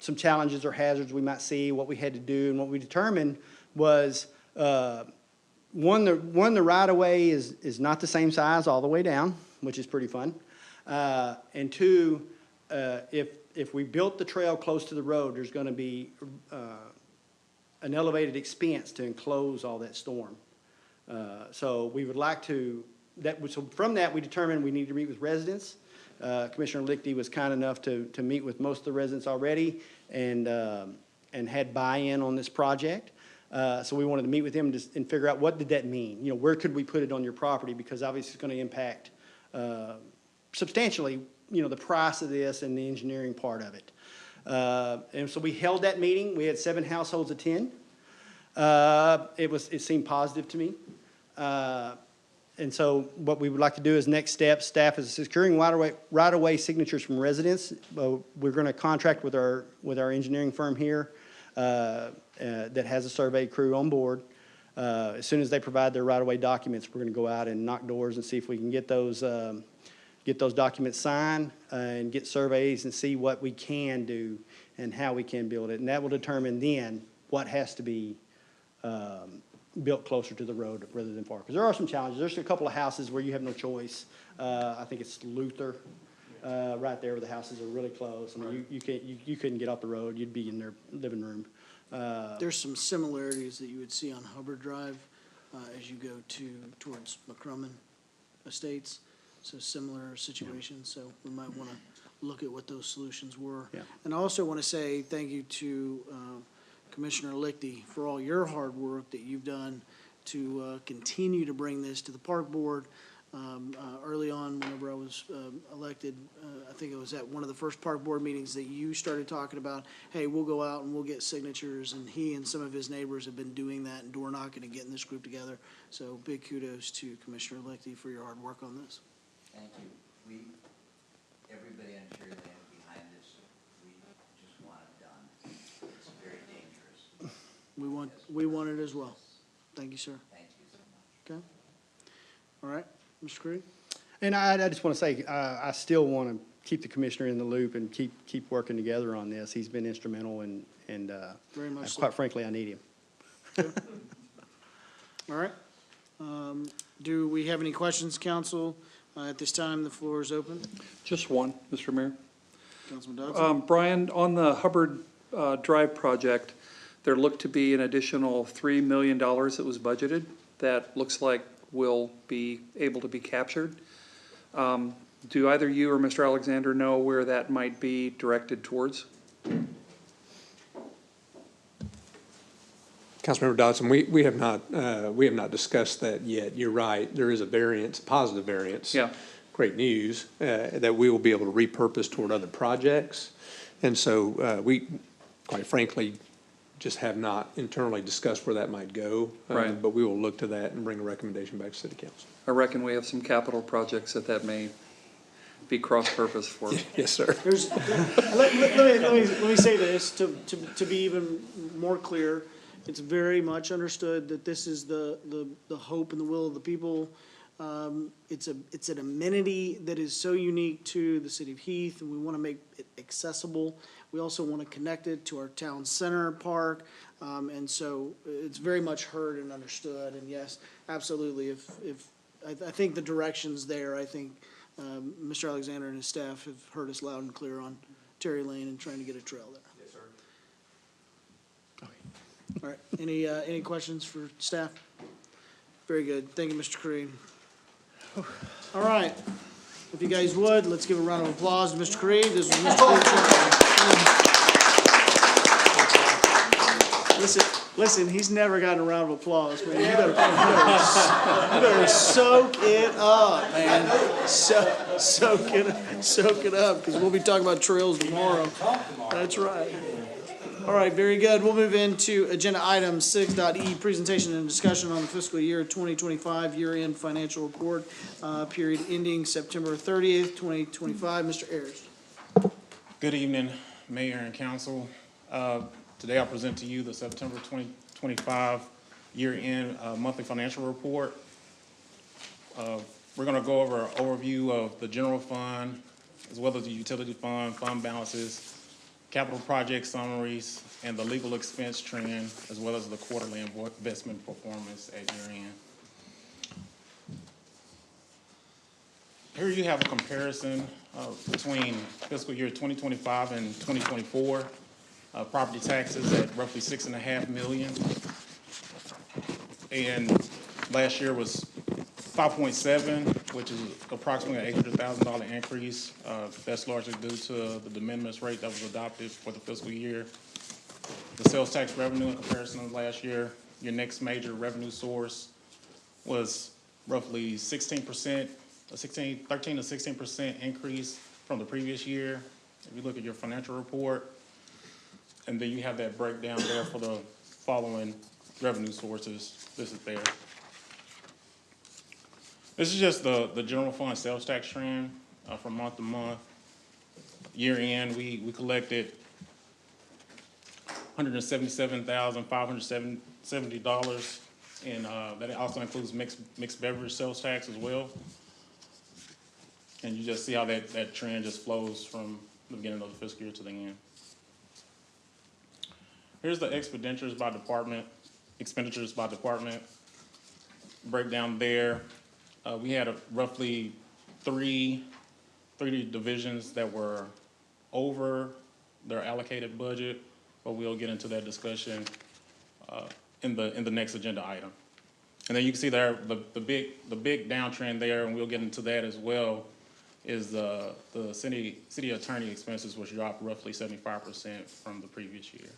some challenges or hazards we might see, what we had to do, and what we determined was one, the right-of-way is not the same size all the way down, which is pretty fun, and 2, if we built the trail close to the road, there's going to be an elevated expense to enclose all that storm. So we would like to, so from that, we determined we need to meet with residents. Commissioner Lichty was kind enough to meet with most of the residents already and had buy-in on this project. So we wanted to meet with them and figure out what did that mean? You know, where could we put it on your property? Because obviously it's going to impact substantially, you know, the price of this and the engineering part of it. And so we held that meeting. We had 7 households attend. It seemed positive to me. And so what we would like to do is next step, staff is securing right-of-way signatures from residents. We're going to contract with our engineering firm here that has a survey crew on board. As soon as they provide their right-of-way documents, we're going to go out and knock doors and see if we can get those documents signed and get surveys and see what we can do and how we can build it. And that will determine then what has to be built closer to the road rather than far. Because there are some challenges. There's a couple of houses where you have no choice. I think it's Luther, right there where the houses are really close. I mean, you couldn't get off the road. You'd be in their living room. There's some similarities that you would see on Hubbard Drive as you go towards McCrumman Estates. So similar situations. So we might want to look at what those solutions were. Yeah. And I also want to say thank you to Commissioner Lichty for all your hard work that you've done to continue to bring this to the park board. Early on, whenever I was elected, I think it was at one of the first park board meetings that you started talking about, hey, we'll go out and we'll get signatures, and he and some of his neighbors have been doing that and door knocking and getting this group together. So big kudos to Commissioner Lichty for your hard work on this. Thank you. Everybody on Cherryland behind this, we just want it done. It's very dangerous. We want it as well. Thank you, sir. Thank you so much. Okay. All right, Mr. Creed? And I just want to say, I still want to keep the commissioner in the loop and keep working together on this. He's been instrumental and Very much so. quite frankly, I need him. All right. Do we have any questions, council? At this time, the floor is open. Just one, Mr. Mayor. Councilman Dodson? Brian, on the Hubbard Drive project, there looked to be an additional $3 million that was budgeted that looks like will be able to be captured. Do either you or Mr. Alexander know where that might be directed towards? Councilmember Dodson, we have not discussed that yet. You're right. There is a variance, positive variance. Yeah. Great news, that we will be able to repurpose toward other projects. And so, we, quite frankly, just have not internally discussed where that might go. Right. But we will look to that and bring a recommendation back to City Council. I reckon we have some capital projects that may be cross-purpose for. Yes, sir. Let me say this, to be even more clear. It's very much understood that this is the hope and the will of the people. It's an amenity that is so unique to the city of Heath, and we want to make it accessible. We also want to connect it to our town center park, and so it's very much heard and understood. And yes, absolutely. I think the direction's there. I think Mr. Alexander and his staff have heard us loud and clear on Terry Lane and trying to get a trail there. Yes, sir. All right, any questions for staff? Very good, thank you, Mr. Creed. All right, if you guys would, let's give a round of applause to Mr. Creed. This was Mr. Creed. Listen, he's never gotten a round of applause, man. You better soak it up, man. Soak it up, because we'll be talking about trails tomorrow. That's right. All right, very good. We'll move into agenda item 6.e, presentation and discussion on the fiscal year 2025 year-end financial report, period ending September 30th, 2025. Mr. Ayers. Good evening, Mayor and Council. Today I present to you the September 2025 year-end monthly financial report. We're going to go over an overview of the general fund, as well as the utility fund, fund balances, capital project summaries, and the legal expense trend, as well as the quarterly investment performance at year-end. Here you have a comparison between fiscal year 2025 and 2024. Property taxes at roughly 6.5 million. And last year was 5.7, which is approximately an $800,000 increase. That's largely due to the de minimis rate that was adopted for the fiscal year. The sales tax revenue in comparison to last year, your next major revenue source was roughly 16%, 13 to 16% increase from the previous year. If you look at your financial report, and then you have that breakdown there for the following revenue sources listed there. This is just the general fund sales tax trend from month to month. Year end, we collected $177,570, and that also includes mixed beverage sales tax as well. And you just see how that trend just flows from the beginning of the fiscal year to the end. Here's the expenditures by department, breakdown there. We had roughly three divisions that were over their allocated budget, but we'll get into that discussion in the next agenda item. And then you can see there the big downtrend there, and we'll get into that as well, is the city attorney expenses, which dropped roughly 75% from the previous year.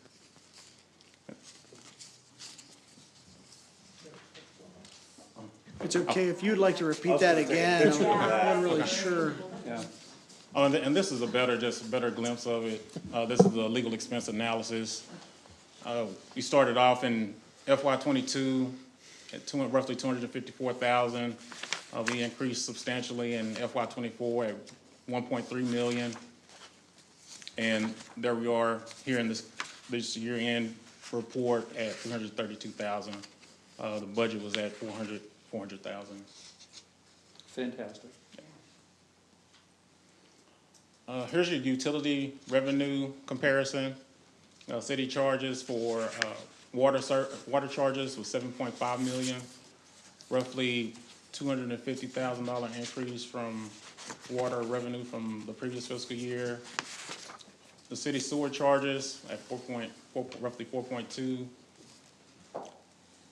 It's okay if you'd like to repeat that again. I'm not really sure. Yeah. Oh, and this is a better glimpse of it. This is the legal expense analysis. We started off in FY22 at roughly $254,000. We increased substantially in FY24 at $1.3 million. And there we are here in this year-end report at $332,000. The budget was at $400,000. Fantastic. Here's your utility revenue comparison. City charges for water charges was $7.5 million, roughly $250,000 increase from water revenue from the previous fiscal year. The city sewer charges at roughly 4.2,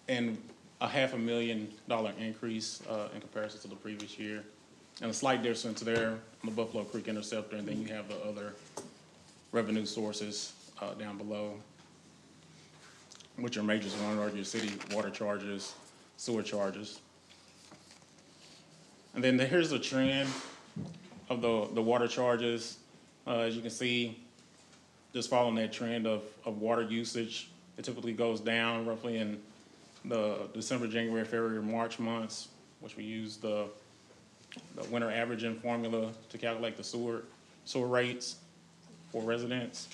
and a $500,000 increase in comparison to the previous year. And a slight difference there on the Buffalo Creek Interceptor, and then you have the other revenue sources down below, which are majors one are your city water charges, sewer charges. And then here's the trend of the water charges. As you can see, just following that trend of water usage, it typically goes down roughly in the December, January, February, March months, which we use the winter averaging formula to calculate the sewer rates for residents.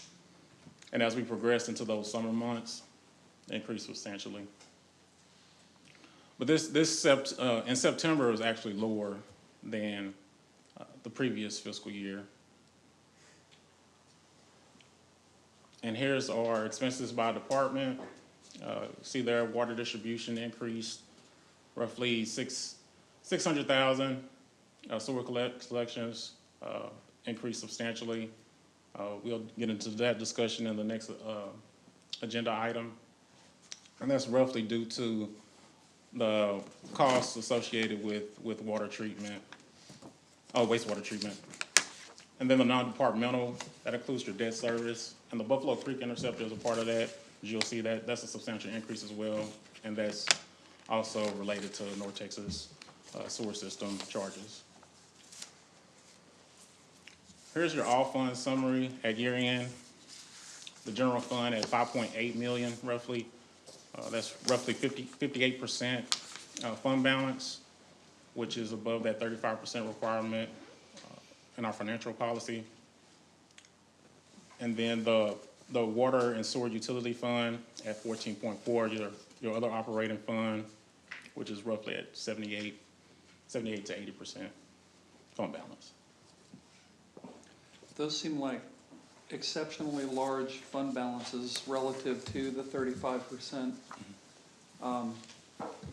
And as we progress into those summer months, they increase substantially. But in September, it was actually lower than the previous fiscal year. And here's our expenses by department. See there, water distribution increased roughly $600,000. Sewer collections increased substantially. We'll get into that discussion in the next agenda item. And that's roughly due to the costs associated with water treatment, wastewater treatment. And then the non-departmental, that includes your debt service. And the Buffalo Creek Interceptor is a part of that. As you'll see that's a substantial increase as well. And that's also related to North Texas sewer system charges. Here's your all fund summary at year end. The general fund at $5.8 million roughly. That's roughly 58% fund balance, which is above that 35% requirement in our financial policy. And then the water and sewer utility fund at 14.4, your other operating fund, which is roughly at 78 to 80% fund balance. Those seem like exceptionally large fund balances relative to the 35%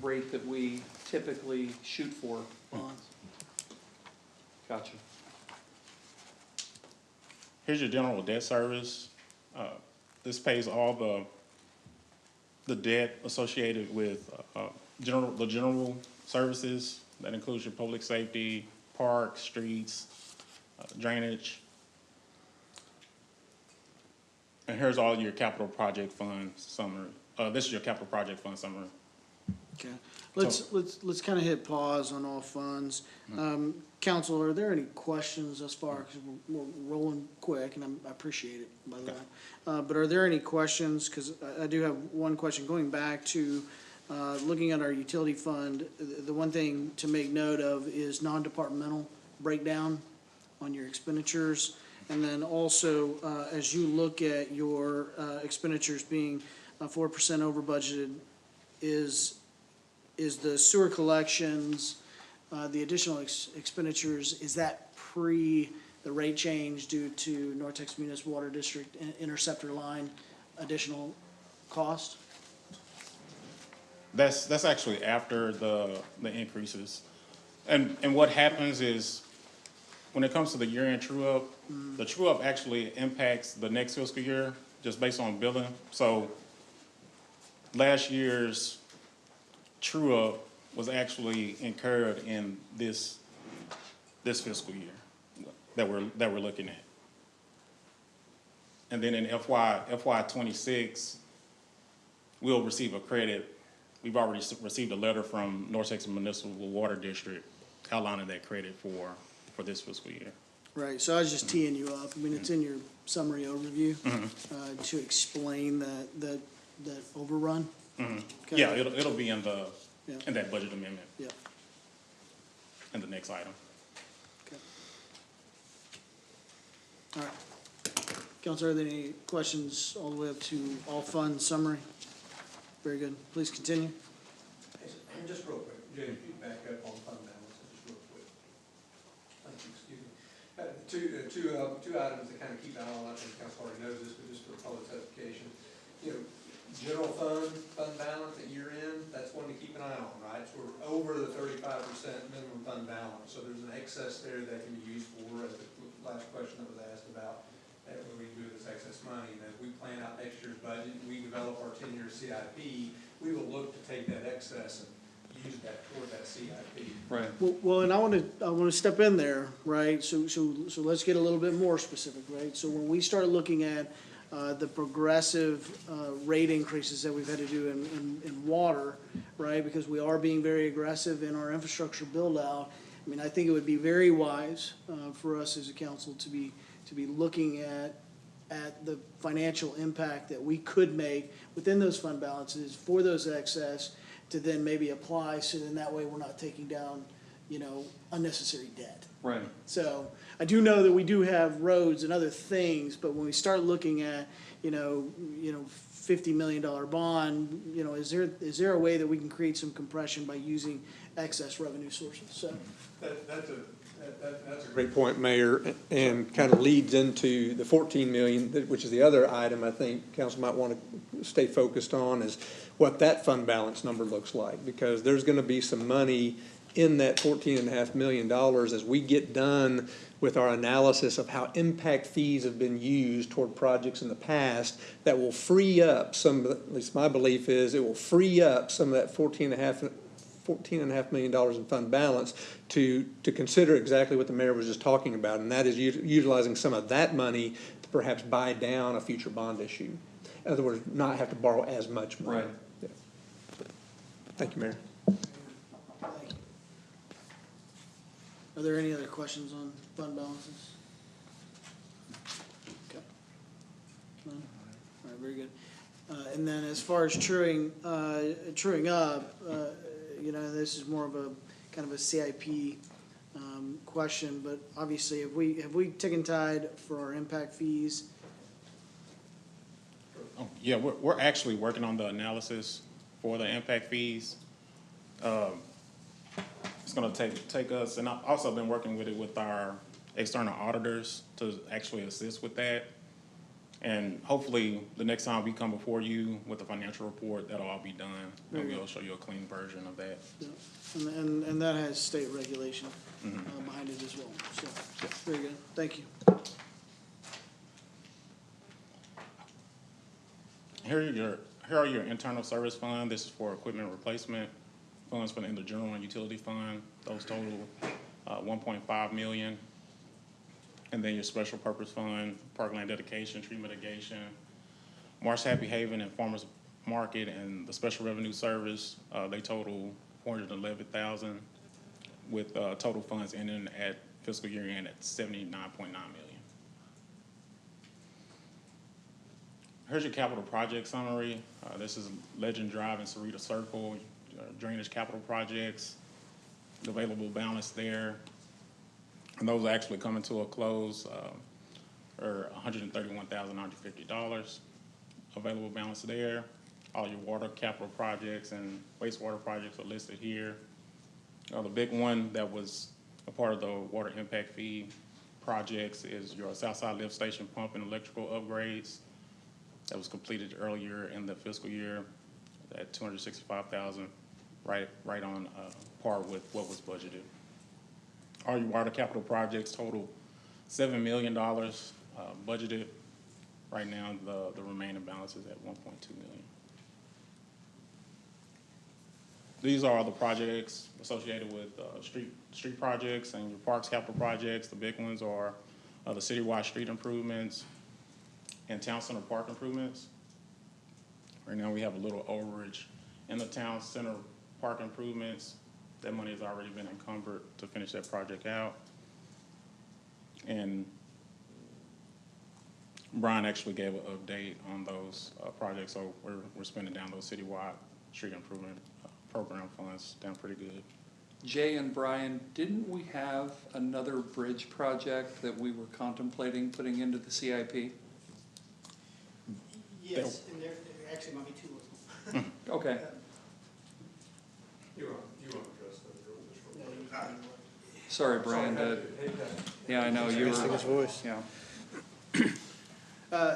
rate that we typically shoot for bonds. Gotcha. Here's your general debt service. This pays all the debt associated with the general services. That includes your public safety, parks, streets, drainage. And here's all your capital project fund summary. This is your capital project fund summary. Okay, let's kind of hit pause on all funds. Council, are there any questions thus far? Because we're rolling quick, and I appreciate it, by the way. But are there any questions? Because I do have one question. Going back to looking at our utility fund, the one thing to make note of is non-departmental breakdown on your expenditures. And then also, as you look at your expenditures being 4% over budgeted, is the sewer collections, the additional expenditures, is that pre the rate change due to North Texas Municipal Water District interceptor line additional cost? That's actually after the increases. And what happens is, when it comes to the year-end true-up, the true-up actually impacts the next fiscal year just based on billing. So last year's true-up was actually incurred in this fiscal year that we're looking at. And then in FY 26, we'll receive a credit. We've already received a letter from North Texas Municipal Water District outlining that credit for this fiscal year. Right, so I was just teeing you up. I mean, it's in your summary overview to explain that overrun. Okay. Yeah, it'll be in Yeah. in that budget amendment. Yeah. In the next item. Okay. All right. Council, are there any questions all the way up to all fund summary? Very good. Please continue. Just real quick, James, you back up on fund balance, just real quick. Thank you, excuse me. Two items to kind of keep an eye on. I think council already knows this, but just for public certification. You know, general fund balance at year end, that's one to keep an eye on, right? So we're over the 35% minimum fund balance, so there's an excess there that can be used for, as the last question that was asked about, when we do this excess money. And as we plan out next year's budget, we develop our 10-year CIP, we will look to take that excess and use that toward that CIP. Right. Well, and I want to step in there, right? So let's get a little bit more specific, right? So when we start looking at the progressive rate increases that we've had to do in water, right? Because we are being very aggressive in our infrastructure build out. I mean, I think it would be very wise for us as a council to be looking at the financial impact that we could make within those fund balances for those excess to then maybe apply, so then that way we're not taking down, unnecessary debt. Right. So I do know that we do have roads and other things, but when we start looking at, $50 million bond, is there a way that we can create some compression by using excess revenue sources? So That's a great point, Mayor, and kind of leads into the 14 million, which is the other item I think council might want to stay focused on, is what that fund balance number looks like, because there's going to be some money in that $14.5 million as we get done with our analysis of how impact fees have been used toward projects in the past, that will free up some, at least my belief is, it will free up some of that $14.5 million in fund balance to consider exactly what the mayor was just talking about, and that is utilizing some of that money to perhaps buy down a future bond issue. In other words, not have to borrow as much money. Right. Yeah. Thank you, Mayor. are there any other questions on fund balances? Okay. None? All right, very good. And then as far as truing up, this is more of a kind of a CIP question, but obviously, have we taken tide for our impact fees? Oh, yeah, we're actually working on the analysis for the impact fees. It's gonna take us, and I've also been working with it with our external auditors to actually assist with that. And hopefully, the next time we come before you with the financial report, that'll all be done, and we'll show you a clean version of that. Yeah. And that has state regulation behind it as well, so, very good, thank you. Here are your internal service fund. This is for equipment replacement. Funds for the general and utility fund. Those total 1.5 million. And then your special purpose fund, parkland dedication, tree mitigation, Marsh Happy Haven and Farmers Market and the special revenue service, they total 411,000 with total funds ending at fiscal year end at 79.9 million. Here's your capital project summary. This is Legend Drive and Sarita Circle, drainage capital projects, the available balance there. And those are actually coming to a close, or $131,950 available balance there. All your water capital projects and wastewater projects are listed here. The big one that was a part of the water impact fee projects is your Southside Lift Station pump and electrical upgrades. That was completed earlier in the fiscal year at $265,000, right on par with what was budgeted. All your water capital projects total $7 million budgeted. Right now, the remaining balance is at $1.2 million. These are all the projects associated with street projects and your parks capital projects. The big ones are the citywide street improvements and town center park improvements. Right now, we have a little overage in the town center park improvements. That money has already been encumbered to finish that project out. And Brian actually gave an update on those projects, so we're spending down those citywide street improvement program funds down pretty good. Jay and Brian, didn't we have another bridge project that we were contemplating putting into the CIP? Yes, and there actually might be two of them. Okay. You want to address that? Sorry, Brian. Yeah, I know you were. His voice. Yeah.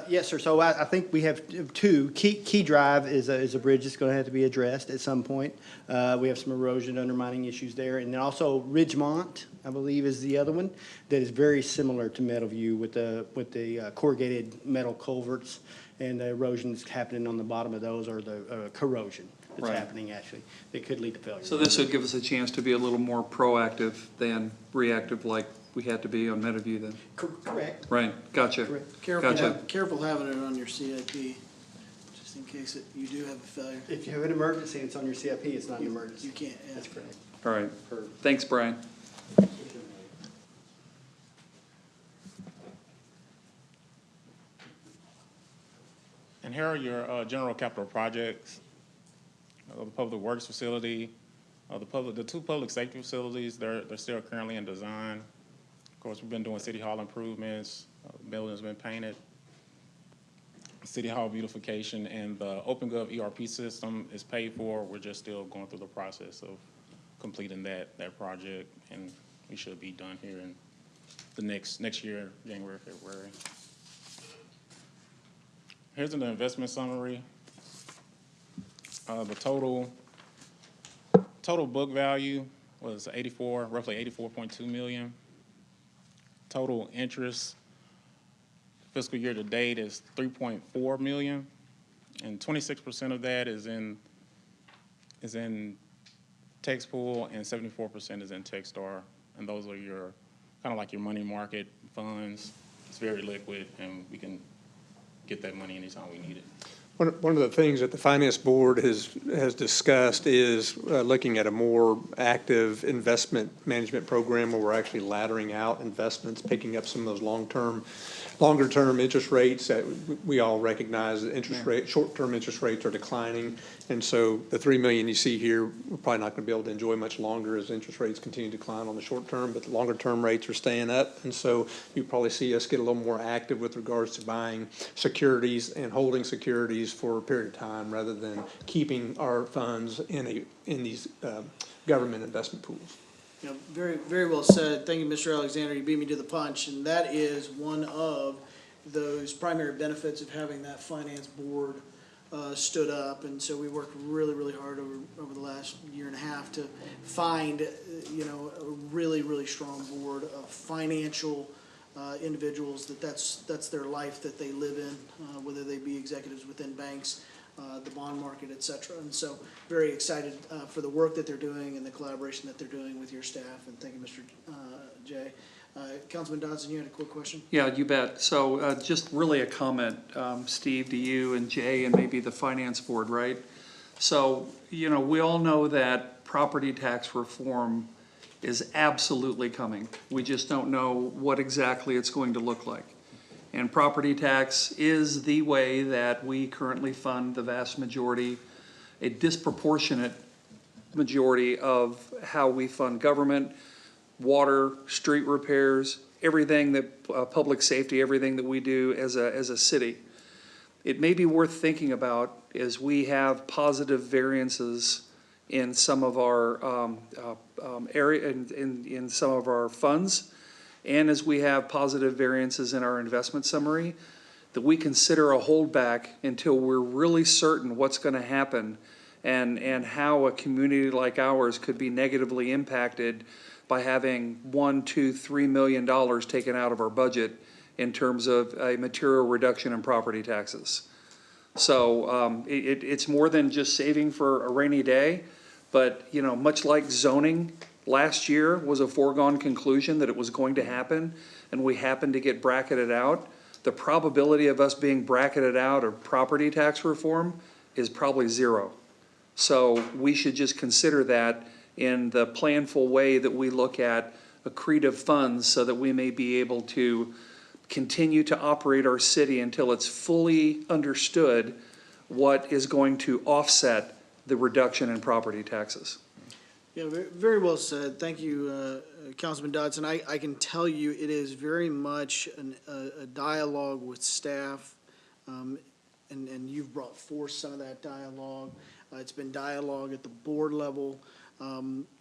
Yes, sir. So I think we have two. Key Drive is a bridge that's going to have to be addressed at some point. We have some erosion undermining issues there. And then also Ridgemont, I believe, is the other one that is very similar to Meadowview with the corrugated metal culverts and the erosion that's happening on the bottom of those, or the corrosion that's Right. happening actually. That could lead to failure. So this would give us a chance to be a little more proactive than reactive like we had to be on Meadowview then? Correct. Right, gotcha. Correct. Careful having it on your CIP, just in case you do have a failure. If you have an emergency and it's on your CIP, it's not an emergency. You can't, yeah. That's correct. All right, thanks, Brian. And here are your general capital projects. The public works facility, the two public safety facilities, they're still currently in design. Of course, we've been doing city hall improvements, the building's been painted. City hall beautification and the OpenGov ERP system is paid for. We're just still going through the process of completing that project, and we should be done here in the next year, January, February. Here's an investment summary. The total book value was roughly 84.2 million. Total interest fiscal year to date is 3.4 million, and 26% of that is in TextPool and 74% is in Techstar, and those are your kind of like your money market funds. It's very liquid, and we can get that money anytime we need it. One of the things that the Finance Board has discussed is looking at a more active investment management program where we're actually laddering out investments, picking up some of those longer-term interest rates that we all recognize that short-term interest rates are declining. And so the $3 million you see here, we're probably not going to be able to enjoy much longer as interest rates continue to decline on the short term, but the longer-term rates are staying up. And so you probably see us get a little more active with regards to buying securities and holding securities for a period of time rather than keeping our funds in these government investment pools. You know, very, very well said. Thank you, Mr. Alexander. You beat me to the punch, and that is one of those primary benefits of having that finance board stood up. And so we worked really, really hard over the last year and a half to find, a really, really strong board of financial individuals, that's their life that they live in, whether they be executives within banks, the bond market, et cetera. And so very excited for the work that they're doing and the collaboration that they're doing with your staff. And thank you, Mr. Jay. Councilman Dodson, you had a quick question? Yeah, you bet. So just really a comment, Steve, to you and Jay and maybe the finance board, right? So, you know, we all know that property tax reform is absolutely coming. We just don't know what exactly it's going to look like. And property tax is the way that we currently fund the vast majority, a disproportionate majority of how we fund government, water, street repairs, everything that, public safety, everything that we do as a city. It may be worth thinking about as we have positive variances in some of our area, in some of our funds, and as we have positive variances in our investment summary, that we consider a holdback until we're really certain what's going to happen and how a community like ours could be negatively impacted by having $1, $2, $3 million taken out of our budget in terms of a material reduction in property taxes. So it's more than just saving for a rainy day, but you know, much like zoning last year was a foregone conclusion that it was going to happen, and we happened to get bracketed out. The probability of us being bracketed out of property tax reform is probably zero. So we should just consider that in the planful way that we look at accretive funds so that we may be able to continue to operate our city until it's fully understood what is going to offset the reduction in property taxes. Yeah, very well said. Thank you, Councilman Dodson. I can tell you it is very much a dialogue with staff, and you've brought forth some of that dialogue. It's been dialogue at the board level.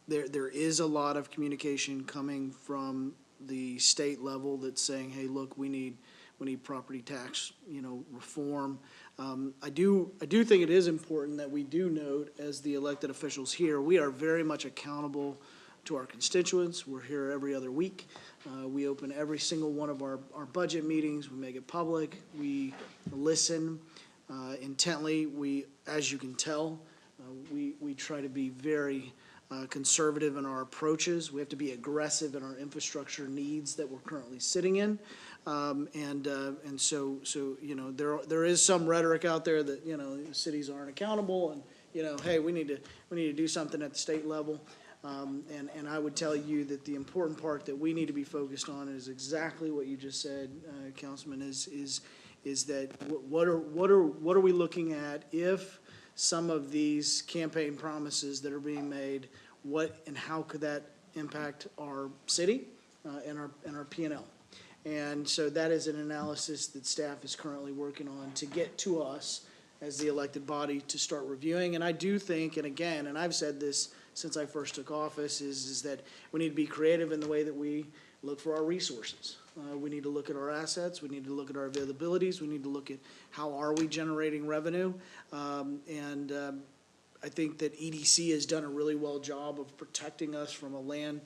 There is a lot of communication coming from the state level that's saying, hey, look, we need property tax, reform. I do think it is important that we do note, as the elected officials here, we are very much accountable to our constituents. We're here every other week. We open every single one of our budget meetings. We make it public. We listen intently. We, as you can tell, we try to be very conservative in our approaches. We have to be aggressive in our infrastructure needs that we're currently sitting in. And so there is some rhetoric out there that, the cities aren't accountable and, hey, we need to do something at the state level. And I would tell you that the important part that we need to be focused on is exactly what you just said, Councilman, is that what are we looking at if some of these campaign promises that are being made, what and how could that impact our city and our P&L? And so that is an analysis that staff is currently working on to get to us as the elected body to start reviewing. And I do think, and again, and I've said this since I first took office, is that we need to be creative in the way that we look for our resources. We need to look at our assets. We need to look at our availabilities. We need to look at how are we generating revenue. I think that EDC has done a really well job of protecting us from a land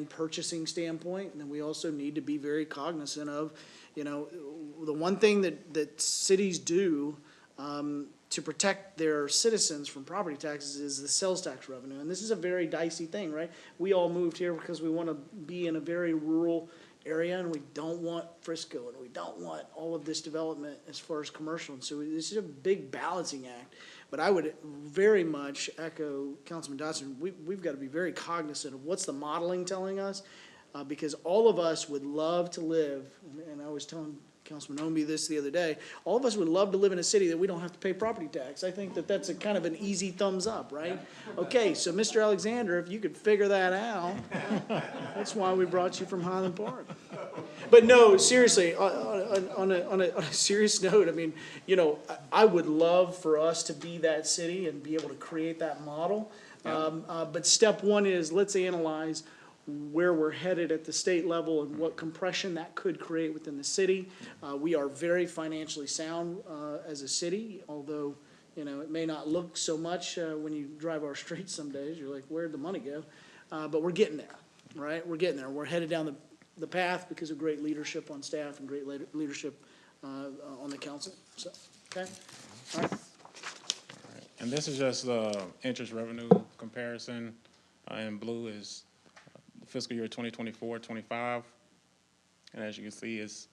purchasing standpoint. And then we also need to be very cognizant of, the one thing that cities do to protect their citizens from property taxes is the sales tax revenue. And this is a very dicey thing, right? We all moved here because we want to be in a very rural area, and we don't want Frisco, and we don't want all of this development as far as commercial. And so this is a big balancing act. But I would very much echo Councilman Dodson. We've got to be very cognizant of what's the modeling telling us, because all of us would love to live, and I was telling Councilman Omby this the other day, all of us would love to live in a city that we don't have to pay property tax. I think that that's a kind of an easy thumbs up, right? Okay, so Mr. Alexander, if you could figure that out, that's why we brought you from Highland Park. But no, seriously, on a serious note, I mean, I would love for us to be that city and be able to create that model. But step one is let's analyze where we're headed at the state level and what compression that could create within the city. We are very financially sound as a city, although, it may not look so much when you drive our streets some days. You're like, where'd the money go? But we're getting there, right? We're getting there. We're headed down the path because of great leadership on staff and great leadership on the council. So, okay? All right. And this is just interest revenue comparison. In blue is fiscal year 2024-25. And as you can see, it's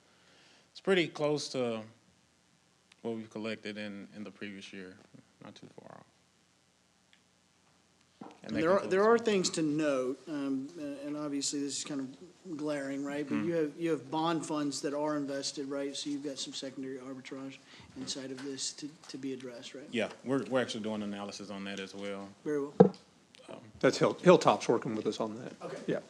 pretty close to what we've collected in the previous year, not too far off. And that There are things to note, and obviously this is kind of glaring, right? But you have bond funds that are invested, right? So you've got some secondary arbitrage inside of this to be addressed, right? Yeah, we're actually doing analysis on that as well. Very well. That's Hilltop's working with us on that. Okay. Yeah.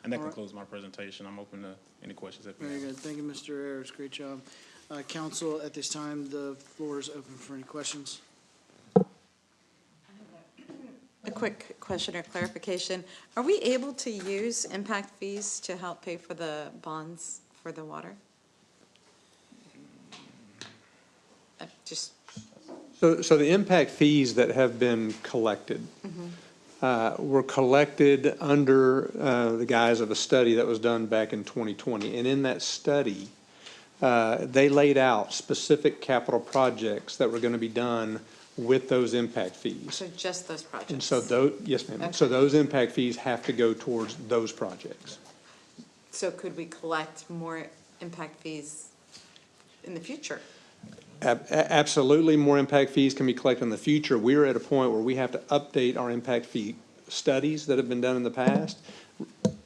And that concludes my presentation. I'm open to any questions if you have. Very good. Thank you, Mr. Ayers. Great job. Council, at this time, the floor is open for any questions. A quick question or clarification. Are we able to use impact fees to help pay for the bonds for the water? Just, So the impact fees that have been collected were collected under the guise of a study that was done back in 2020. And in that study, they laid out specific capital projects that were going to be done with those impact fees. so just those projects? And so those, yes, ma'am. So those impact fees have to go towards those projects. So could we collect more impact fees in the future? Absolutely, more impact fees can be collected in the future. We're at a point where we have to update our impact fee studies that have been done in the past,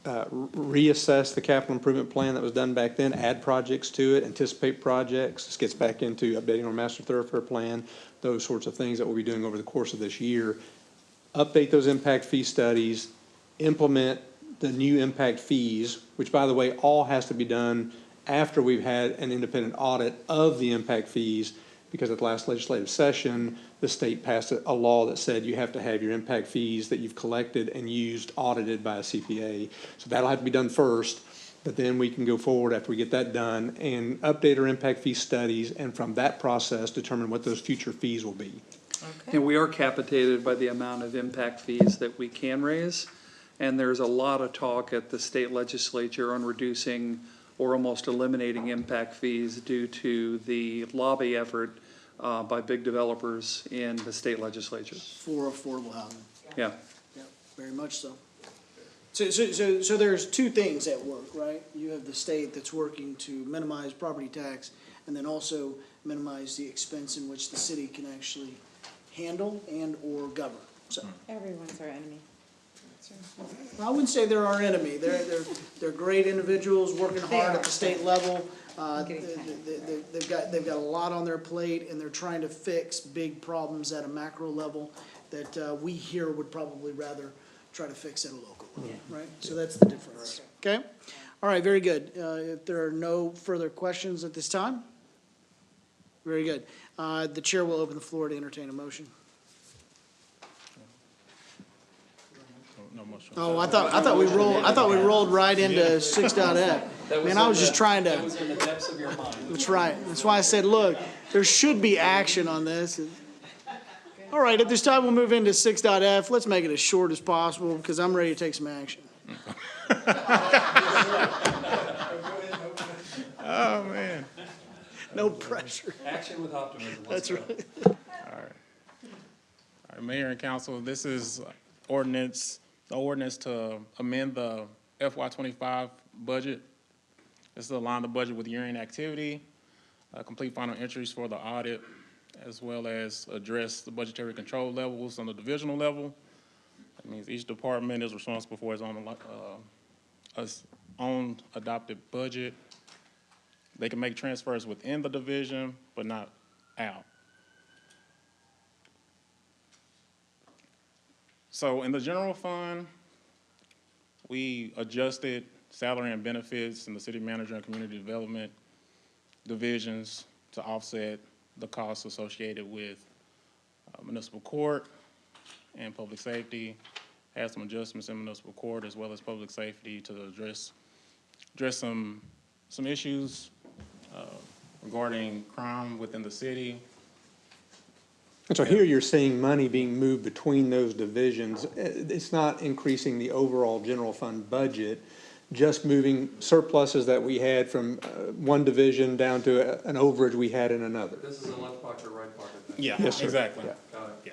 reassess the capital improvement plan that was done back then, add projects to it, anticipate projects. This gets back into updating our master thoroughfare plan, those sorts of things that we'll be doing over the course of this year. Update those impact fee studies, implement the new impact fees, which, by the way, all has to be done after we've had an independent audit of the impact fees, because at the last legislative session, the state passed a law that said you have to have your impact fees that you've collected and used audited by a CPA. So that'll have to be done first, but then we can go forward after we get that done and update our impact fee studies, and from that process, determine what those future fees will be. Okay. And we are capitated by the amount of impact fees that we can raise. And there's a lot of talk at the state legislature on reducing or almost eliminating impact fees due to the lobby effort by big developers in the state legislature. For affordable housing. Yeah. Yeah, very much so. So there's two things at work, right? You have the state that's working to minimize property tax and then also minimize the expense in which the city can actually handle and or govern. So Everyone's our enemy. I wouldn't say they're our enemy. They're great individuals working hard at the state level. They've got a lot on their plate, and they're trying to fix big problems at a macro level that we here would probably rather try to fix at a local level, right? So that's the difference. Okay? All right, very good. If there are no further questions at this time, very good. The chair will open the floor to entertain a motion. No motion. Oh, I thought we rolled right into 6.f. Man, I was just trying to. That was in the depths of your mind. That's right. That's why I said, look, there should be action on this. All right, at this time, we'll move into 6.f. Let's make it as short as possible because I'm ready to take some action. Oh, man. No pressure. Action with optimism. That's right. All right, Mayor and Council, this is the ordinance to amend the FY25 budget. This is to align the budget with year-end activity, complete final entries for the audit, as well as address the budgetary control levels on the divisional level. That means each department is responsible for its own adopted budget. They can make transfers within the division, but not out. So in the general fund, we adjusted salary and benefits in the city manager and community development divisions to offset the costs associated with municipal court and public safety. Had some adjustments in municipal court as well as public safety to address some issues regarding crime within the city. And so here you're seeing money being moved between those divisions. It's not increasing the overall general fund budget, just moving surpluses that we had from one division down to an overage we had in another. This is a left pocket or right pocket thing? Yeah, Yes, sir. exactly. Yeah. Got it. Yeah.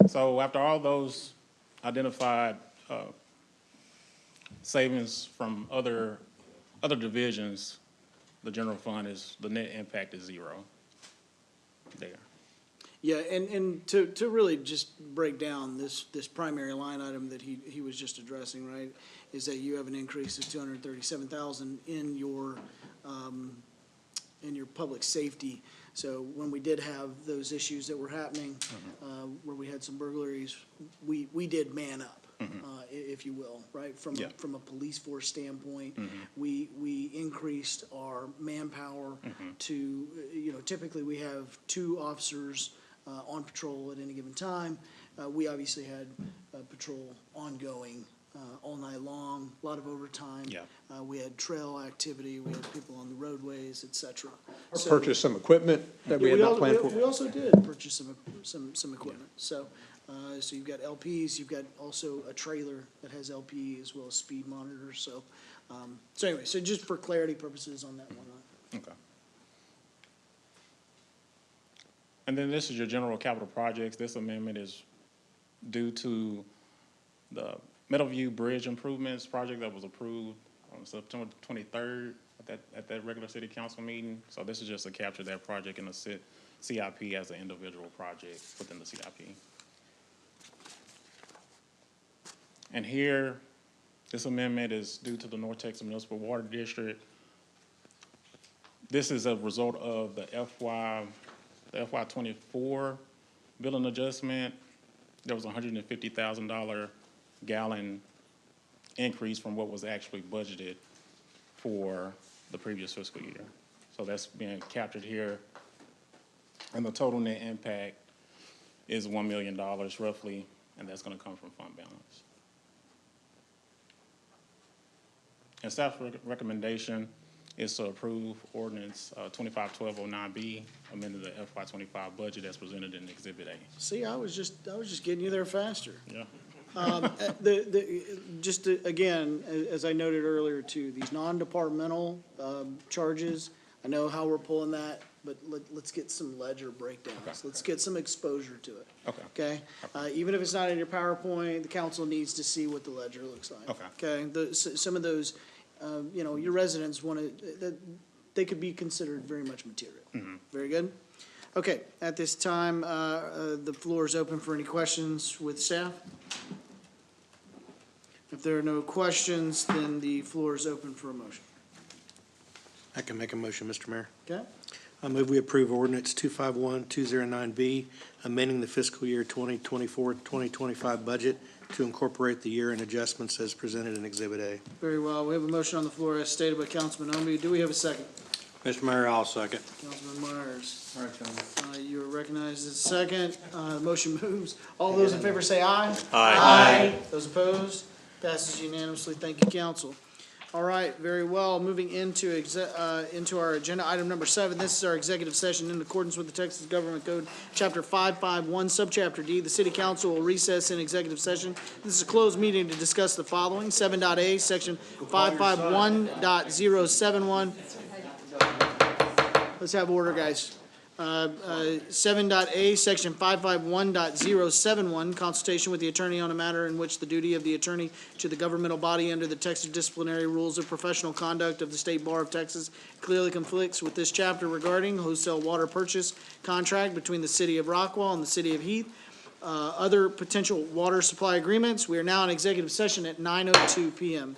So after all those identified savings from other divisions, the general fund the net impact is zero there. Yeah, and to really just break down this primary line item that he was just addressing, right, is that you have an increase of $237,000 in your public safety. So when we did have those issues that were happening, where we had some burglaries, we did man up, if you will, right? From a police force standpoint, we increased our manpower to, typically we have 2 officers on patrol at any given time. We obviously had patrol ongoing all night long, a lot of overtime. Yeah. We had trail activity, we had people on the roadways, et cetera. Purchase some equipment that we had not planned for. We also did purchase some equipment. So you've got LPs, you've got also a trailer that has LP as well as speed monitors. So anyway, so just for clarity purposes on that one. Okay. And then this is your general capital projects. This amendment is due to the Meadowview Bridge Improvements project that was approved on September 23rd at that regular city council meeting. So this is just to capture that project in the CIP as an individual project within the CIP. And here, this amendment is due to the North Texas Municipal Water District. This is a result of the FY 24 billing adjustment. There was a $150,000 gallon increase from what was actually budgeted for the previous fiscal year. So that's being captured here. And the total net impact is $1 million roughly, and that's going to come from fund balance. And staff recommendation is to approve ordinance 251209B, amending the FY25 budget as presented in Exhibit A. See, I was just getting you there faster. Yeah. Again, as I noted earlier too, these non-departmental charges, I know how we're pulling that, but let's get some ledger breakdowns. Okay. Let's get some exposure to it. Okay. Okay? Even if it's not in your PowerPoint, the council needs to see what the ledger looks like. Okay? Some of those, your residents they could be considered very much material. Very good? Okay, at this time, the floor is open for any questions with staff. If there are no questions, then the floor is open for a motion. I can make a motion, Mr. Mayor. Okay? I move we approve ordinance 251209B, amending the fiscal year 2024-2025 budget to incorporate the year-end adjustments as presented in Exhibit A. Very well. We have a motion on the floor as stated by Councilman Omby. Do we have a second? Mr. Mayor, I'll second. Councilman Myers. All right, gentlemen. You are recognized as a second. Motion moves. All those in favor say aye. Aye. Those opposed? Passes unanimously. Thank you, council. All right, very well. Moving into our agenda, item number 7. This is our executive session in accordance with the Texas Government Code, Chapter 551, Subchapter D. The City Council will recess in executive session. This is a closed meeting to discuss the following: 7.A, Section 551.071. Let's have order, guys. 7.A, Section 551.071, consultation with the attorney on a matter in which the duty of the attorney to the governmental body under the Texas Disciplinary Rules of Professional Conduct of the State Bar of Texas clearly conflicts with this chapter regarding wholesale water purchase contract between the City of Rockwall and the City of Heath. Other potential water supply agreements. We are now in executive session at 9:02 p.m.